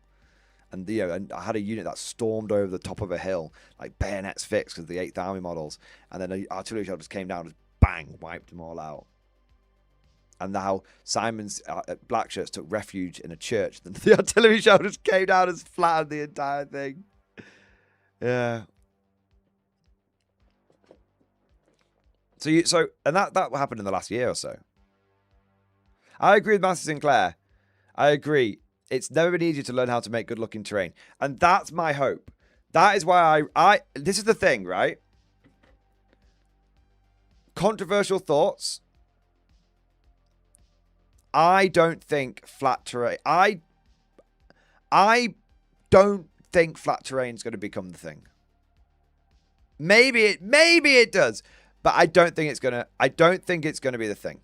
Speaker 2: And and I had a unit that stormed over the top of a hill, like bayonets fixed because of the 8th Army models. And then the artillery shell just came down, just bang, wiped them all out. And how Simon's black shirts took refuge in a church. Then the artillery shell just came down and flattened the entire thing. Yeah. And that happened in the last year or so. I agree with Master Sinclair. I agree. It's never been easier to learn how to make good-looking terrain. And that's my hope. That is why this is the thing, right? Controversial thoughts. I don't think flat terrain... I don't think flat terrain is going to become the thing. Maybe it does, but I don't think it's going to be the thing.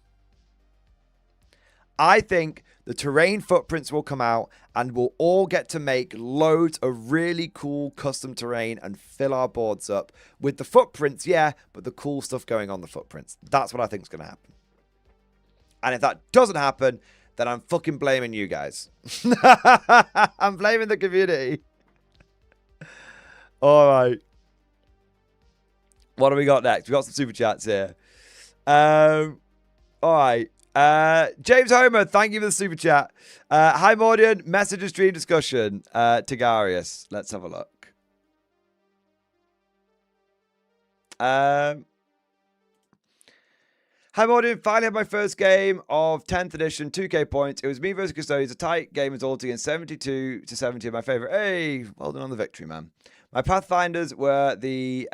Speaker 2: I think the terrain footprints will come out and we'll all get to make loads of really cool custom terrain and fill our boards up with the footprints, yeah, but the cool stuff going on the footprints. That's what I think is going to happen. And if that doesn't happen, then I'm fucking blaming you guys. I'm blaming the community. All right. What do we got next? We got some super chats here. All right. James Homer, thank you for the super chat. Hi, Mordian. Message and stream discussion. Tigarius. Let's have a look. Hi, Mordian. Finally had my first game of 10th edition, 2k points. It was me versus Custodians. A tight game resulting in 72-70 of my favorite. Hey, well done on the victory, man. My Pathfinders were the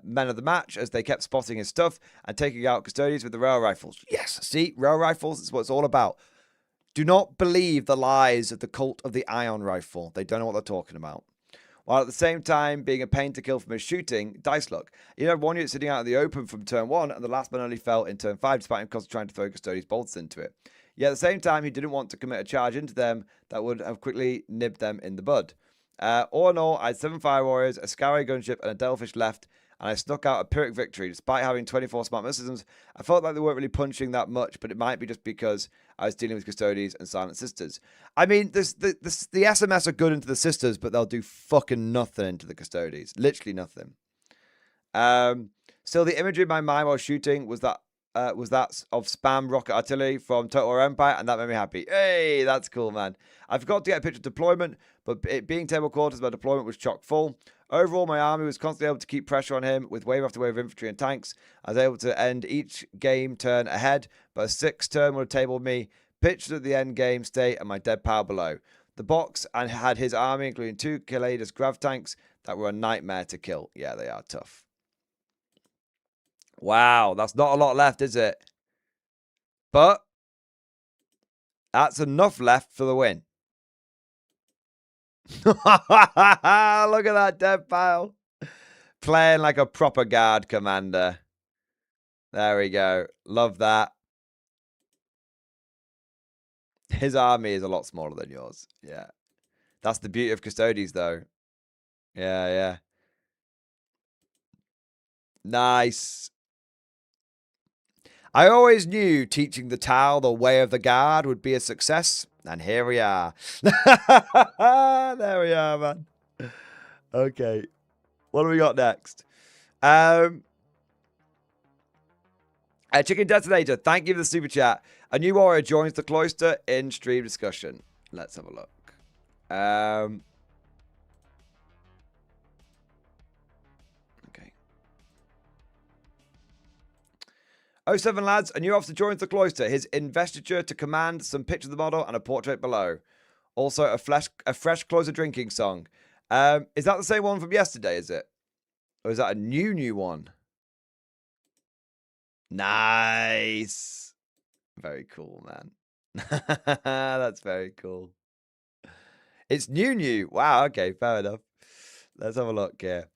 Speaker 2: men of the match as they kept spotting his stuff and taking out Custodians with the rail rifles. Yes, see, rail rifles is what it's all about. Do not believe the lies of the cult of the ion rifle. They don't know what they're talking about. While at the same time being a pain to kill from his shooting, dice luck. You know, one unit sitting out in the open from turn 1 and the last man only fell in turn 5 despite him constantly trying to throw Custodians bolts into it. Yet at the same time, he didn't want to commit a charge into them that would have quickly nibbed them in the bud. All in all, I had 7 Fire Warriors, a Scoury gunship, and a Devilfish left, and I snuck out a Pyrrhic victory. Despite having 24 smart systems, I felt like they weren't really punching that much, but it might be just because I was dealing with Custodians and Silent Sisters. I mean, the SMS are good into the Sisters, but they'll do fucking nothing into the Custodians. Literally nothing. Still, the imagery in my mind while shooting was that of spam rocket artillery from Total War Empire, and that made me happy. Hey, that's cool, man. I forgot to get a picture of deployment, but it being table quarters, my deployment was chock full. Overall, my army was constantly able to keep pressure on him with wave after wave of infantry and tanks. I was able to end each game turn ahead, but a 6th turn would have tabled me, pitched at the end game state, and my dead pile below. The box and had his army, including 2 Kaladas grav tanks that were a nightmare to kill. Yeah, they are tough. Wow, that's not a lot left, is it? But that's enough left for the win. Look at that dead pile. Playing like a proper guard commander. There we go. Love that. His army is a lot smaller than yours. Yeah. That's the beauty of Custodians, though. Yeah, yeah. Nice. I always knew teaching the Tau the way of the guard would be a success, and here we are. There we are, man. Okay. What do we got next? Chicken Detonator, thank you for the super chat. A new warrior joins the cloister in stream discussion. Let's have a look. Okay. 07 lads, a new officer joins the cloister. His investiture to command, some pictures of the model, and a portrait below. Also, a fresh cloister drinking song. Is that the same one from yesterday, is it? Or is that a new one? Nice. Very cool, man. That's very cool. It's new. Wow, okay, fair enough. Let's have a look here.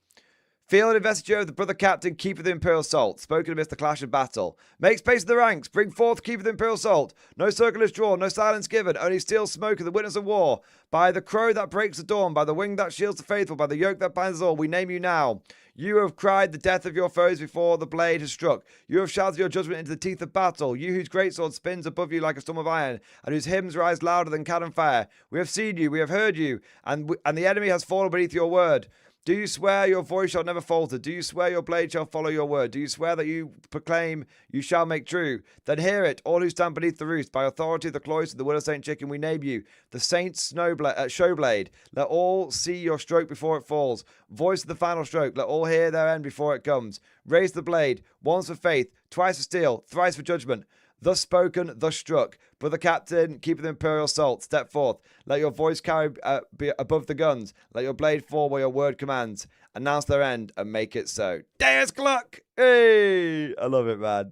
Speaker 2: Field investiture of the brother captain, keeper of the Imperial Salt. Spoken amidst the clash of battle. Make space in the ranks. Bring forth keeper of the Imperial Salt. No circle is drawn. No silence given. Only steel smoke of the witness of war. By the crow that breaks the dawn. By the wing that shields the faithful. By the yoke that binds us all. We name you now. You have cried the death of your foes before the blade has struck. You have shouted your judgment into the teeth of battle. You whose greatsword spins above you like a storm of iron, and whose hymns rise louder than cannon fire. We have seen you. We have heard you. And the enemy has fallen beneath your word. Do you swear your voice shall never falter? Do you swear your blade shall follow your word? Do you swear that you proclaim you shall make true? Then hear it, all who stand beneath the roost. By authority of the cloister, the will of Saint Chicken, we name you the Saint's showblade. Let all see your stroke before it falls. Voice of the final stroke. Let all hear their end before it comes. Raise the blade, once for faith, twice for steel, thrice for judgment. Thus spoken, thus struck. Brother captain, keeper of the Imperial Salt, step forth. Let your voice be above the guns. Let your blade fall where your word commands. Announce their end and make it so. Deus Gluck! Hey! I love it, man.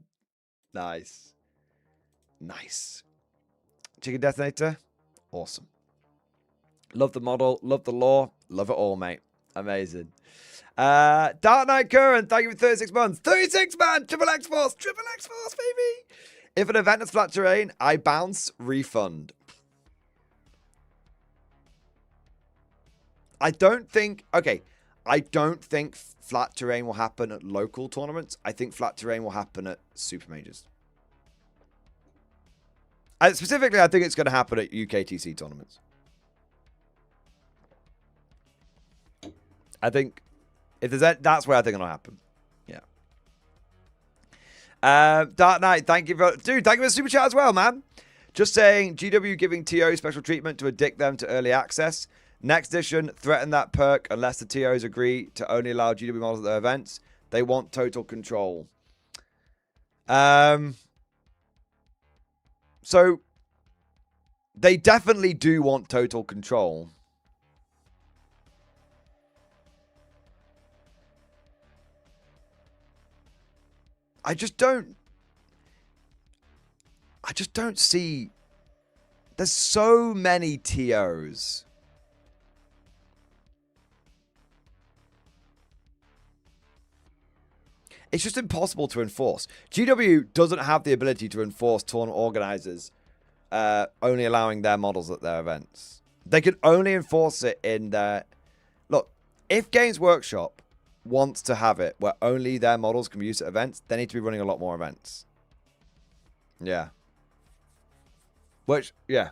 Speaker 2: Nice. Chicken Detonator? Awesome. Love the model. Love the lore. Love it all, mate. Amazing. Dark Knight Current, thank you for 36 months. 36, man! Triple X Force, baby! If an event is flat terrain, I bounce, refund. I don't think flat terrain will happen at local tournaments. I think flat terrain will happen at super majors. Specifically, I think it's going to happen at UKTC tournaments. I think if there's that's where I think it'll happen. Dark Knight, thank you for the super chat as well, man. Just saying, GW giving TO special treatment to addict them to early access. Next edition, threaten that perk unless the TOs agree to only allow GW models at their events. They want total control. So they definitely do want total control. I just don't see. There's so many TOs. It's just impossible to enforce. GW doesn't have the ability to enforce tournament organizers only allowing their models at their events. They can only enforce it in their... Look, if Games Workshop wants to have it where only their models can be used at events, they need to be running a lot more events. Yeah. Which, yeah.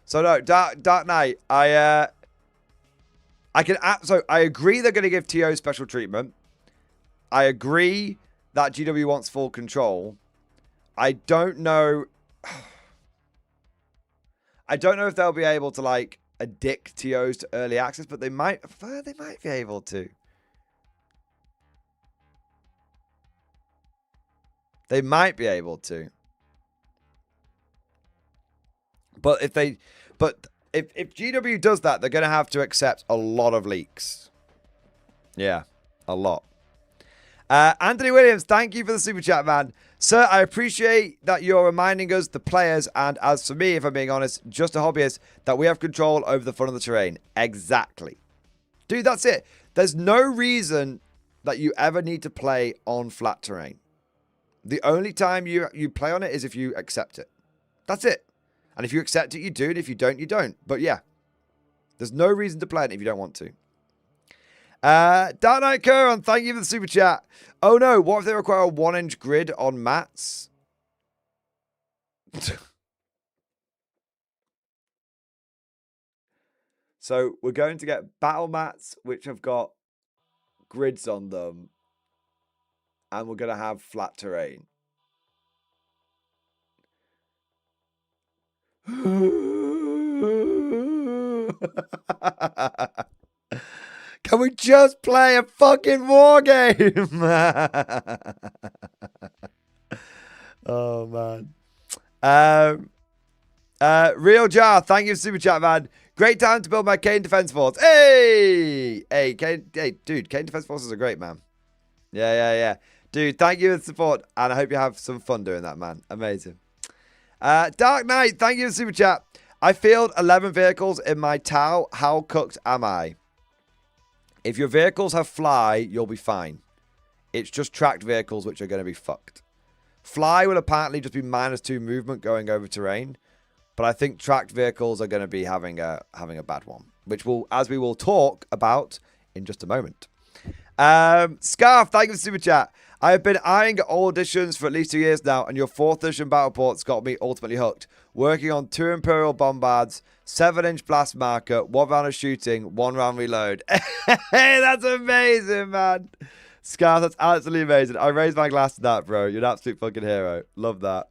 Speaker 2: So no, Dark Knight, I agree they're going to give TO special treatment. I agree that GW wants full control. I don't know if they'll be able to like addict TOs to early access, but they might be able to. They might be able to. But if GW does that, they're going to have to accept a lot of leaks. Yeah, a lot. Anthony Williams, thank you for the super chat, man. Sir, I appreciate that you're reminding us, the players, and as for me, if I'm being honest, just a hobbyist, that we have control over the fun of the terrain. Exactly. Dude, that's it. There's no reason that you ever need to play on flat terrain. The only time you play on it is if you accept it. That's it. And if you accept it, you do. And if you don't, you don't. But yeah, there's no reason to play it if you don't want to. Dark Knight Curran, thank you for the super chat. Oh no, what if they require a 1-inch grid on mats? So we're going to get battle mats which have got grids on them. And we're going to have flat terrain. Can we just play a fucking war game? Oh, man. Real Jar, thank you for super chat, man. Great time to build my Kane Defense Force. Hey! Hey, dude, Kane Defense Forces are great, man. Yeah. Dude, thank you for the support, and I hope you have some fun doing that, man. Amazing. Dark Knight, thank you for the super chat. I fielded 11 vehicles in my Tau. How cooked am I? If your vehicles have fly, you'll be fine. It's just tracked vehicles which are going to be fucked. Fly will apparently just be -2 movement going over terrain, but I think tracked vehicles are going to be having a bad one, which as we will talk about in just a moment. Scarf, thank you for the super chat. I have been eyeing all editions for at least 2 years now, and your 4th edition battle ports got me ultimately hooked. Working on 2 Imperial Bombards, 7-inch blast marker, 1 round of shooting, 1 round reload. Hey, that's amazing, man. Scarf, that's absolutely amazing. I raised my glass to that, bro. You're an absolute fucking hero. Love that.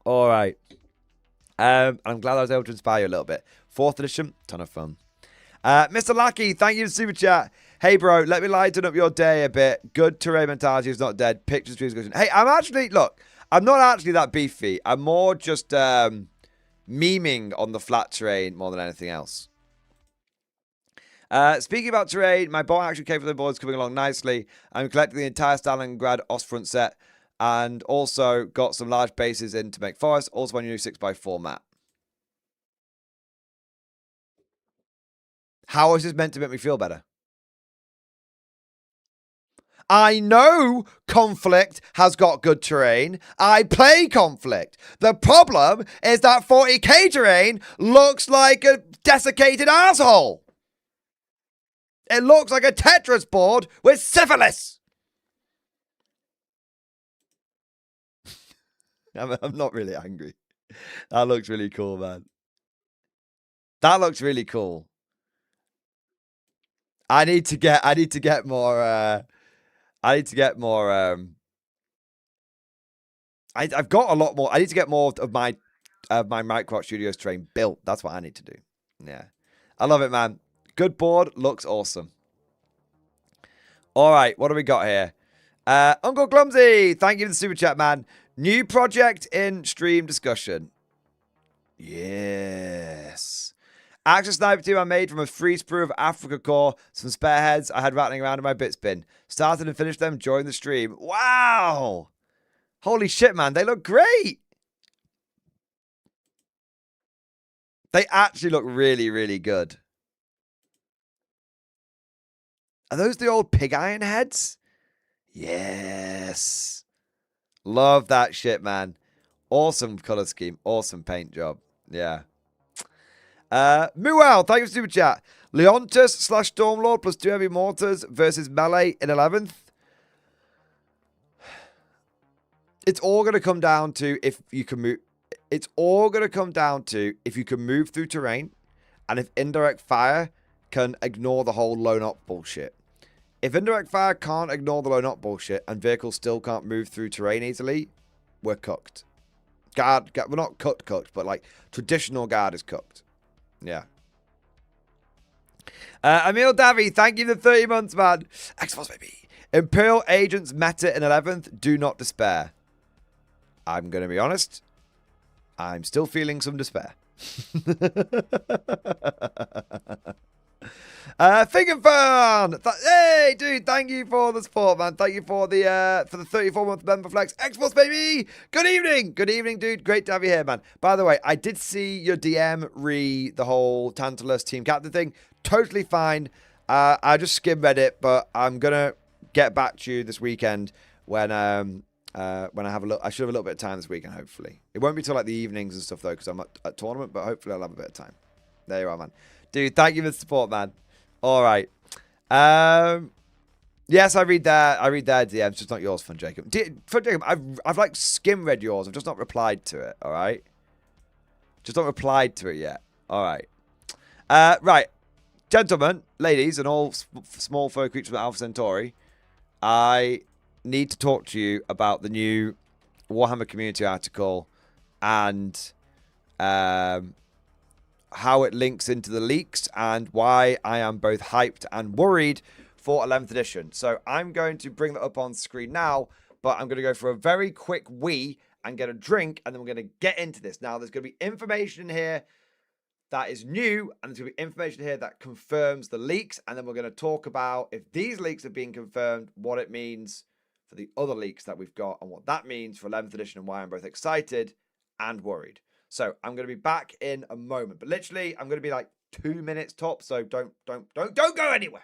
Speaker 2: All right. I'm glad I was able to inspire you a little bit. 4th edition, ton of fun. Mr. Lackey, thank you for super chat. Hey, bro, let me lighten up your day a bit. Good terrain mentality is not dead. Pictures, views, good. Hey, I'm not actually that beefy. I'm more just memeing on the flat terrain more than anything else. Speaking about terrain, my bot actually came from the boards coming along nicely. I'm collecting the entire Stalingrad Ostfront set and also got some large bases in to make forest. Also, my new 6x4 map. How is this meant to make me feel better? I know Conflict has got good terrain. I play Conflict. The problem is that 40k terrain looks like a desiccated asshole. It looks like a Tetris board with syphilis. I'm not really angry. That looks really cool, man. That looks really cool. I need to get more I've got a lot more. I need to get more of my Microsoft Studios terrain built. That's what I need to do. Yeah. I love it, man. Good board. Looks awesome. All right. What do we got here? Uncle Clumsy. Thank you for the super chat, man. New project in stream discussion. Yes. Action Sniper 2 I made from a free sprue of Africa core, some spare heads I had rattling around in my bits bin. Started and finished them during the stream. Wow! Holy shit, man. They look great! They actually look really, really good. Are those the old pig iron heads? Yes. Love that shit, man. Awesome color scheme. Awesome paint job. Yeah. Muel, thank you for super chat. Leontus / Stormlord plus 2 heavy mortars versus melee in 11th. It's all going to come down to if you can move. It's all going to come down to if you can move through terrain and if indirect fire can ignore the whole lone op bullshit. If indirect fire can't ignore the lone op bullshit and vehicles still can't move through terrain easily, we're cooked. Guard, we're not cooked, but like traditional guard is cooked. Yeah. Emil Davy, thank you for 30 months, man. X-Force, baby. Imperial Agents meta in 11th. Do not despair. I'm going to be honest. I'm still feeling some despair. Fig and Fun! Hey, dude, thank you for the support, man. Thank you for the 34-month member flex. X-Force, baby! Good evening! Good evening, dude. Great to have you here, man. By the way, I did see your DM the whole Tantalus Team Captain thing. Totally fine. I just read it, but I'm going to get back to you this weekend when I have a look. I should have a little bit of time this weekend, hopefully. It won't be till like the evenings and stuff, though, because I'm at tournament, but hopefully I'll have a bit of time. There you are, man. Dude, thank you for the support, man. All right. Yes, I read that. I read that DM. It's just not yours, Fun Jacob. Fun Jacob, I've like skim read yours. I've just not replied to it. All right. Just not replied to it yet. All right. Right, gentlemen, ladies, and all small fur creatures of Alpha Centauri, I need to talk to you about the new Warhammer community article and how it links into the leaks, and why I am both hyped and worried for 11th edition. So I'm going to bring that up on screen now, but I'm going to go for a very quick wee and get a drink, and then we're going to get into this. Now, there's going to be information in here that is new, and there's going to be information here that confirms the leaks, and then we're going to talk about, if these leaks have been confirmed, what it means for the other leaks that we've got, and what that means for 11th edition, and why I'm both excited and worried. So I'm going to be back in a moment, but literally I'm going to be like 2 minutes top, so don't go anywhere.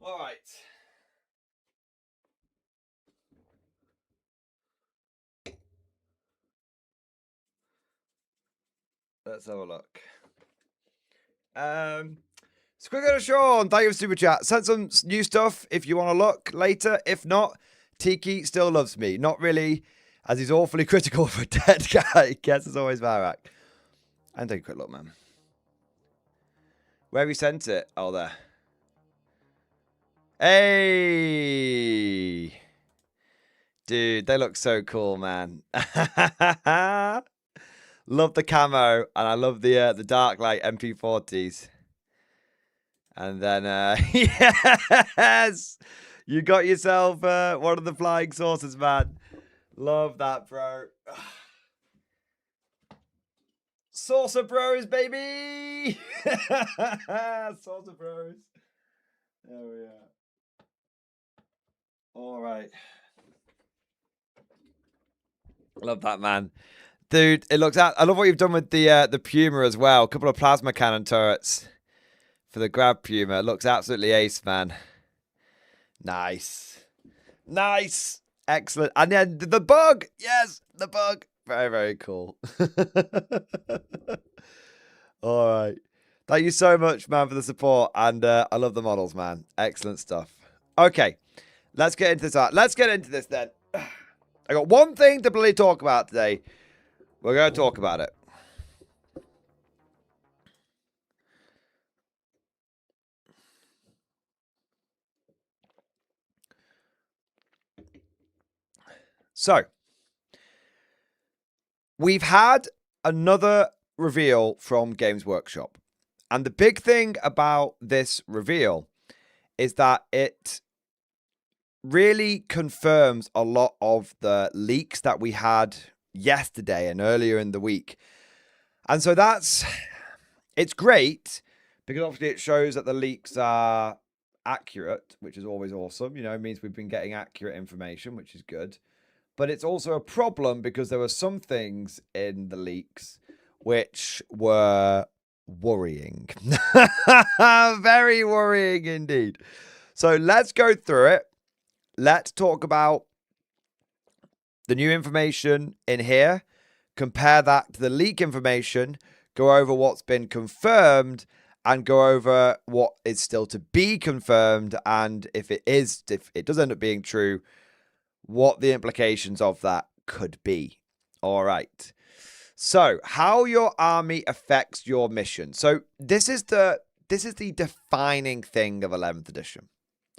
Speaker 2: All right. Let's have a look. Squiggle Sean, thank you for super chat. Send some new stuff if you want to look later. If not, Tiki still loves me. Not really, as he's awfully critical for a dead guy. Guess it's always Varak. And take a quick look, man. Where have you sent it? Oh, there. Hey! Dude, they look so cool, man. Love the camo, and I love the dark light MP40s. And then, yes! You got yourself one of the flying saucers, man. Love that, bro. Saucer Bros, baby! Saucer Bros. There we are. All right. Love that, man. Dude, it looks out. I love what you've done with the Puma as well. A couple of plasma cannon turrets for the grab Puma. It looks absolutely ace, man. Nice. Nice. Excellent. And then the bug. Yes, the bug. Very, very cool. All right. Thank you so much, man, for the support. And I love the models, man. Excellent stuff. Okay. Let's get into this. Let's get into this then. I got one thing to bloody talk about today. We're going to talk about it. So, we've had another reveal from Games Workshop. And the big thing about this reveal is that it really confirms a lot of the leaks that we had yesterday and earlier in the week. And so it's great because obviously it shows that the leaks are accurate, which is always awesome. You know, it means we've been getting accurate information, which is good. But it's also a problem because there were some things in the leaks which were worrying. Very worrying indeed. So let's go through it. Let's talk about the new information in here, compare that to the leak information, go over what's been confirmed, and go over what is still to be confirmed, and if it does end up being true, what the implications of that could be. All right. So, how your army affects your mission. So, this is the defining thing of 11th edition.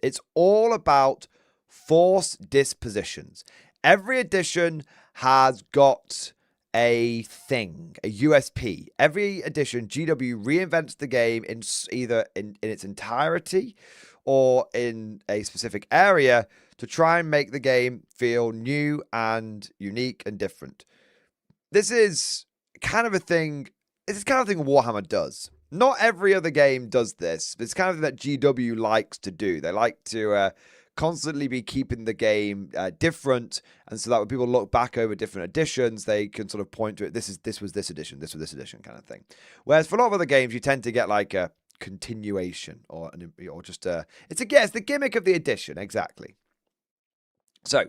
Speaker 2: It's all about force dispositions. Every edition has got a thing, a USP. Every edition, GW reinvents the game in either in its entirety or in a specific area to try and make the game feel new and unique and different. This is kind of a thing. This is kind of thing Warhammer does. Not every other game does this, but it's kind of that GW likes to do. They like to constantly be keeping the game different, and so that when people look back over different editions, they can sort of point to it. This was this edition, this was this edition, kind of thing. Whereas for a lot of other games, you tend to get like a continuation or just it's the gimmick of the edition, exactly. So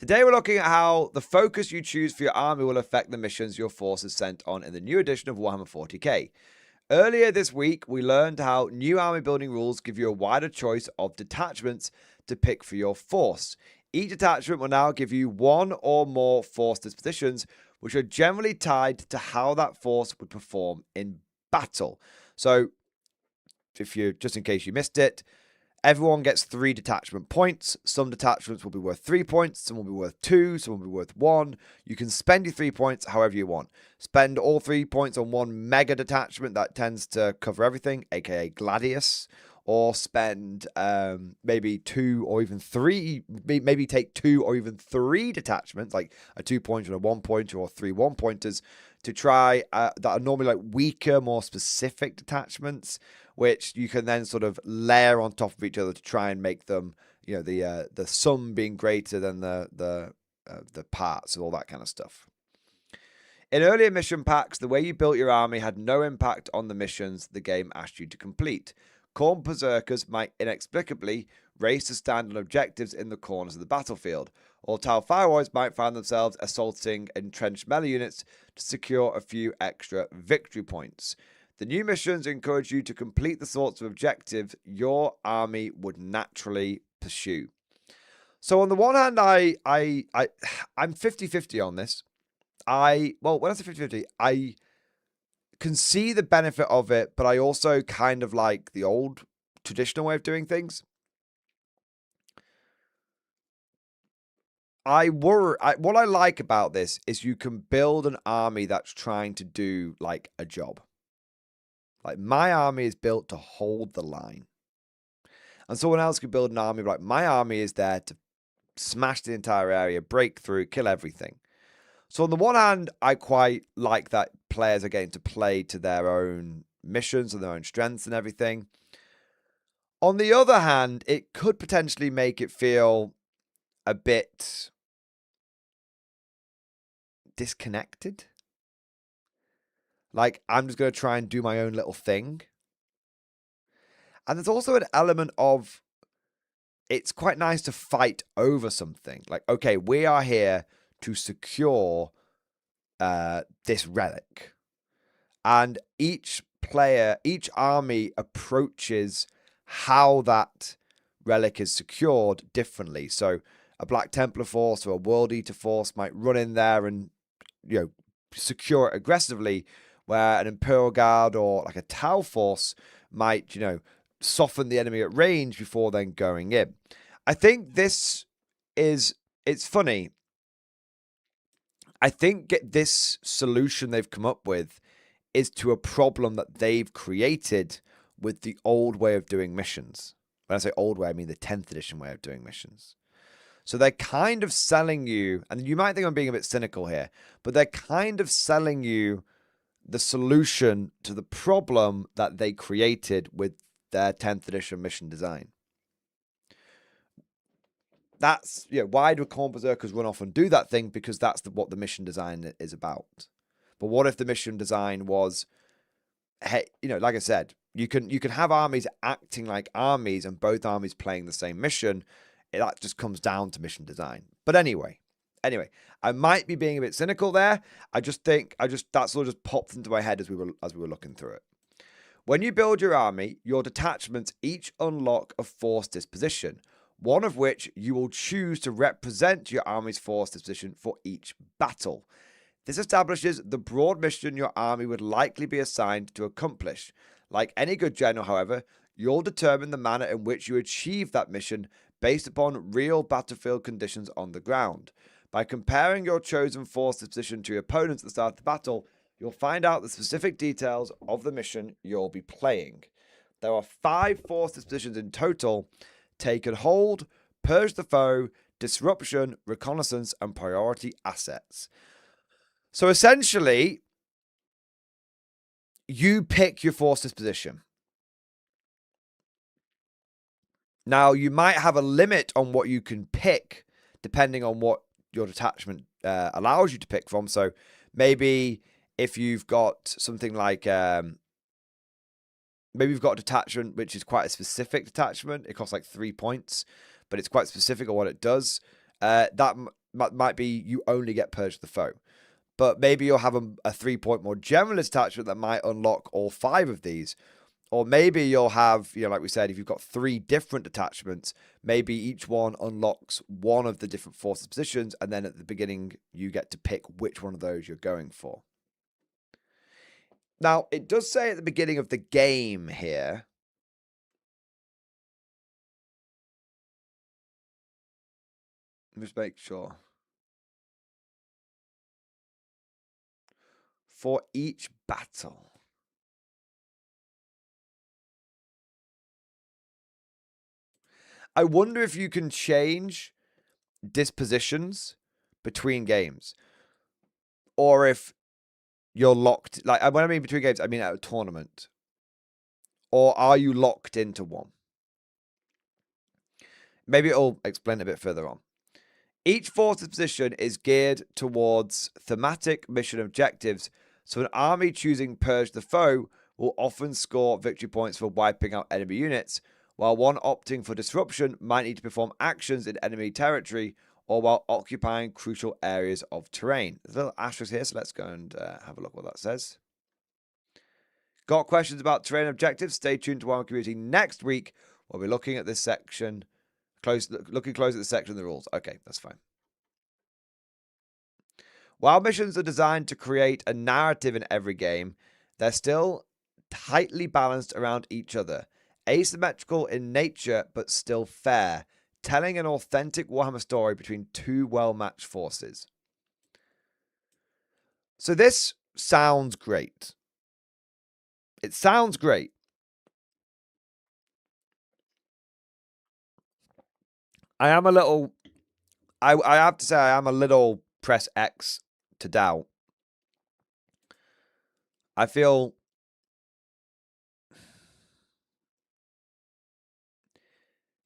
Speaker 2: today we're looking at how the focus you choose for your army will affect the missions your force is sent on in the new edition of Warhammer 40k. Earlier this week, we learned how new army building rules give you a wider choice of detachments to pick for your force. Each detachment will now give you one or more force dispositions, which are generally tied to how that force would perform in battle. So, just in case you missed it, everyone gets 3 detachment points. Some detachments will be worth 3 points, some will be worth 2, some will be worth 1. You can spend your 3 points however you want. Spend all 3 points on one mega detachment that tends to cover everything, aka Gladius. Or spend maybe 2 or even 3, maybe take 2 or even 3 detachments, like a 2-pointer and a 1-pointer or 3 1-pointers, to try that are normally like weaker, more specific detachments, which you can then sort of layer on top of each other to try and make them, you know, the sum being greater than the parts and all that kind of stuff. In earlier mission packs, the way you built your army had no impact on the missions the game asked you to complete. Khorne berserkers might inexplicably race to stand on objectives in the corners of the battlefield, or Tau Thyroids might find themselves assaulting entrenched melee units to secure a few extra victory points. The new missions encourage you to complete the sorts of objectives your army would naturally pursue. So on the one hand, I'm 50-50 on this. Well, when I say 50-50, I can see the benefit of it, but I also kind of like the old traditional way of doing things. What I like about this is you can build an army that's trying to do like a job. Like my army is built to hold the line. And someone else could build an army like my army is there to smash the entire area, break through, kill everything. So on the one hand, I quite like that players are getting to play to their own missions and their own strengths and everything. On the other hand, it could potentially make it feel a bit disconnected. Like, I'm just going to try and do my own little thing. And there's also an element of, it's quite nice to fight over something. Like, okay, we are here to secure this relic. And each army approaches how that relic is secured differently. So a Black Templar force or a World Eater force might run in there and, secure it aggressively, where an Imperial Guard or like a Tau force might, soften the enemy at range before then going in. I think it's funny. I think this solution they've come up with is to a problem that they've created with the old way of doing missions. When I say old way, I mean the 10th edition way of doing missions. So they're kind of selling you, and you might think I'm being a bit cynical here, but they're kind of selling you the solution to the problem that they created with their 10th edition mission design. That's, why do Khorne berserkers run off and do that thing? Because that's what the mission design is about. But what if the mission design was, hey, like I said, you can have armies acting like armies and both armies playing the same mission. That just comes down to mission design. But anyway, I might be being a bit cynical there. I just think that sort of just popped into my head as we were looking through it. When you build your army, your detachments each unlock a force disposition, one of which you will choose to represent your army's force disposition for each battle. This establishes the broad mission your army would likely be assigned to accomplish. Like any good general, however, you'll determine the manner in which you achieve that mission based upon real battlefield conditions on the ground. By comparing your chosen force disposition to your opponents at the start of the battle, you'll find out the specific details of the mission you'll be playing. There are 5 force dispositions in total: Take and Hold, Purge the Foe, Disruption, Reconnaissance, and Priority Assets. So essentially, you pick your force disposition. Now, you might have a limit on what you can pick, depending on what your detachment allows you to pick from. So maybe if you've got something like, maybe you've got a detachment which is quite a specific detachment. It costs like 3 points, but it's quite specific on what it does. That might be you only get Purge the Foe. But maybe you'll have a 3-point more generalist detachment that might unlock all 5 of these. Or maybe you'll have, like we said, if you've got 3 different detachments, maybe each one unlocks one of the different forces positions, and then at the beginning, you get to pick which one of those you're going for. Now, it does say at the beginning of the game here, let me just make sure. For each battle. I wonder if you can change dispositions between games, or if you're locked. Like when I mean between games, I mean at a tournament, or are you locked into one? Maybe it'll explain a bit further on. Each force disposition is geared towards thematic mission objectives. So an army choosing Purge the Foe will often score victory points for wiping out enemy units, while one opting for disruption might need to perform actions in enemy territory or while occupying crucial areas of terrain. There's a little asterisk here, so let's go and have a look what that says. Got questions about terrain objectives? Stay tuned to our community next week. We'll be looking at this section, looking close at the section of the rules. Okay, that's fine. While missions are designed to create a narrative in every game, they're still tightly balanced around each other. Asymmetrical in nature, but still fair, telling an authentic Warhammer story between two well-matched forces. So this sounds great. It sounds great. I am a little... I have to say I am a little press X to doubt. I feel...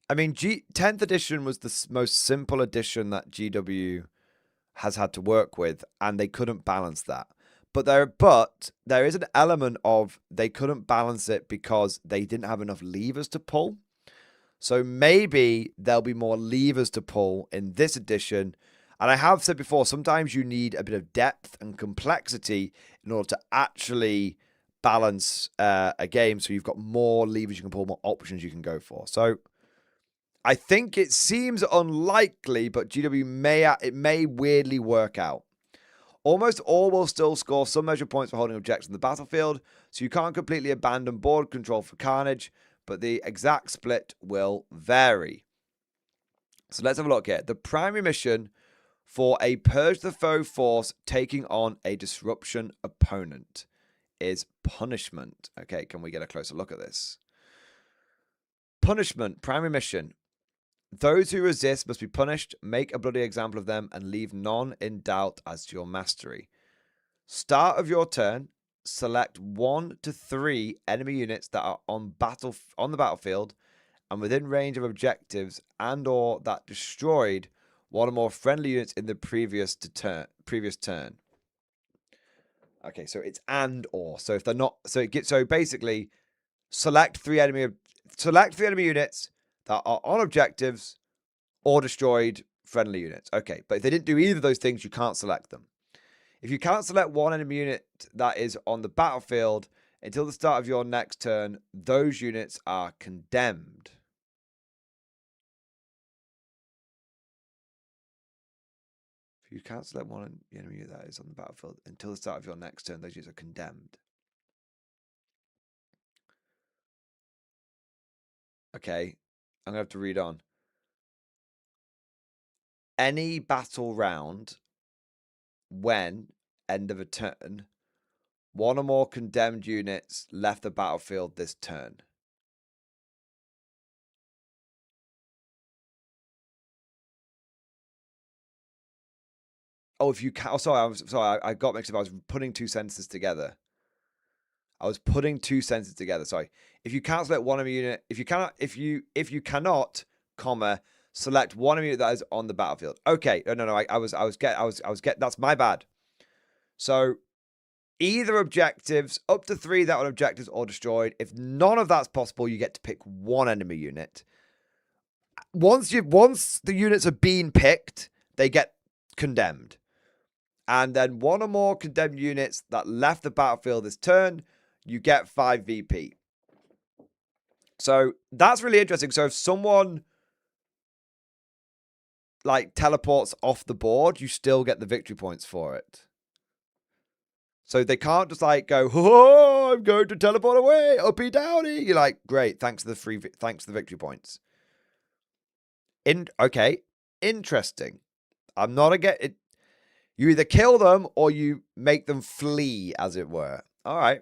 Speaker 2: I mean, 10th edition was the most simple edition that GW has had to work with, and they couldn't balance that. But there is an element of they couldn't balance it because they didn't have enough levers to pull. So maybe there'll be more levers to pull in this edition. And I have said before, sometimes you need a bit of depth and complexity in order to actually balance a game. So you've got more levers you can pull, more options you can go for. So I think it seems unlikely, but GW may weirdly work out. Almost all will still score some measure points for holding objectives in the battlefield, so you can't completely abandon board control for carnage, but the exact split will vary. So let's have a look here. The primary mission for a Purge the Foe force taking on a disruption opponent is punishment. Okay, can we get a closer look at this? Punishment, primary mission. Those who resist must be punished, make a bloody example of them, and leave none in doubt as to your mastery. Start of your turn, select 1 to 3 enemy units that are on the battlefield and within range of objectives, and or that destroyed one or more friendly units in the previous turn. Okay, so it's and or. So if they're not, so basically select 3 enemy units that are on objectives or destroyed friendly units. Okay, but if they didn't do either of those things, you can't select them. If you can't select one enemy unit that is on the battlefield until the start of your next turn, those units are condemned. If you can't select one enemy unit that is on the battlefield until the start of your next turn, those units are condemned. Okay, I'm going to have to read on. Any battle round when, end of a turn, one or more condemned units left the battlefield this turn. Oh, if you can. Oh, sorry. I got mixed up. I was putting 2 sentences together. Sorry. If you can't select one enemy unit, if you cannot, comma, select one enemy unit that is on the battlefield. Okay. No. That's my bad. So either objectives, up to 3 that are objectives or destroyed. If none of that's possible, you get to pick one enemy unit. Once the units have been picked, they get condemned. And then one or more condemned units that left the battlefield this turn, you get 5 VP. So that's really interesting. So if someone like teleports off the board, you still get the victory points for it. So they can't just like go, oh, I'm going to teleport away, uppy downy. You're like, great, thanks for the victory points. Okay, interesting. I'm not against it. You either kill them or you make them flee, as it were. All right.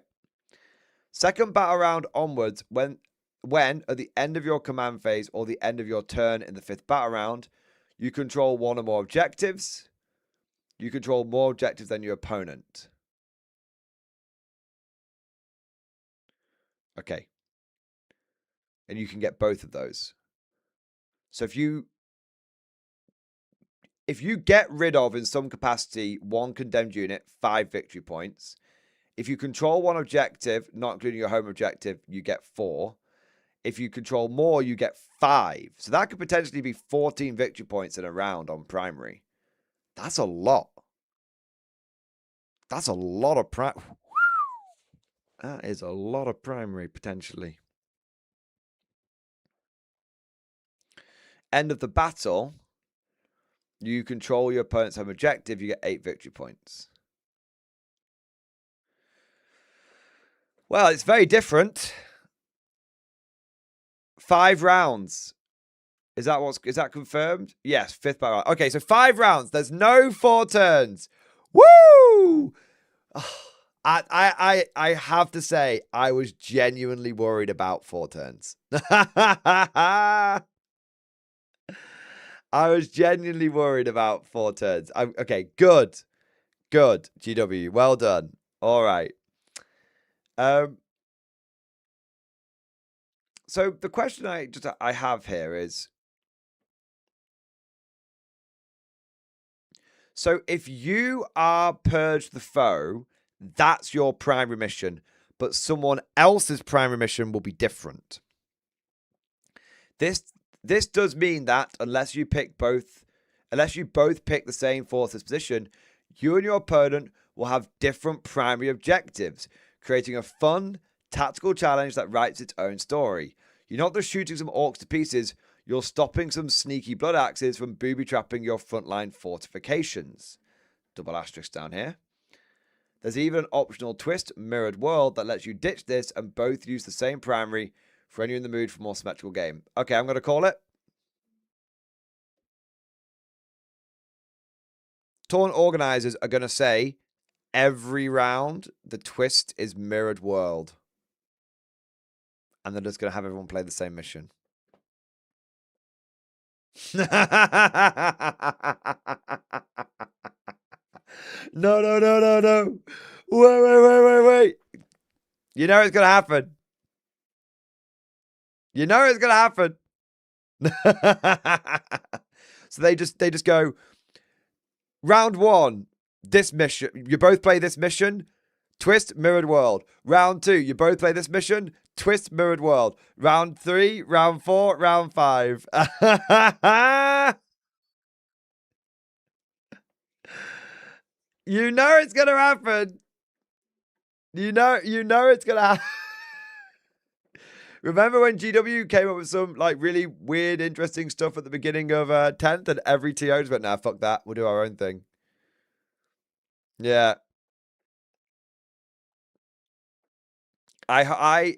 Speaker 2: Second battle round onwards, when at the end of your command phase or the end of your turn in the 5th battle round, you control one or more objectives. You control more objectives than your opponent. Okay. And you can get both of those. So if you get rid of in some capacity one condemned unit, 5 victory points. If you control one objective, not including your home objective, you get 4. If you control more, you get 5. So that could potentially be 14 victory points in a round on primary. That's a lot. That's a lot of That is a lot of primary, potentially. End of the battle. You control your opponent's home objective. You get 8 victory points. Well, it's very different. 5 rounds. Is that confirmed? Yes, 5th by round. Okay, so 5 rounds. There's no 4 turns. Woo! I have to say, I was genuinely worried about 4 turns. I was genuinely worried about 4 turns. Okay, good. Good, GW. Well done. All right. So the question I have here is, so if you are Purge the Foe, that's your primary mission, but someone else's primary mission will be different. This does mean that unless you both pick the same forces position, you and your opponent will have different primary objectives, creating a fun, tactical challenge that writes its own story. You're not just shooting some orcs to pieces, you're stopping some sneaky blood axes from booby-trapping your frontline fortifications. Double asterisk down here. There's even an optional twist, Mirrored World, that lets you ditch this and both use the same primary for anyone in the mood for a more symmetrical game. Okay, I'm going to call it. Taunt organizers are going to say every round the twist is Mirrored World. And they're just going to have everyone play the same mission. No. Wait. You know it's going to happen. You know it's going to happen. So they just go, round 1, this mission. You both play this mission. Twist, Mirrored World. Round 2, you both play this mission. Twist, Mirrored World. Round 3, round 4, round 5. You know it's going to happen. You know it's going to happen. Remember when GW came up with some like really weird, interesting stuff at the beginning of 10th, and every TO just went, nah, fuck that. We'll do our own thing. Yeah. I'm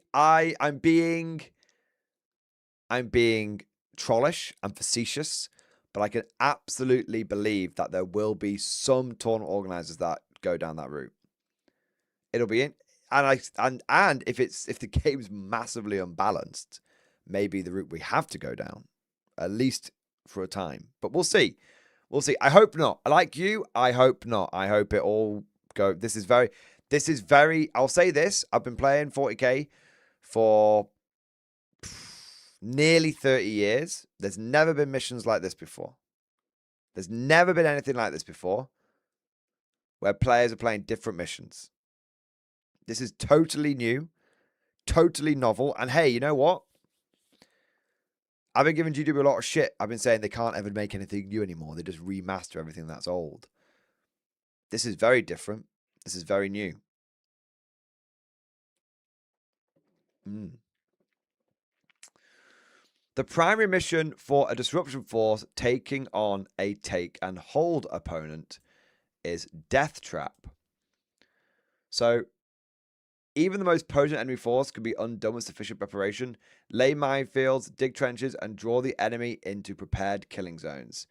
Speaker 2: being trollish and facetious, but I can absolutely believe that there will be some tournament organizers that go down that route. It'll be in, and if the game's massively unbalanced, maybe the route we have to go down, at least for a time. But we'll see. We'll see. I hope not. Like you, I hope not. I hope it all go. This is very. I'll say this. I've been playing 40k for nearly 30 years. There's never been missions like this before. There's never been anything like this before, where players are playing different missions. This is totally new, totally novel. And hey, you know what? I've been giving GW a lot of shit. I've been saying they can't ever make anything new anymore. They just remaster everything that's old. This is very different. This is very new. The primary mission for a disruption force taking on a take and hold opponent is Death Trap. So even the most potent enemy force can be undone with sufficient preparation. Lay minefields, dig trenches, and draw the enemy into prepared killing zones.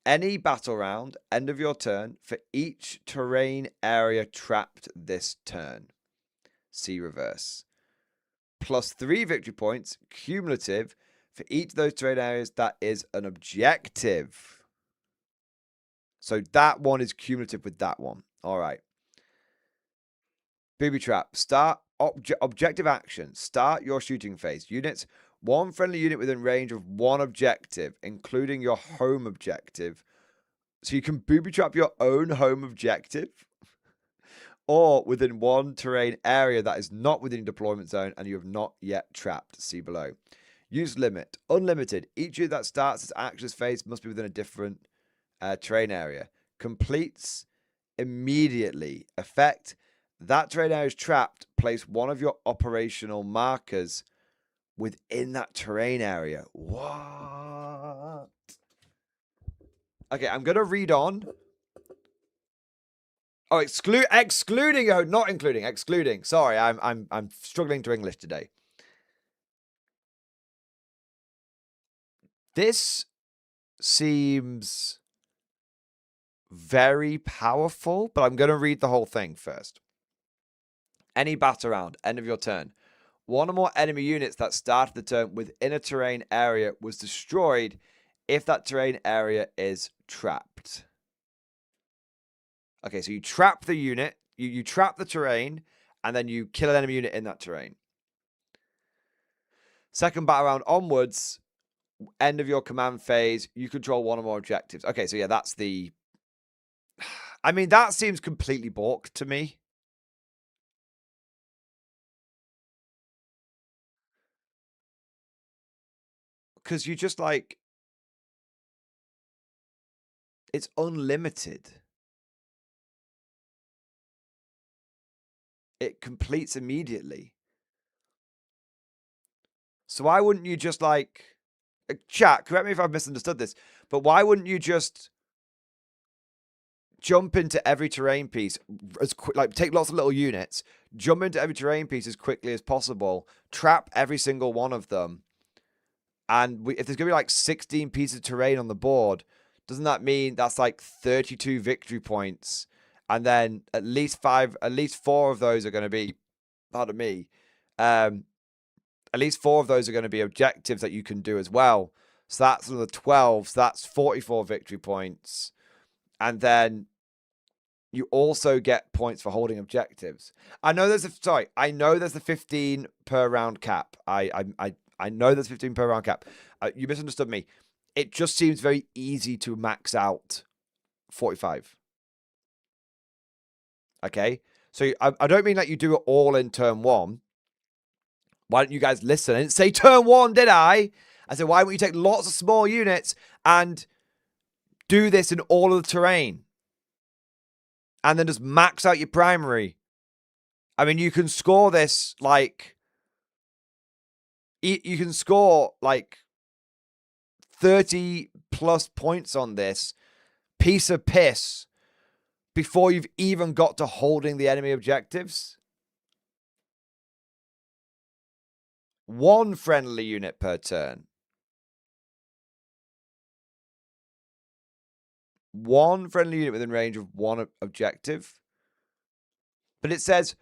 Speaker 2: Any battle round, end of your turn, for each terrain area trapped this turn. See reverse. Plus 3 victory points, cumulative, for each of those terrain areas that is an objective. So that one is cumulative with that one. All right. Booby trap. Start objective action. Start your shooting phase. Units. One friendly unit within range of one objective, including your home objective. So you can booby trap your own home objective. or within one terrain area that is not within deployment zone and you have not yet trapped. See below. Use limit. Unlimited. Each unit that starts its action phase must be within a different terrain area. Completes immediately. Effect. That terrain area is trapped. Place one of your operational markers within that terrain area. What? Okay, I'm gonna read on. Oh, excluding. Oh, not including. Excluding. Sorry, I'm struggling to English today. This seems very powerful, but I'm gonna read the whole thing first. Any battle round, end of your turn. One or more enemy units that started the turn within a terrain area was destroyed if that terrain area is trapped. Okay, so you trap the unit, you trap the terrain, and then you kill an enemy unit in that terrain. Second battle round onwards, end of your command phase, you control one or more objectives. Okay, so yeah, that's the... I mean, that seems completely balked to me. Because you just like... It's unlimited. It completes immediately. So why wouldn't you just like... Chat, correct me if I've misunderstood this, but why wouldn't you just jump into every terrain piece as quick, like take lots of little units, jump into every terrain piece as quickly as possible, trap every single one of them, and if there's gonna be like 16 pieces of terrain on the board, doesn't that mean that's like 32 victory points? And then at least 4 of those are going to be, pardon me, at least 4 of those are going to be objectives that you can do as well. So that's another 12. So that's 44 victory points. And then you also get points for holding objectives. I know there's a 15 per round cap. I know there's 15 per round cap. You misunderstood me. It just seems very easy to max out 45. Okay? So I don't mean that you do it all in turn 1. Why don't you guys listen? I didn't say turn 1, did I? I said, why don't you take lots of small units and do this in all of the terrain? And then just max out your primary. I mean, you can score this like... You can score like 30 plus points on this piece of piss before you've even got to holding the enemy objectives. 1 friendly unit per turn. 1 friendly unit within range of 1 objective. But it says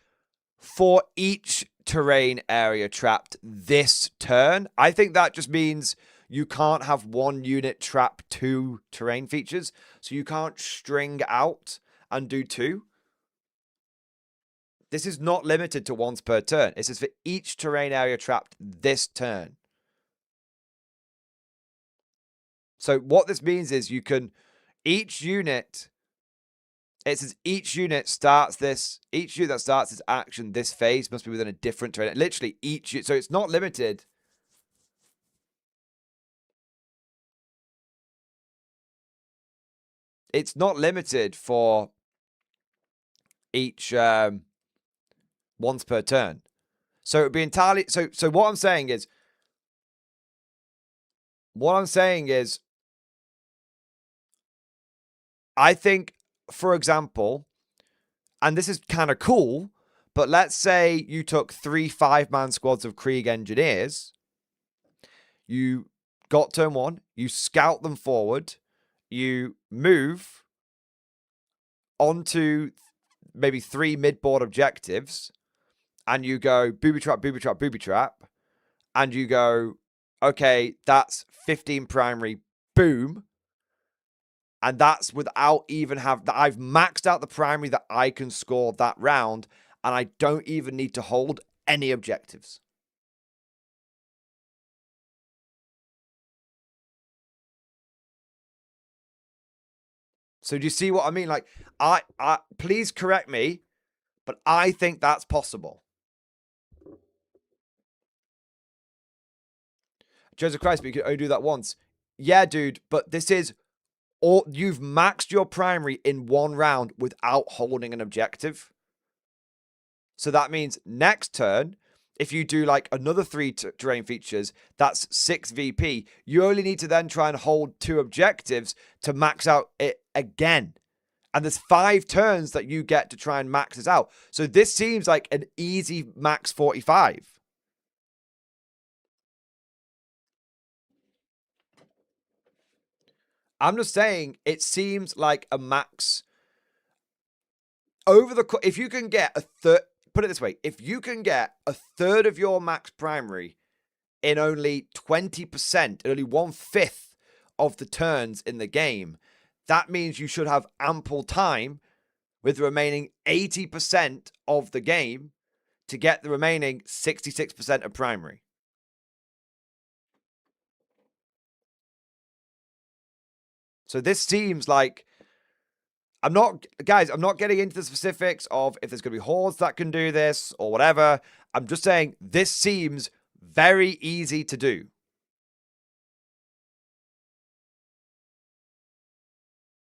Speaker 2: for each terrain area trapped this turn. I think that just means you can't have 1 unit trap 2 terrain features. So you can't string out and do 2. This is not limited to once per turn. It says for each terrain area trapped this turn. So what this means is you can... Each unit... It says each unit that starts this action, this phase, must be within a different terrain. Literally each... So it's not limited. It's not limited for each once per turn. So it would be entirely... So what I'm saying is... I think, for example, and this is kind of cool, but let's say you took 3 5-man squads of Krieg engineers. You got turn 1, you scout them forward, you move onto maybe 3 mid-board objectives, and you go booby trap, booby trap, booby trap, and you go, okay, that's 15 primary, boom. And that's without even I've maxed out the primary that I can score that round, and I don't even need to hold any objectives. So do you see what I mean? Like, I please correct me, But I think that's possible. Joseph Christ, but you can only do that once. Yeah, dude, but this is all you've maxed your primary in one round without holding an objective. So that means next turn, if you do like another 3 terrain features, that's 6 VP. You only need to then try and hold 2 objectives to max out it again. And there's 5 turns that you get to try and max this out. So this seems like an easy max 45. I'm just saying it seems like a max over the, if you can get a third, put it this way, if you can get a third of your max primary in only 20%, only 1/5 of the turns in the game, that means you should have ample time with the remaining 80% of the game to get the remaining 66% of primary. So this seems like, I'm not getting into the specifics of if there's going to be hordes that can do this or whatever. I'm just saying this seems very easy to do.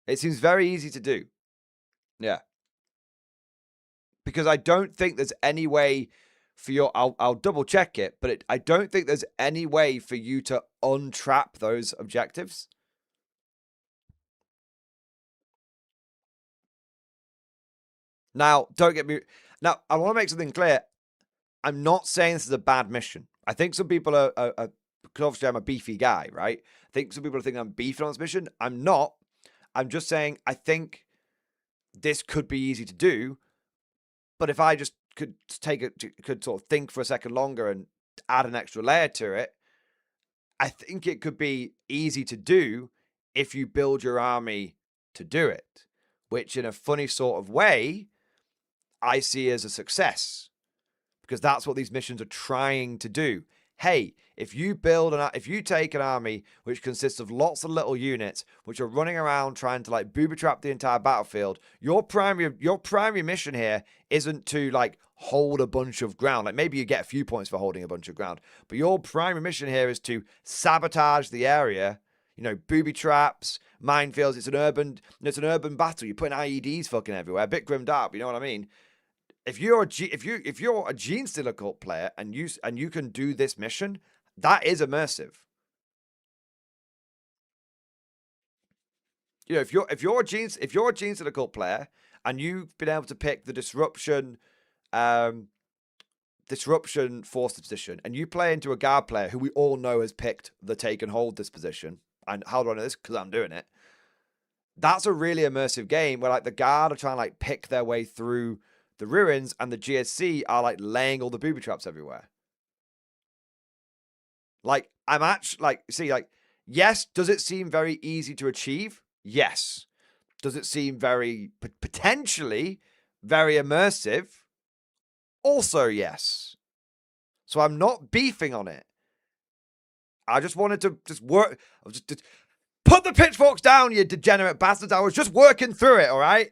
Speaker 2: It seems very easy to do. Yeah. Because I don't think there's any way for your, I'll double check it, but I don't think there's any way for you to untrap those objectives. Now, don't get me, now I want to make something clear. I'm not saying this is a bad mission. I think some people are because obviously I'm a beefy guy, right? I think some people are thinking I'm beefing on this mission. I'm not. I'm just saying I think this could be easy to do, but if I just could could sort of think for a second longer and add an extra layer to it, I think it could be easy to do if you build your army to do it, which in a funny sort of way, I see as a success because that's what these missions are trying to do. Hey, if you take an army which consists of lots of little units which are running around trying to like booby trap the entire battlefield, your primary mission here isn't to like hold a bunch of ground. Like maybe you get a few points for holding a bunch of ground, but your primary mission here is to sabotage the area. You know, booby traps, minefields. It's an urban battle. You're putting IEDs fucking everywhere. A bit grimmed up. You know what I mean? If you're a Gene Stealer Cult player and you can do this mission, that is immersive. You know, if you're a Gene Stealer Cult player and you've been able to pick the disruption force disposition, and you play into a guard player who we all know has picked the take and hold disposition, and how do I know this? Because I'm doing it. That's a really immersive game where like the guard are trying to like pick their way through the ruins, and the GSC are like laying all the booby traps everywhere. Like, I'm actually like, see, like, yes, does it seem very easy to achieve? Yes. Does it seem very potentially very immersive? Also, yes. So I'm not beefing on it. I just wanted to just work. I was just put the pitchforks down, you degenerate bastards. I was just working through it, all right?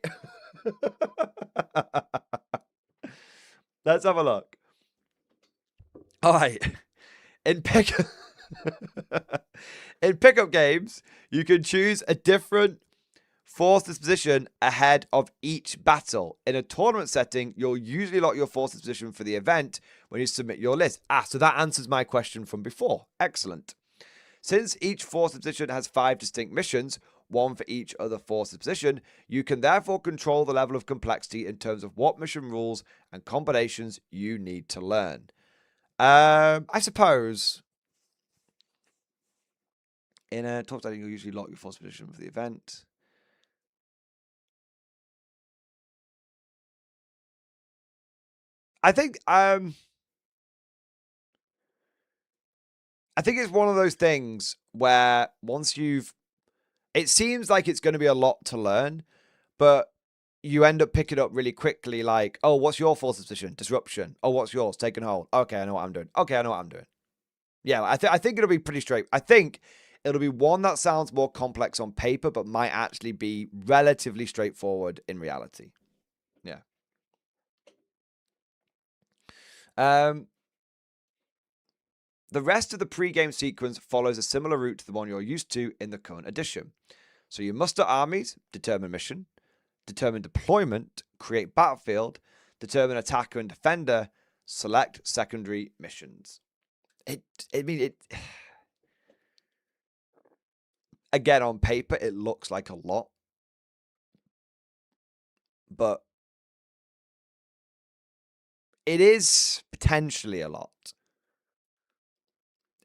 Speaker 2: Let's have a look. All right. In pickup games, you can choose a different force disposition ahead of each battle. In a tournament setting, you'll usually lock your force disposition for the event when you submit your list. So that answers my question from before. Excellent. Since each force disposition has 5 distinct missions, one for each other force disposition, you can therefore control the level of complexity in terms of what mission rules and combinations you need to learn. I suppose in a top setting, you'll usually lock your force position for the event. I think it's one of those things where once it seems like it's going to be a lot to learn, but you end up picking up really quickly. Like, oh, what's your force position? Disruption. Oh, what's yours? Take and hold. Okay, I know what I'm doing. Okay, I know what I'm doing. Yeah, I think it'll be pretty straight. I think it'll be one that sounds more complex on paper, but might actually be relatively straightforward in reality. Yeah. The rest of the pre-game sequence follows a similar route to the one you're used to in the current edition. So you muster armies, determine mission, determine deployment, create battlefield, determine attacker and defender, select secondary missions. Again, on paper, it looks like a lot, but it is potentially a lot.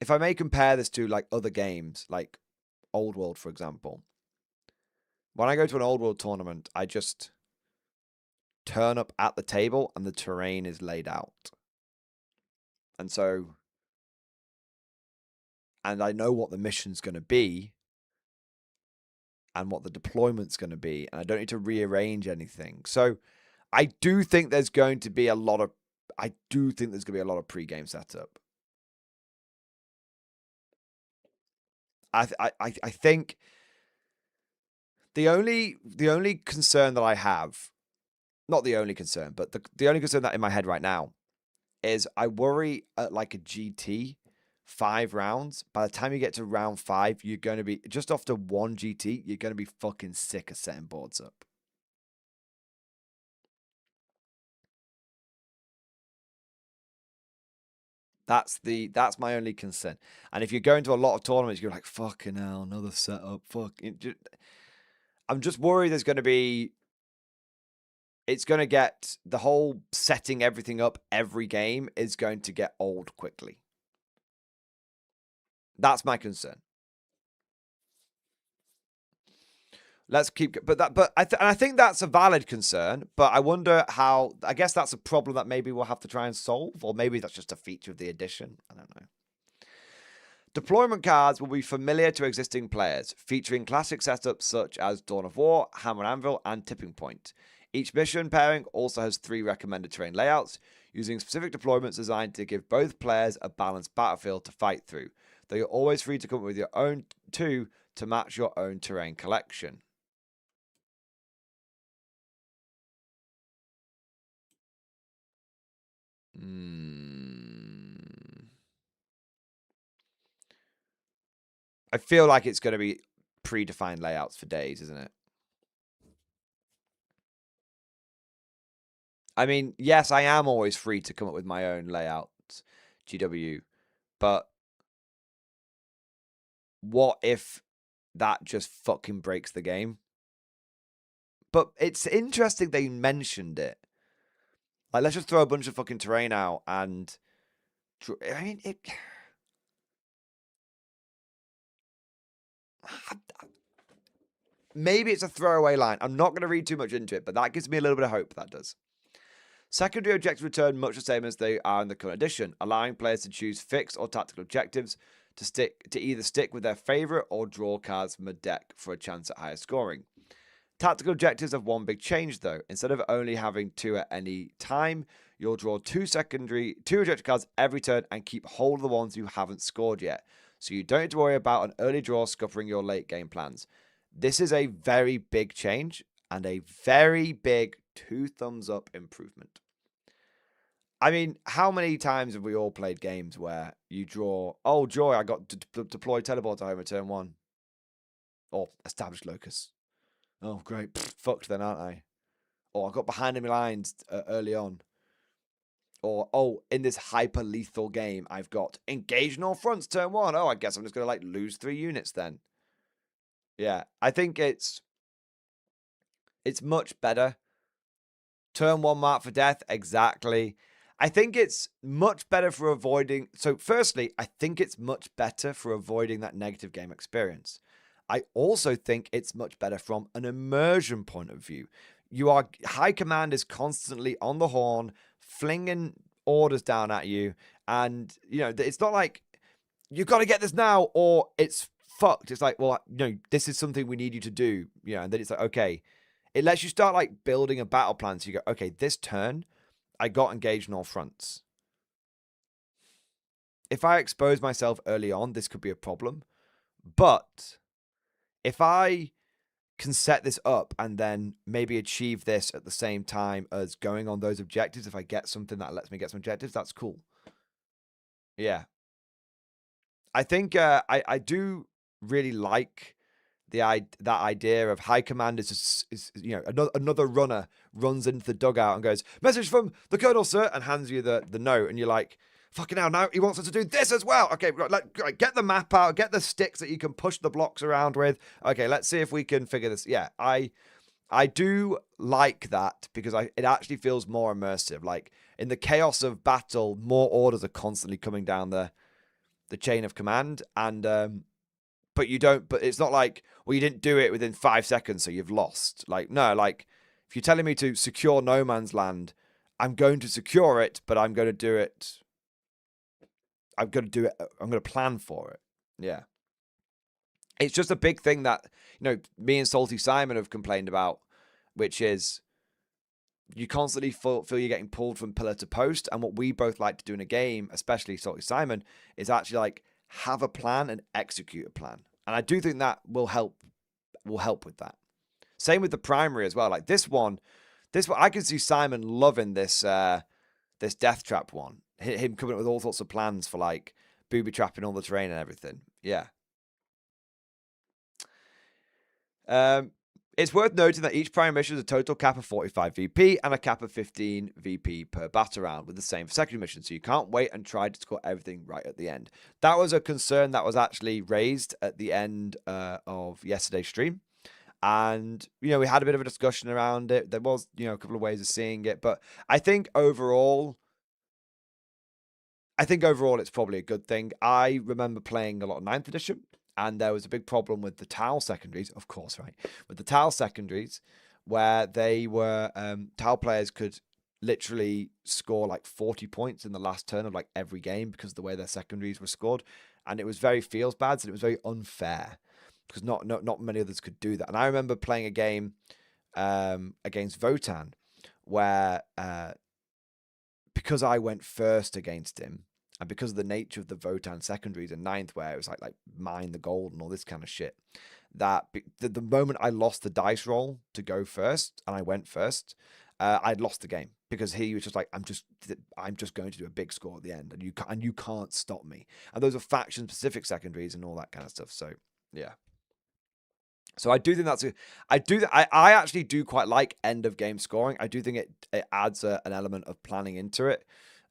Speaker 2: If I may compare this to like other games, like Old World, for example, when I go to an Old World tournament, I just turn up at the table and the terrain is laid out. And I know what the mission's going to be and what the deployment's going to be, and I don't need to rearrange anything. So I do think there's going to be a lot of pre-game setup. I think the only concern that I have, not the only concern, but the only concern that in my head right now is I worry at like a GT 5 rounds. By the time you get to round 5, you're going to be just after one GT, you're going to be fucking sick of setting boards up. That's my only concern. And if you're going to a lot of tournaments, you're like, fucking hell, another setup. I'm just worried there's going to be. It's going to get the whole setting everything up every game is going to get old quickly. That's my concern. Let's keep, but I think that's a valid concern. But I wonder how. I guess that's a problem that maybe we'll have to try and solve, or maybe that's just a feature of the edition. I don't know. Deployment cards will be familiar to existing players, featuring classic setups such as Dawn of War, Hammer and Anvil, and Tipping Point. Each mission pairing also has 3 recommended terrain layouts, using specific deployments designed to give both players a balanced battlefield to fight through, though you're always free to come up with your own 2 to match your own terrain collection. I feel like it's going to be predefined layouts for days, isn't it? I mean, yes, I am always free to come up with my own layouts, GW, but what if that just fucking breaks the game? But it's interesting they mentioned it. Like, let's just throw a bunch of fucking terrain out and... I mean, it... Maybe it's a throwaway line. I'm not going to read too much into it, but that gives me a little bit of hope, that does. Secondary objectives return much the same as they are in the current edition, allowing players to choose fixed or tactical objectives to either stick with their favourite or draw cards from a deck for a chance at higher scoring. Tactical objectives have one big change though. Instead of only having 2 at any time, you'll draw 2 objective cards every turn and keep hold of the ones you haven't scored yet. So you don't need to worry about an early draw scuppering your late game plans. This is a very big change and a very big 2 thumbs up improvement. I mean, how many times have we all played games where you draw, oh joy, I got to deploy teleport to home at turn 1. Or established locus. Oh great, fucked then, aren't I? Or I got behind enemy lines early on. Or, oh, in this hyper lethal game, I've got engaged in all fronts turn 1. Oh, I guess I'm just going to like lose 3 units then. Yeah, I think it's much better. Turn 1 mark for death, exactly. I think it's much better for avoiding... So firstly, I think it's much better for avoiding that negative game experience. I also think it's much better from an immersion point of view. High command is constantly on the horn, flinging orders down at you. And, you know, it's not like, you've got to get this now or it's fucked. It's like, well, you know, this is something we need you to do. You know, and then it's like, okay. It lets you start like building a battle plan. So you go, okay, this turn, I got engaged on all fronts. If I expose myself early on, this could be a problem. But if I can set this up and then maybe achieve this at the same time as going on those objectives. If I get something that lets me get some objectives, that's cool. Yeah. I think I do really like that idea of high command is you know, another runner runs into the dugout and goes, "Message from the colonel, sir," and hands you the note, and you're like, "Fucking hell, now he wants us to do this as well." Okay, right, get the map out, get the sticks that you can push the blocks around with. Okay, let's see if we can figure this. Yeah, I do like that because it actually feels more immersive. Like in the chaos of battle, more orders are constantly coming down the chain of command, and but it's not like, well, you didn't do it within 5 seconds, so you've lost. Like, no, like if you're telling me to secure no man's land, I'm going to secure it, but I'm going to do it. I'm going to plan for it. Yeah. It's just a big thing that, you know, me and Salty Simon have complained about, which is you constantly feel you're getting pulled from pillar to post. And what we both like to do in a game, especially Salty Simon, is actually like have a plan and execute a plan. And I do think that will help with that. Same with the primary as well. Like this one, I can see Simon loving this this death trap one. Him coming up with all sorts of plans for like booby trapping all the terrain and everything. Yeah. It's worth noting that each primary mission is a total cap of 45 VP and a cap of 15 VP per battle round, with the same for secondary missions, so you can't wait and try to score everything right at the end. That was a concern that was actually raised at the end of yesterday's stream, and you know, we had a bit of a discussion around it. There was, you know, a couple of ways of seeing it, but I think overall it's probably a good thing. I remember playing a lot of 9th edition, and there was a big problem with the Tau secondaries, of course, right? With the Tau secondaries, where they were, Tau players could literally score like 40 points in the last turn of like every game because of the way their secondaries were scored. And it was very feels bad, and it was very unfair because not many others could do that. And I remember playing a game against Votan where because I went first against him, and because of the nature of the Votan secondaries in 9th, where it was like mine the gold and all this kind of shit, that the moment I lost the dice roll to go first and I went first, I'd lost the game because he was just like, I'm just going to do a big score at the end, and you can't stop me. And those are faction specific secondaries and all that kind of stuff. So yeah. So I do think I actually do quite like end of game scoring. I do think it adds an element of planning into it.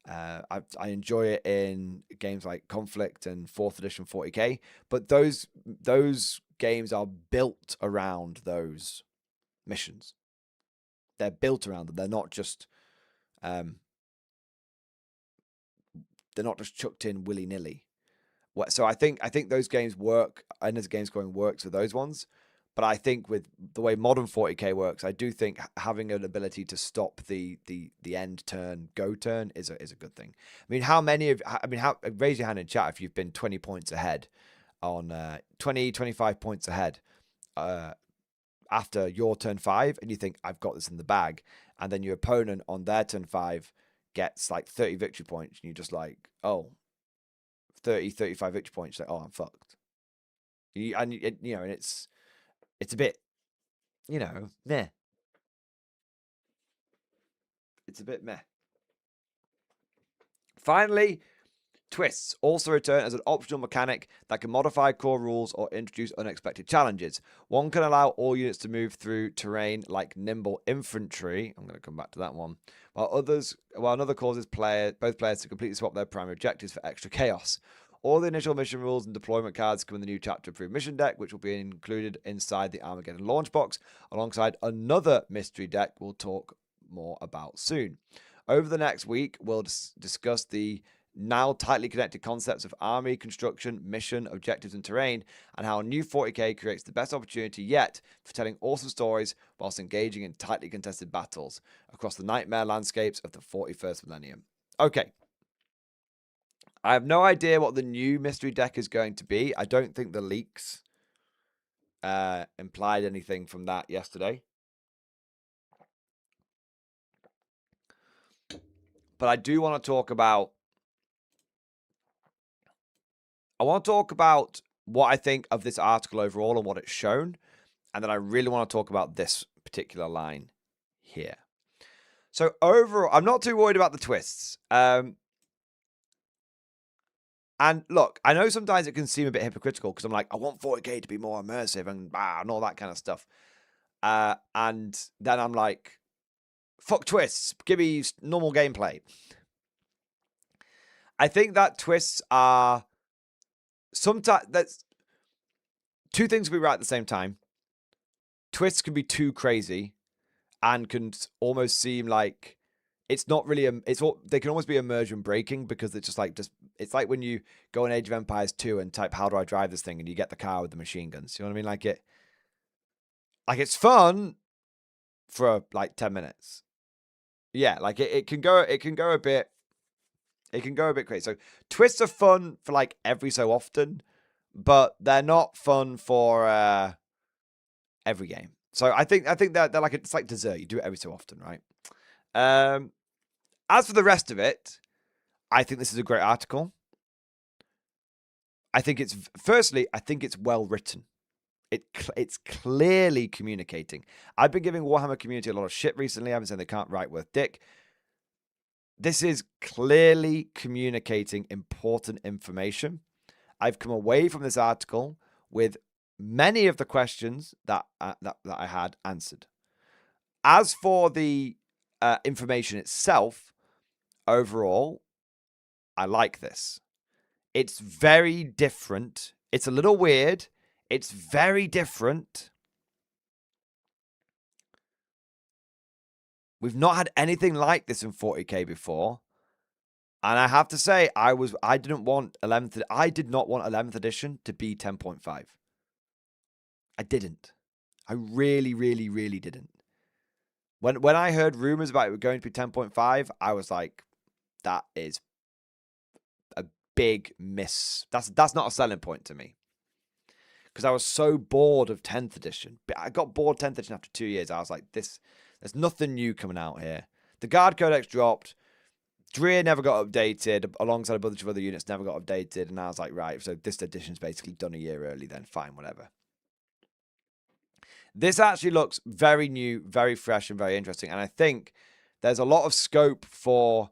Speaker 2: I enjoy it in games like Conflict and 4th edition 40k, but those games are built around those missions. They're built around them. They're not just chucked in willy-nilly. So I think those games work, and as game scoring works for those ones. But I think with the way modern 40k works, I do think having an ability to stop the end turn, go turn is a good thing. I mean, raise your hand in chat if you've been 20 points ahead on 25 points ahead after your turn 5, and you think, I've got this in the bag, and then your opponent on their turn 5 gets like 30 victory points, and you're just like, oh, 35 victory points. Like, oh, I'm fucked. And it's a bit, you know, meh. It's a bit meh. Finally, twists also return as an optional mechanic that can modify core rules or introduce unexpected challenges. One can allow all units to move through terrain like nimble infantry. I'm going to come back to that one. While another causes both players to completely swap their primary objectives for extra chaos. All the initial mission rules and deployment cards come in the new chapter approved mission deck, which will be included inside the Armageddon launch box, alongside another mystery deck we'll talk more about soon. Over the next week, we'll discuss the now tightly connected concepts of army, construction, mission, objectives, and terrain, and how new 40k creates the best opportunity yet for telling awesome stories whilst engaging in tightly contested battles across the nightmare landscapes of the 41st millennium. Okay. I have no idea what the new mystery deck is going to be. I don't think the leaks implied anything from that yesterday. But I do want to talk about what I think of this article overall and what it's shown. And then I really want to talk about this particular line here. So overall, I'm not too worried about the twists. And look, I know sometimes it can seem a bit hypocritical because I'm like, I want 40k to be more immersive and all that kind of stuff. And then I'm like, fuck twists. Give me normal gameplay. I think that twists are sometimes that's two things can be right at the same time. Twists can be too crazy and can almost seem like it's not really they can almost be immersion breaking because it's it's like when you go on Age of Empires 2 and type how do I drive this thing and you get the car with the machine guns. You know what I mean? Like it's fun for like 10 minutes. Yeah, like it can go a bit crazy. So twists are fun for like every so often, but they're not fun for every game. So I think they're like it's like dessert. You do it every so often, right? As for the rest of it, I think this is a great article. I think it's well written. It's clearly communicating. I've been giving Warhammer community a lot of shit recently. I've been saying they can't write worth dick. This is clearly communicating important information. I've come away from this article with many of the questions that I had answered. As for the information itself, overall, I like this. It's very different. It's a little weird. It's very different. We've not had anything like this in 40k before. And I have to say, I did not want 11th edition to be 10.5. I didn't. I really, really, really didn't. When I heard rumors about it going to be 10.5, I was like, that is a big miss. That's not a selling point to me. Because I was so bored of 10th edition. I got bored 10th edition after 2 years. I was like, there's nothing new coming out here. The Guard Codex dropped. Dreer never got updated, alongside a bunch of other units never got updated. And I was like, right, so this edition's basically done a year early then. Fine, whatever. This actually looks very new, very fresh, and very interesting. And I think there's a lot of scope for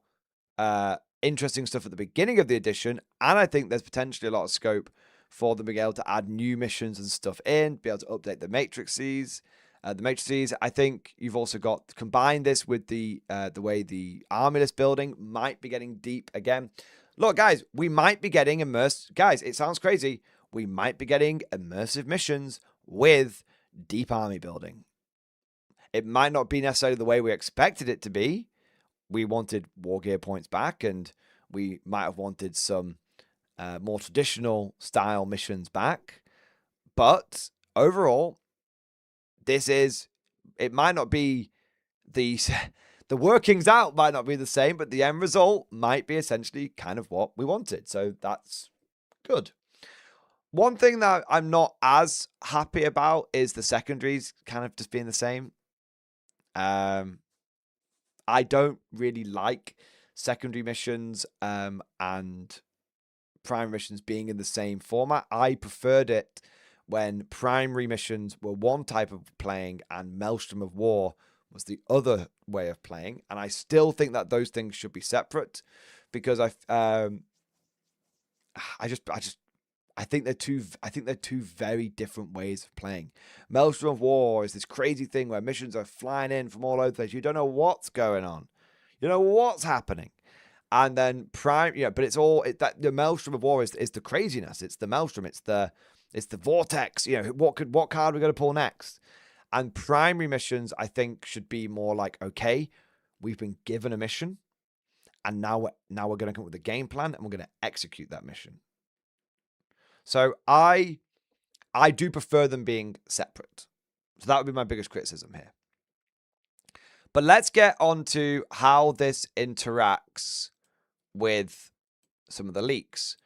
Speaker 2: interesting stuff at the beginning of the edition. And I think there's potentially a lot of scope for them being able to add new missions and stuff in, be able to update the matrices. I think you've also got combine this with the way the army list building might be getting deep again. Look, guys, we might be getting immersed. Guys, it sounds crazy. We might be getting immersive missions with deep army building. It might not be necessarily the way we expected it to be. We wanted war gear points back, and we might have wanted some more traditional style missions back. But overall, it might not be the workings out might not be the same, but the end result might be essentially kind of what we wanted. So that's good. One thing that I'm not as happy about is the secondaries kind of just being the same. I don't really like secondary missions and primary missions being in the same format. I preferred it when primary missions were one type of playing and Maelstrom of War was the other way of playing. And I still think that those things should be separate because I think they're two very different ways of playing. Maelstrom of War is this crazy thing where missions are flying in from all over the place. You don't know what's going on. You know what's happening. And then but it's all the Maelstrom of War is the craziness. It's the Maelstrom. It's the vortex. What card are we going to pull next? And primary missions, I think, should be more like, okay, we've been given a mission, and now we're going to come up with a game plan, and we're going to execute that mission. So I do prefer them being separate. So that would be my biggest criticism here. But let's get on to how this interacts with some of the leaks.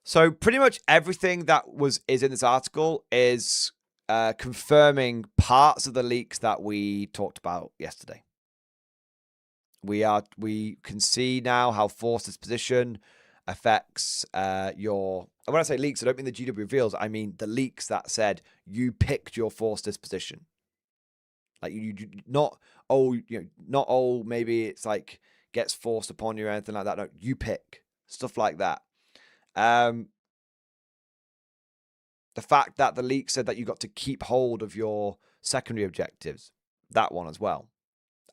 Speaker 2: So pretty much everything that is in this article is confirming parts of the leaks that we talked about yesterday. We can see now how Force's position affects your... When I say leaks, I don't mean the GW reveals. I mean the leaks that said you picked your force disposition. Like you not, maybe it's like gets forced upon you or anything like that. No, you pick. Stuff like that. The fact that the leak said that you got to keep hold of your secondary objectives. That one as well.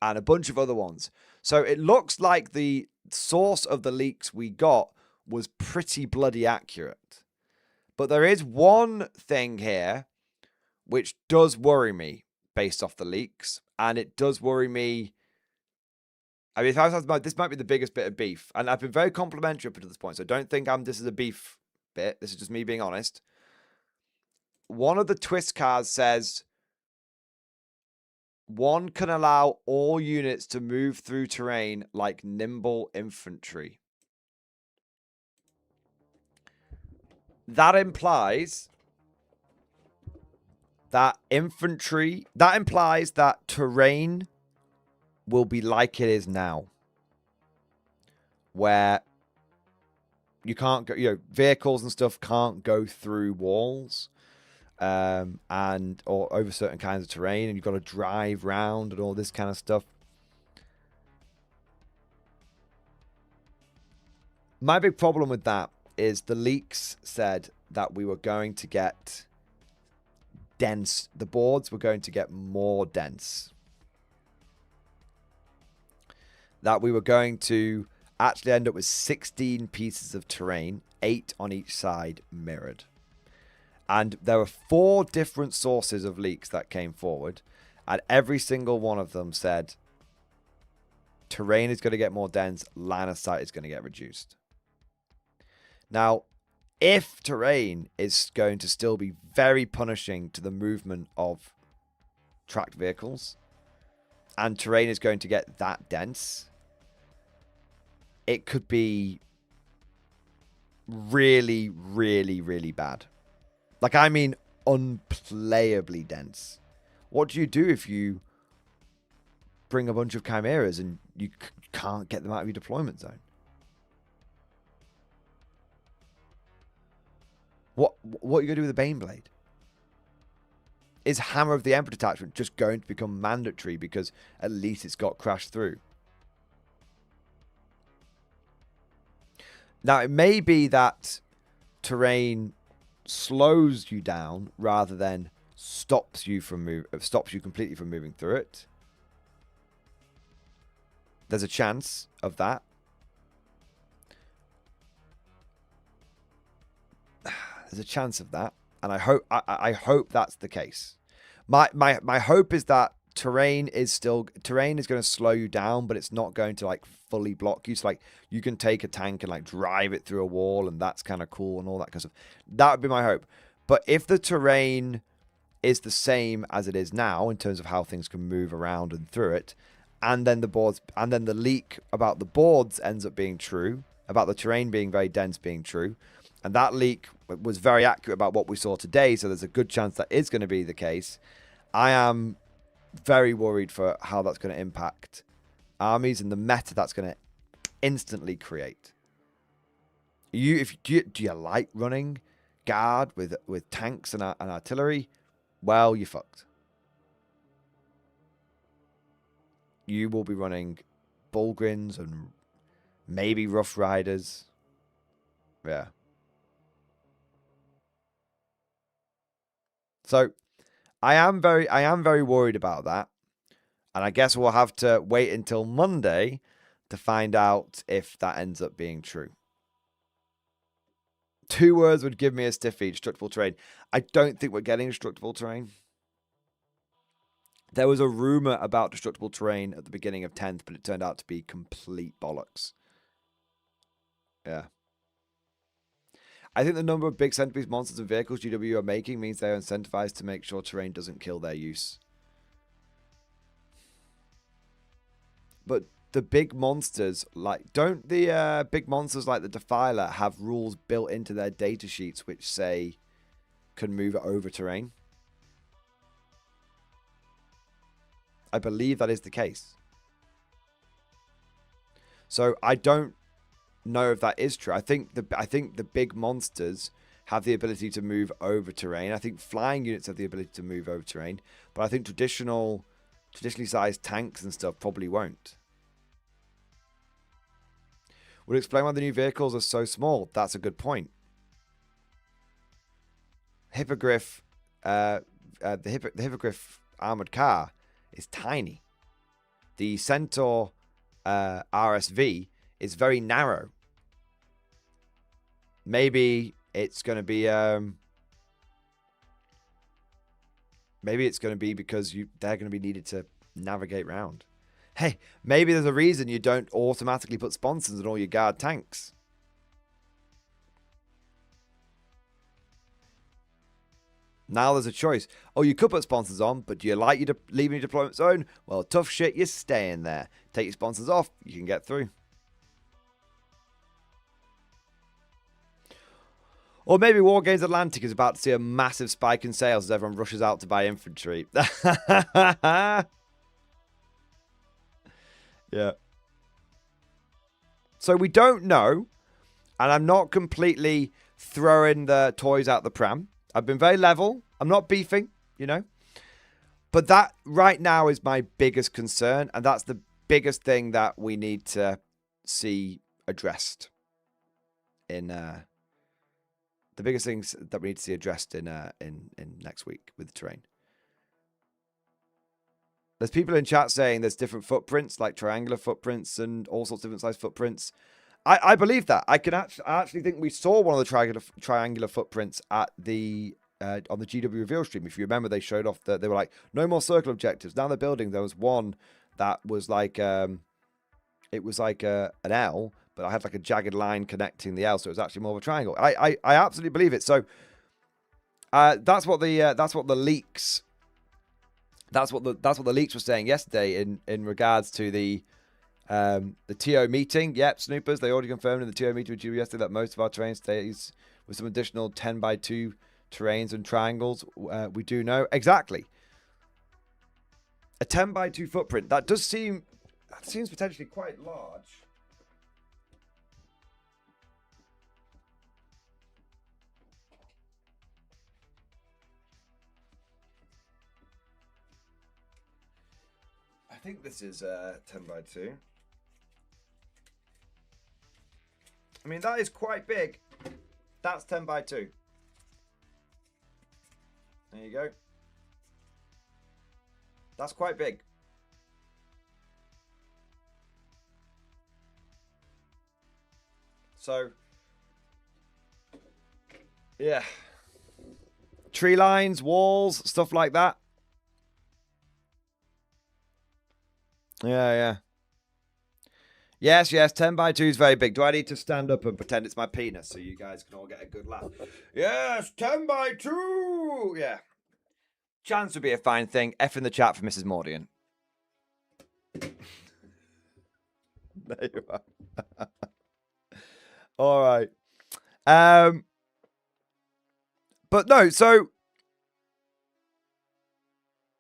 Speaker 2: And a bunch of other ones. So it looks like the source of the leaks we got was pretty bloody accurate. But there is one thing here which does worry me based off the leaks. And it does worry me. I mean, if I was about, this might be the biggest bit of beef. And I've been very complimentary up to this point. So don't think this is a beef bit. This is just me being honest. One of the twist cards says... One can allow all units to move through terrain like nimble infantry. That implies that terrain will be like it is now. Where you can't go, vehicles and stuff can't go through walls. Or over certain kinds of terrain, and you've got to drive round and all this kind of stuff. My big problem with that is the leaks said that we were going to get dense. The boards were going to get more dense. That we were going to actually end up with 16 pieces of terrain, 8 on each side mirrored. And there were 4 different sources of leaks that came forward. And every single one of them said terrain is going to get more dense, line of sight is going to get reduced. Now, if terrain is going to still be very punishing to the movement of tracked vehicles, and terrain is going to get that dense, it could be really, really, really bad. Like, I mean, unplayably dense. What do you do if you bring a bunch of chimeras and you can't get them out of your deployment zone? What are you going to do with a Baneblade? Is Hammer of the Emperor detachment just going to become mandatory because at least it's got crashed through? Now, it may be that terrain slows you down rather than stops you completely from moving through it. There's a chance of that. There's a chance of that, and I hope that's the case. My hope is that terrain is going to slow you down, but it's not going to like fully block you. So like you can take a tank and like drive it through a wall, and that's kind of cool and all that kind of stuff. That would be my hope. But if the terrain is the same as it is now in terms of how things can move around and through it, and then the leak about the boards ends up being true, about the terrain being very dense being true, and that leak was very accurate about what we saw today, so there's a good chance that is going to be the case. I am very worried for how that's going to impact armies and the meta that's going to instantly create. Do you like running guard with tanks and artillery? Well, you're fucked. You will be running Bulgrins and maybe Rough Riders. Yeah. So I am very worried about that. And I guess we'll have to wait until Monday to find out if that ends up being true. 2 words would give me a stiffy: destructible terrain. I don't think we're getting destructible terrain. There was a rumor about destructible terrain at the beginning of 10th, but it turned out to be complete bollocks. Yeah. I think the number of big centerpiece monsters and vehicles GW are making means they're incentivized to make sure terrain doesn't kill their use. But the big monsters, don't the big monsters like the Defiler have rules built into their data sheets which say can move over terrain? I believe that is the case. So I don't know if that is true. I think the big monsters have the ability to move over terrain. I think flying units have the ability to move over terrain, but I think traditionally sized tanks and stuff probably won't. Would explain why the new vehicles are so small. That's a good point. Hippogriff, the Hippogriff armored car is tiny. The Centaur RSV is very narrow. Maybe it's going to be because they're going to be needed to navigate round. Hey, maybe there's a reason you don't automatically put sponsons in all your guard tanks. Now there's a choice. Oh, you could put sponsons on, but do you like leaving your deployment zone? Well, tough shit, you're staying there. Take your sponsons off, you can get through. Or maybe Wargames Atlantic is about to see a massive spike in sales as everyone rushes out to buy infantry. Yeah. So we don't know, and I'm not completely throwing the toys out the pram. I've been very level. I'm not beefing, you know. But that right now is my biggest concern, and that's the biggest thing that we need to see addressed in the biggest things that we need to see addressed in next week with the terrain. There's people in chat saying there's different footprints, like triangular footprints and all sorts of different size footprints. I believe that. I actually think we saw one of the triangular footprints at the on the GW reveal stream. If you remember, they showed off that they were like, no more circle objectives. Now they're building. There was one that was like it was like an L, but I had like a jagged line connecting the L, so it was actually more of a triangle. I absolutely believe it. So that's what the leaks. That's what the leaks were saying yesterday in regards to the TO meeting. Yep, Snoopers, they already confirmed in the TO meeting with you yesterday that most of our terrain stays with some additional 10x2 terrains and triangles. We do know exactly a 10x2 footprint. That seems potentially quite large. I think this is 10x2. I mean, that is quite big. That's 10x2. There you go. That's quite big. So, yeah. Tree lines, walls, stuff like that. Yeah. Yes, 10x2 is very big. Do I need to stand up and pretend it's my penis so you guys can all get a good laugh? Yes, 10x2! Yeah. Chance would be a fine thing. F in the chat for Mrs. Mordian. There you are. All right. But no, so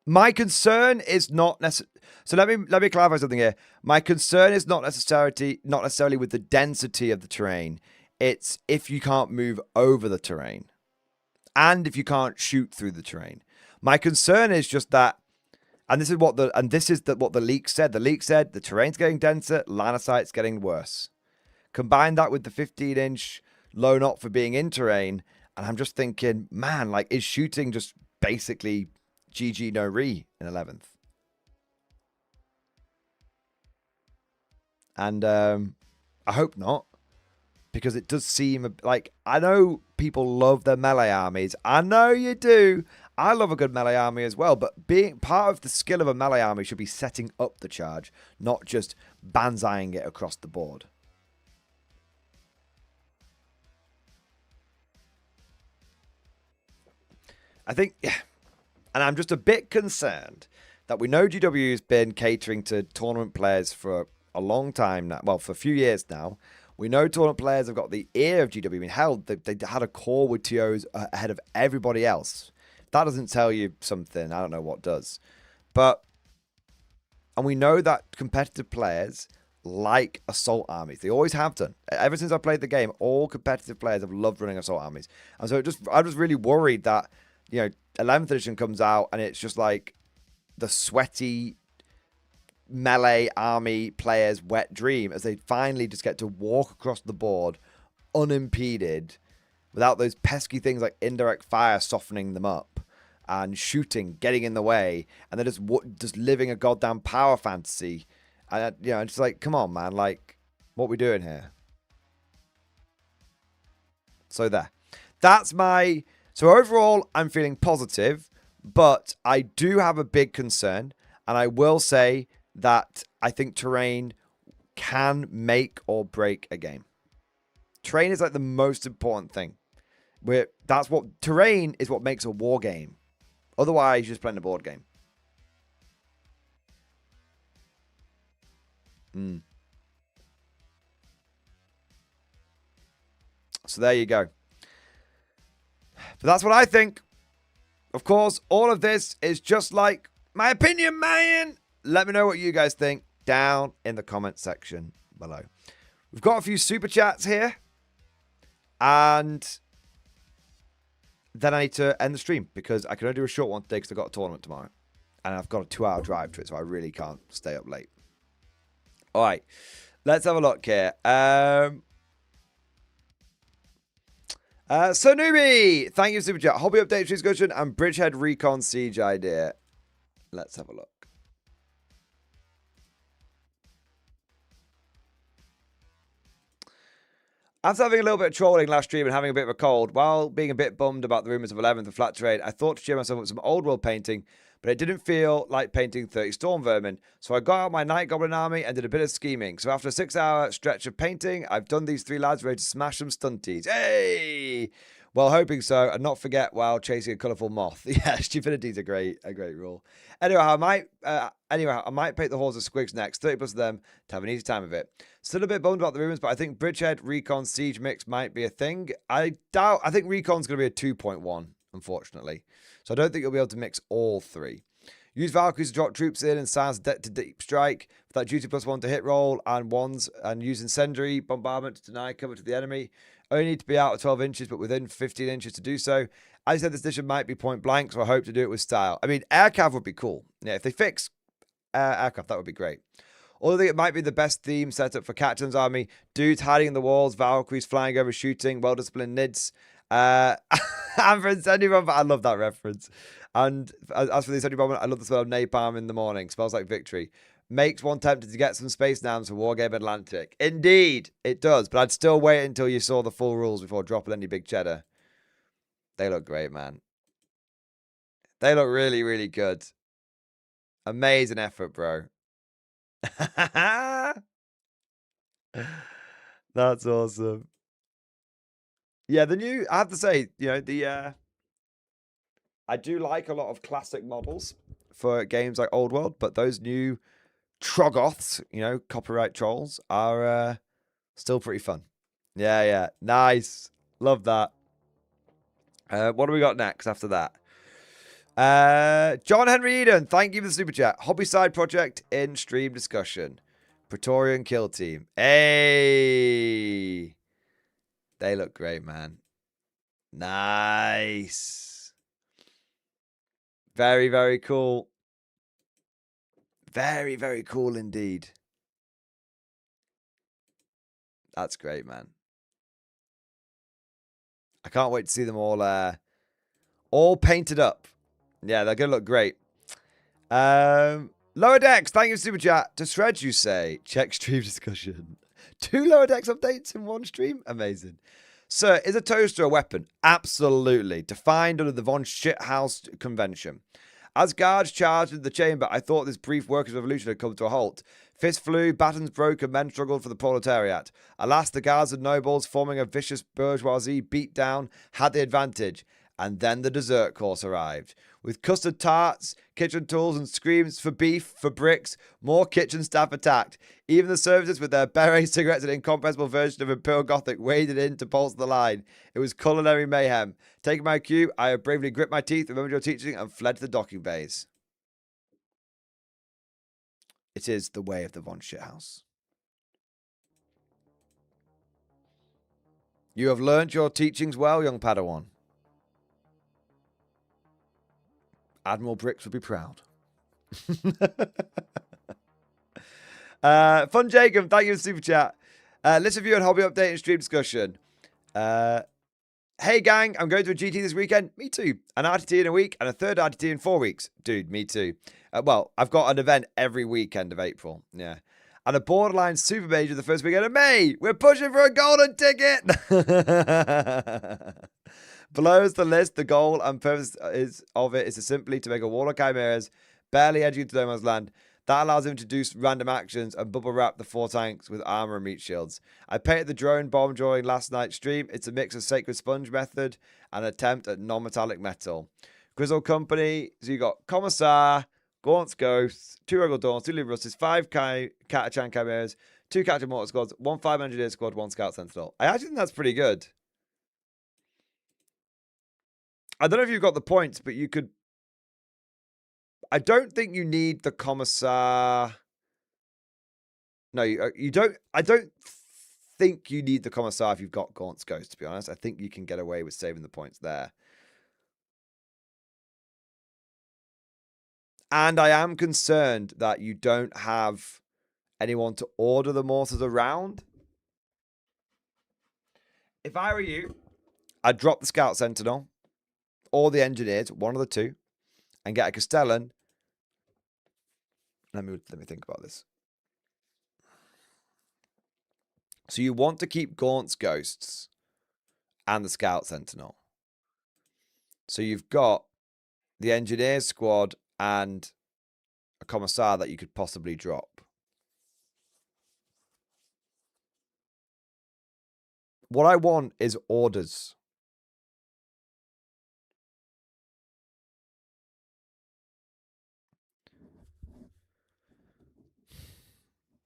Speaker 2: my concern is not necessarily. So let me clarify something here. My concern is not necessarily with the density of the terrain. It's if you can't move over the terrain, and if you can't shoot through the terrain. My concern is just that, and this is what the leak said. The leak said the terrain's getting denser, line of sight's getting worse. Combine that with the 15-inch low knot for being in terrain, and I'm just thinking, man, like, is shooting just basically GG no re in 11th? And I hope not, because it does seem like, I know people love their melee armies. I know you do. I love a good melee army as well, but being part of the skill of a melee army should be setting up the charge, not just banzaiing it across the board. I think, yeah, and I'm just a bit concerned that we know GW has been catering to tournament players for a long time now. Well, for a few years now. We know tournament players have got the ear of GW. I mean, hell, they had a core with TOs ahead of everybody else. If that doesn't tell you something, I don't know what does. And we know that competitive players like assault armies. They always have done. Ever since I played the game, all competitive players have loved running assault armies. And so I was really worried that, 11th edition comes out and it's just like the sweaty melee army players' wet dream as they finally just get to walk across the board unimpeded without those pesky things like indirect fire softening them up and shooting getting in the way, and they're just living a goddamn power fantasy. And it's like, come on, man, like, what we doing here? So so overall I'm feeling positive, but I do have a big concern, and I will say that I think terrain can make or break a game. Terrain is like the most important thing. Terrain is what makes a war game. Otherwise, you're just playing a board game. So there you go. But that's what I think. Of course, all of this is just like my opinion, man. Let me know what you guys think down in the comment section below. We've got a few super chats here. And then I need to end the stream because I can only do a short one today because I've got a tournament tomorrow. And I've got a 2-hour drive to it, so I really can't stay up late. All right, let's have a look here. So Newbie, thank you for super chat. Hobby update discussion and Bridgehead Recon Siege idea. Let's have a look. After having a little bit of trolling last stream and having a bit of a cold, while being a bit bummed about the rumours of 11th and flat terrain, I thought to cheer myself up with some old world painting, but it didn't feel like painting 30 storm vermin. So I got out my night goblin army and did a bit of scheming. So after a 6-hour stretch of painting, I've done these 3 lads ready to smash some stunties. Hey! Well, hoping so, and not forget while chasing a colourful moth. Yeah, stupidity's a great rule. Anyway, I might paint the halls of squigs next, 30 plus of them, to have an easy time of it. Still a bit bummed about the rumours, but I think Bridgehead Recon Siege mix might be a thing. I think Recon's going to be a 2.1, unfortunately. So I don't think you'll be able to mix all 3. Use Valkyries to drop troops in and silence to deep strike for that duty +1 to hit roll and use incendiary bombardment to deny cover to the enemy. Only need to be out of 12 inches, but within 15 inches to do so. As I said, this edition might be point blank, so I hope to do it with style. I mean, aircraft would be cool. Yeah, if they fix aircraft, that would be great. Although I think it might be the best theme setup for Captain's Army. Dudes hiding in the walls, Valkyries flying over, shooting, well-disciplined nids. And for incendiary bomb, I love that reference. And as for the incendiary bomb, I love the smell of napalm in the morning. Smells like victory. Makes one tempted to get some space nouns for Wargame Atlantic. Indeed, it does. But I'd still wait until you saw the full rules before dropping any big cheddar. They look great, man. They look really, really good. Amazing effort, bro. That's awesome. Yeah, I have to say, I do like a lot of classic models for games like Old World, but those new Troggoths, copyright trolls, are still pretty fun. Yeah. Nice. Love that. What do we got next after that? John Henry Eden, thank you for the super chat. Hobby side project in stream discussion. Praetorian Kill Team. Hey! They look great, man. Nice. Very, very cool. Very, very cool indeed. That's great, man. I can't wait to see them all painted up. Yeah, they're going to look great. Lower Decks, thank you for super chat. To Shred, you say. Check stream discussion. 2 Lower Decks updates in one stream? Amazing. Sir, is a toaster a weapon? Absolutely. Defined under the Von Shithouse Convention. As guards charged into the chamber, I thought this brief workers' revolution had come to a halt. Fists flew, batons broke, and men struggled for the proletariat. Alas, the guards and nobles, forming a vicious bourgeoisie, beat down, had the advantage. And then the dessert course arrived. With custard tarts, kitchen tools, and screams for beef, for bricks, more kitchen staff attacked. Even the servitors with their berets, cigarettes, and incomprehensible version of Imperial Gothic waded in to pulse the line. It was culinary mayhem. Taking my cue, I have bravely gripped my teeth, remembered your teaching, and fled to the docking bays. It is the way of the Von Shithouse. You have learnt your teachings well, young Padawan. Admiral Bricks would be proud. Fun Jacob, thank you for the super chat. Let's review and hobby update and stream discussion. Hey gang, I'm going to a GT this weekend. Me too. An RTT in a week and a third RTT in 4 weeks. Dude, me too. Well, I've got an event every weekend of April. Yeah. And a borderline super major the first weekend of May. We're pushing for a golden ticket. Below is the list. The goal and purpose of it is to simply to make a wall of chimeras barely edging into no man's land. That allows him to do random actions and bubble wrap the 4 tanks with armor and meat shields. I painted the drone bomb during last night's stream. It's a mix of Sacred Sponge method and attempt at non-metallic metal. Grizzle Company, so you got Commissar, Gaunt's Ghosts, 2 Regal Dawns, 2 Liver Rusties, 5 Catachan Chimeras, 2 Captain Mortar Squads, 1 5 Engineer Squad, 1 Scout Sentinel. I actually think that's pretty good. I don't know if you've got the points, but you could... I don't think you need the Commissar. No, you don't. I don't think you need the Commissar if you've got Gaunt's Ghost, to be honest. I think you can get away with saving the points there. And I am concerned that you don't have anyone to order the mortars around. If I were you, I'd drop the Scout Sentinel or the Engineers, one of the two, and get a Castellan. Let me think about this. So you want to keep Gaunt's Ghosts and the Scout Sentinel. So you've got the Engineer Squad and a Commissar that you could possibly drop. What I want is orders.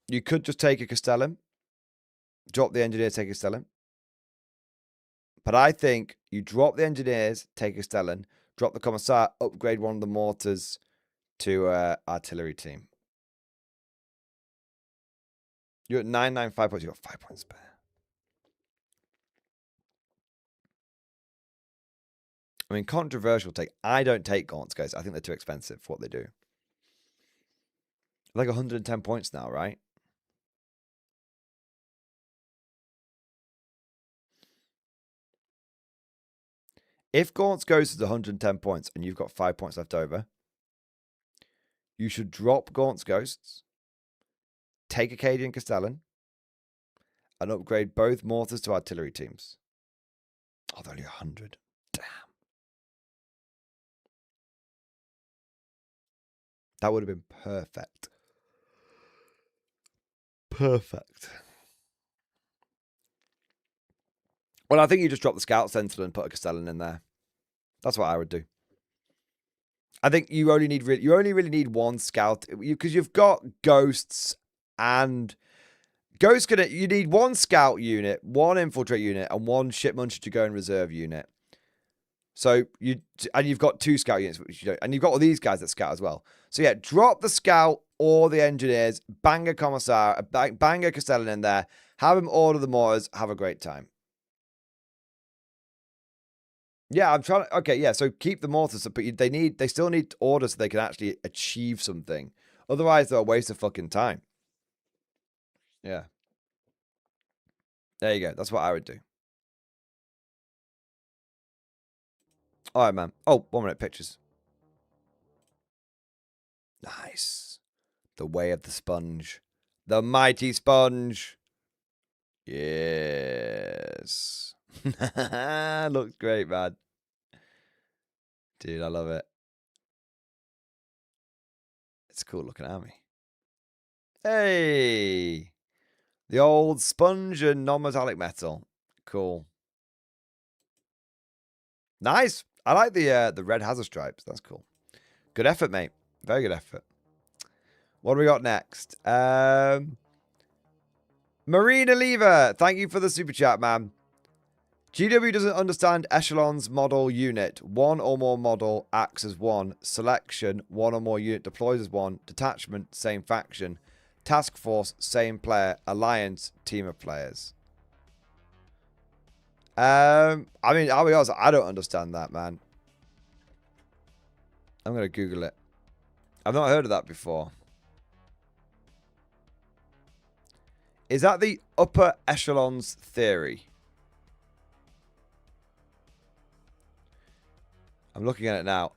Speaker 2: You could just take a Castellan, drop the Engineer, take a Castellan. But I think you drop the Engineers, take a Castellan, drop the Commissar, upgrade one of the mortars to artillery team. You're at 995 points. You've got 5 points spare. I mean, controversial take. I don't take Gaunt's Ghosts. I think they're too expensive for what they do. Like 110 points now, right? If Gaunt's Ghost is 110 points and you've got 5 points left over, you should drop Gaunt's Ghosts, take Acadian Castellan, and upgrade both mortars to artillery teams. Oh, they're only 100. Damn. That would have been perfect. Perfect. Well, I think you just drop the Scout Sentinel and put a Castellan in there. That's what I would do. I think you only really need one Scout because you've got Ghosts and Ghosts. You need one Scout unit, one Infiltrate unit, and one Ship Muncher to go in reserve unit. So you've got 2 Scout units, which you don't, and you've got all these guys that scout as well. So yeah, drop the Scout or the Engineers, bang a Commissar, bang a Castellan in there, have them order the mortars, have a great time. Yeah, I'm trying to... Okay, yeah, so keep the mortars, but they still need orders so they can actually achieve something. Otherwise, they're a waste of fucking time. Yeah. There you go. That's what I would do. All right, man. Oh, 1 minute, pictures. Nice. The way of the sponge. The mighty sponge. Yes. Looks great, man. Dude, I love it. It's a cool looking army. Hey! The old sponge and non-metallic metal. Cool. Nice. I like the red hazard stripes. That's cool. Good effort, mate. Very good effort. What do we got next? Marina Lever. Thank you for the super chat, man. GW doesn't understand echelons model unit. 1 or more model acts as 1. Selection, 1 or more unit deploys as 1. Detachment, same faction. Task force, same player. Alliance, team of players. I mean, I'll be honest, I don't understand that, man. I'm going to Google it. I've not heard of that before. Is that the upper echelons theory? I'm looking at it now.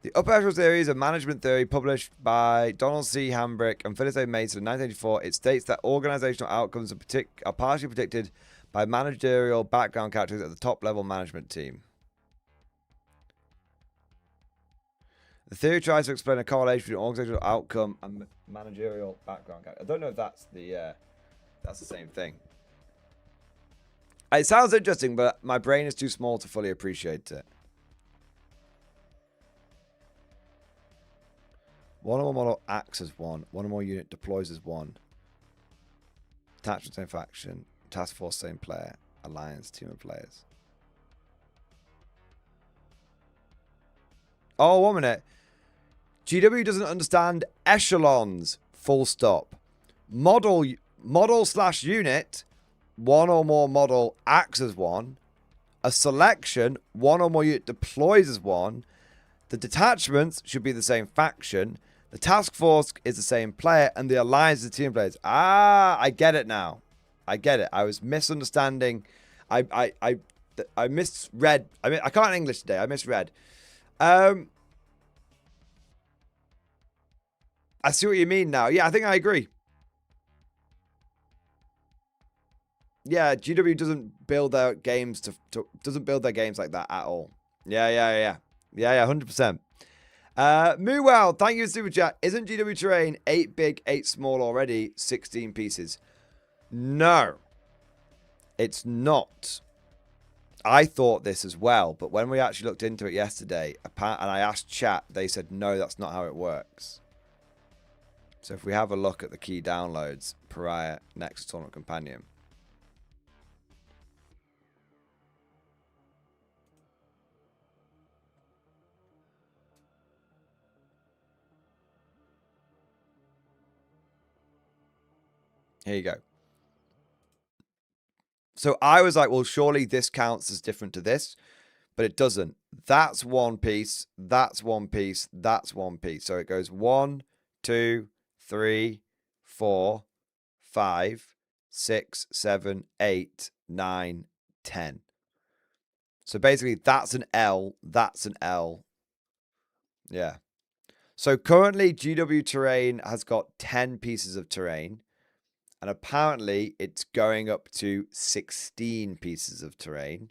Speaker 2: The upper echelons theory is a management theory published by Donald C. Hambrick and Phyllis A. Mason in 1984. It states that organizational outcomes are partially predicted by managerial background characteristics at the top-level management team. The theory tries to explain a correlation between organizational outcome and managerial background characteristics. I don't know if that's the same thing. It sounds interesting, but my brain is too small to fully appreciate it. One or more model acts as one. One or more unit deploys as one. Attachment, same faction. Task force, same player. Alliance, team of players. Oh, 1 minute. GW doesn't understand echelons. Full stop. Model / unit. One or more model acts as one. A selection. One or more unit deploys as one. The detachments should be the same faction. The task force is the same player, and the alliance is the team players. Ah, I get it now. I get it. I was misunderstanding. I misread. I mean, I can't English today. I misread. I see what you mean now. Yeah, I think I agree. Yeah, GW doesn't build their games doesn't build their games like that at all. Yeah, 100%. Moowow, thank you for super chat. Isn't GW terrain 8 big, 8 small already? 16 pieces. No, it's not. I thought this as well, but when we actually looked into it yesterday, and I asked chat, they said no, that's not how it works. So if we have a look at the key downloads, Pariah, Nexus Tournament Companion. Here you go. So I was like, well, surely this counts as different to this, but it doesn't. That's one piece. That's one piece. That's one piece. So it goes 1, 2, 3, 4, 5, 6, 7, 8, 9, 10. So basically, that's an L. That's an L. Yeah. So currently, GW terrain has got 10 pieces of terrain. And apparently, it's going up to 16 pieces of terrain.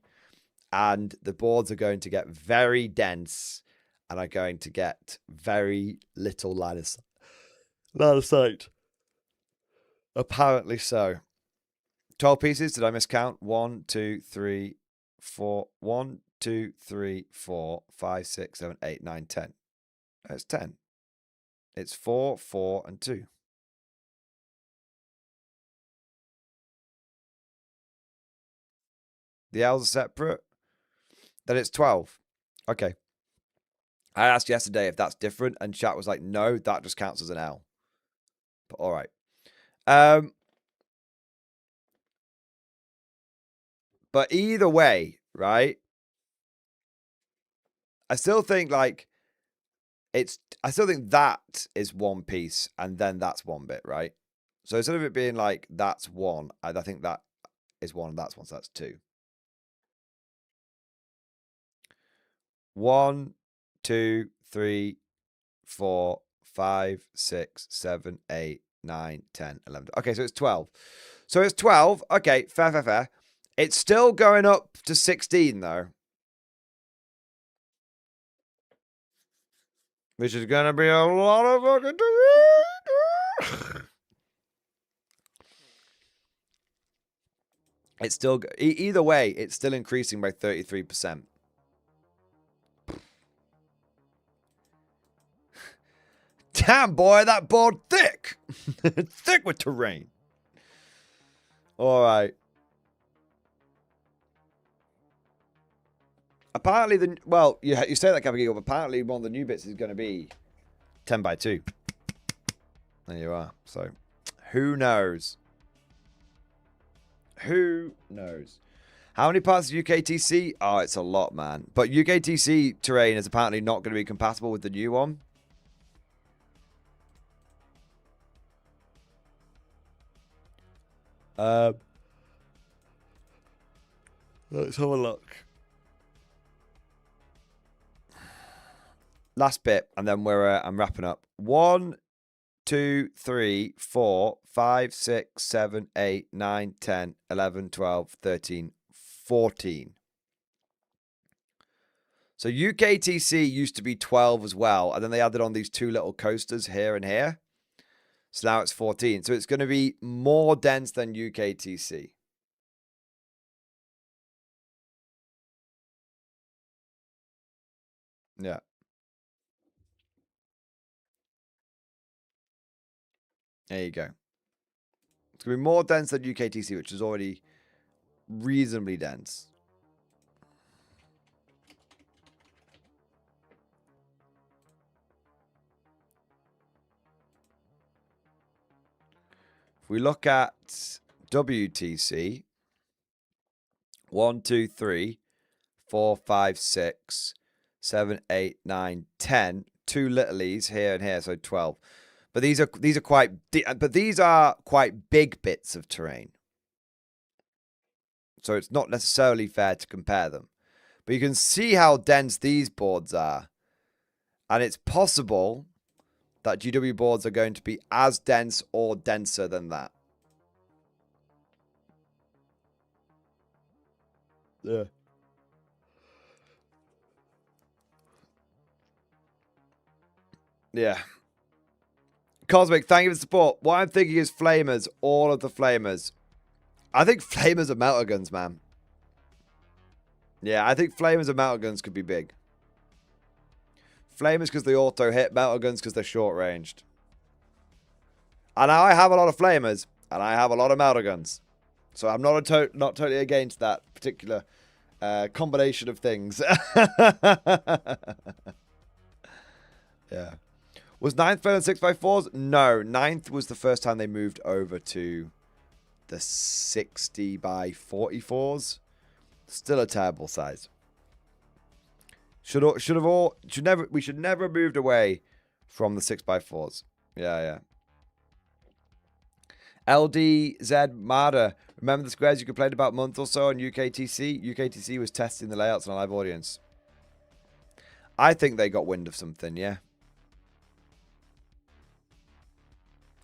Speaker 2: And the boards are going to get very dense and are going to get very little line of sight. Apparently so. 12 pieces. Did I miscount? 1, 2, 3, 4. 1, 2, 3, 4, 5, 6, 7, 8, 9, 10. It's 10. It's 4, 4, and 2. The L's are separate. Then it's 12. Okay. I asked yesterday if that's different, and chat was like, no, that just counts as an L. But all right. But either way, right? I still think like I still think that is one piece, and then that's one bit, right? So instead of it being like that's one, I think that is one, and that's one, so that's 2. 1, 2, 3, 4, 5, 6, 7, 8, 9, 10, 11. Okay, so it's 12. So it's 12. Okay, fair. It's still going up to 16, though. Which is going to be a lot of fucking terrain. It's still... Either way, it's still increasing by 33%. Damn, boy, that board thick. Thick with terrain. All right. Apparently, well, you say that, Capital, but apparently one of the new bits is going to be 10 by 2. There you are. So, who knows? Who knows? How many parts of UKTC? Oh, it's a lot, man. But UKTC terrain is apparently not going to be compatible with the new one. Let's have a look. Last bit, and then I'm wrapping up. 1, 2, 3, 4, 5, 6, 7, 8, 9, 10, 11, 12, 13, 14. So UKTC used to be 12 as well, and then they added on these two little coasters here and here. So now it's 14. So it's going to be more dense than UKTC. Yeah. There you go. It's going to be more dense than UKTC, which is already reasonably dense. If we look at WTC, 1, 2, 3, 4, 5, 6, 7, 8, 9, 10. Two littlies here and here, so 12. But these are quite big bits of terrain. So it's not necessarily fair to compare them. But you can see how dense these boards are. And it's possible that GW boards are going to be as dense or denser than that. Yeah. Yeah. Cosmic, thank you for the support. What I'm thinking is flamers, all of the flamers. I think flamers are melter guns, man. Yeah, I think flamers and melter guns could be big. Flamers because they auto hit, melter guns because they're short ranged. And I have a lot of flamers, and I have a lot of melter guns. So I'm not totally against that particular combination of things. Yeah. Was 9th better than 6x4s? No, 9th was the first time they moved over to the 60 by 44s. Still a terrible size. We should never have moved away from the 6x4s. Yeah. LDZ Marder. Remember the squares you complained about a month or so on UKTC? UKTC was testing the layouts on a live audience. I think they got wind of something, yeah.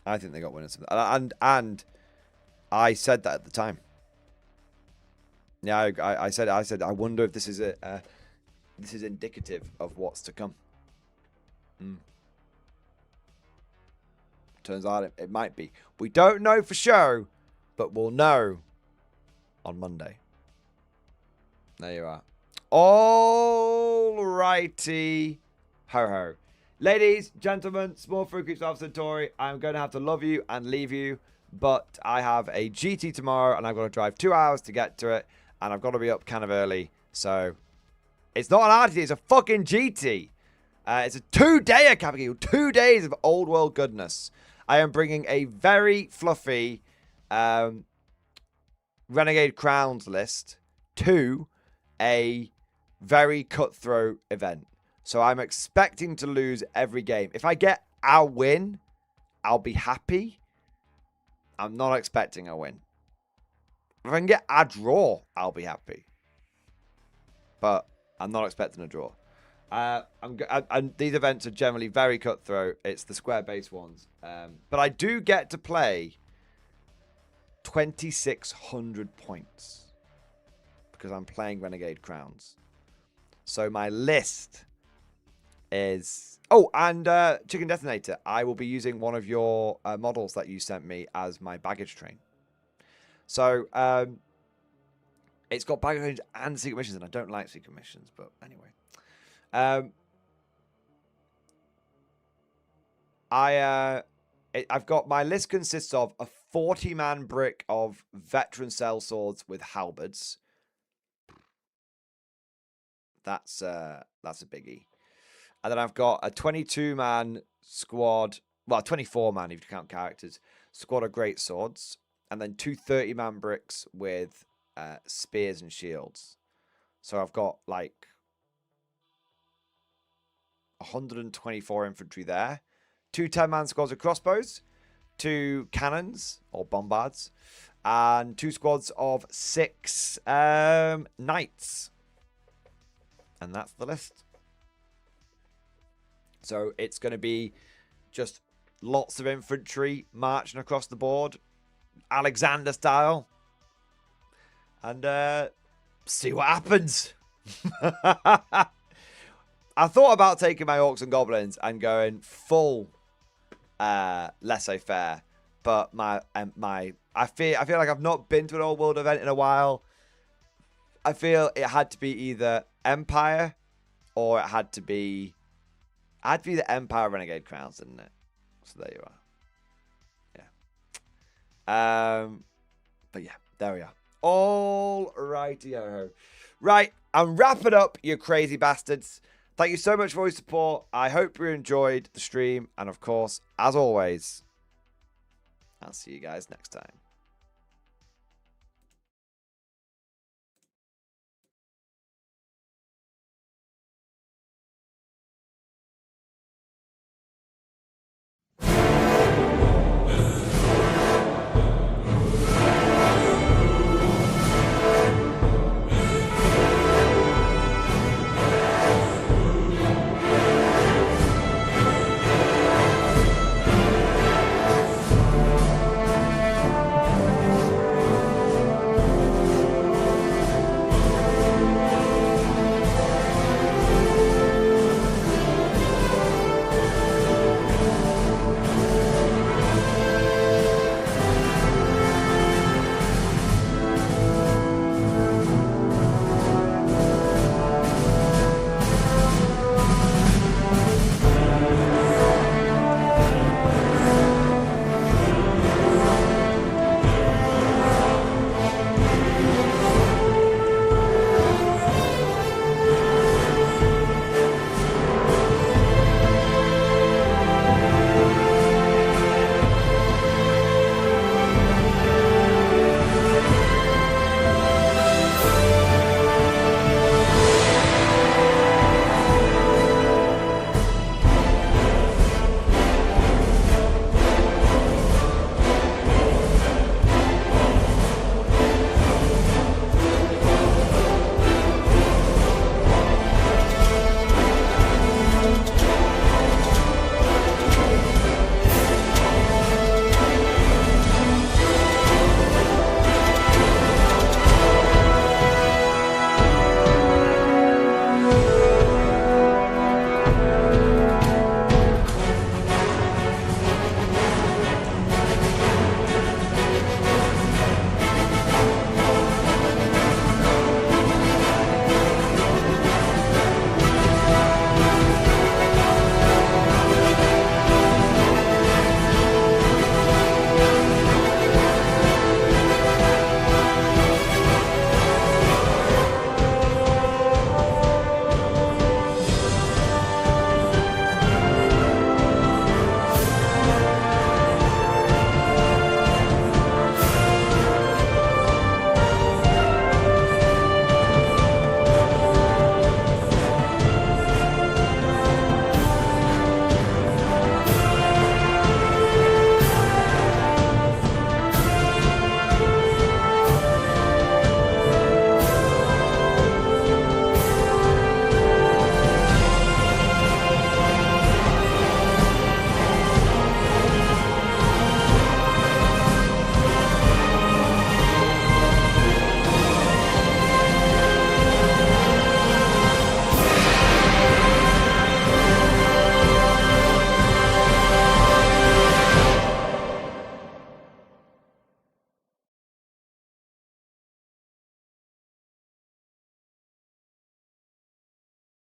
Speaker 2: I think they got wind of something. And I said that at the time. Yeah, I said I wonder if this is this is indicative of what's to come. Turns out it might be. We don't know for sure, but we'll know on Monday. There you are. All righty. Ho ho. Ladies, gentlemen, small fruit creeps Alpha Centauri, I'm going to have to love you and leave you, but I have a GT tomorrow and I've got to drive 2 hours to get to it, and I've got to be up kind of early, so it's not an RTT, it's a fucking GT. It's a 2-dayer, Capital. 2 days of old world goodness. I am bringing a very fluffy Renegade Crowns list to a very cutthroat event. So I'm expecting to lose every game. If I get a win, I'll be happy. I'm not expecting a win. If I can get a draw, I'll be happy. But I'm not expecting a draw. And these events are generally very cutthroat. It's the square-based ones. But I do get to play 2,600 points because I'm playing Renegade Crowns. So my list is... Oh, and Chicken Detonator. I will be using one of your models that you sent me as my baggage train. So it's got baggage and secret missions, and I don't like secret missions, but anyway. I've got, my list consists of a 40-man brick of veteran sellswords with halberds. That's a biggie. And then I've got a 22-man squad, well, 24-man if you count characters, squad of great swords. and then 2 30-man bricks with spears and shields. So I've got like 124 infantry there. 2 10-man squads of crossbows, 2 cannons or bombards, and 2 squads of 6 knights. And that's the list. So it's going to be just lots of infantry marching across the board, Alexander style, and see what happens. I thought about taking my orcs and goblins and going full laissez-faire, but I feel like I've not been to an old world event in a while. I feel it had to be either Empire or it had to be the Empire Renegade Crowns, didn't it? So there you are. Yeah. But yeah, there we are. All righty-o. Right, I'm wrapping up, you crazy bastards. Thank you so much for your support. I hope you enjoyed the stream. And of course, as always, I'll see you guys next time.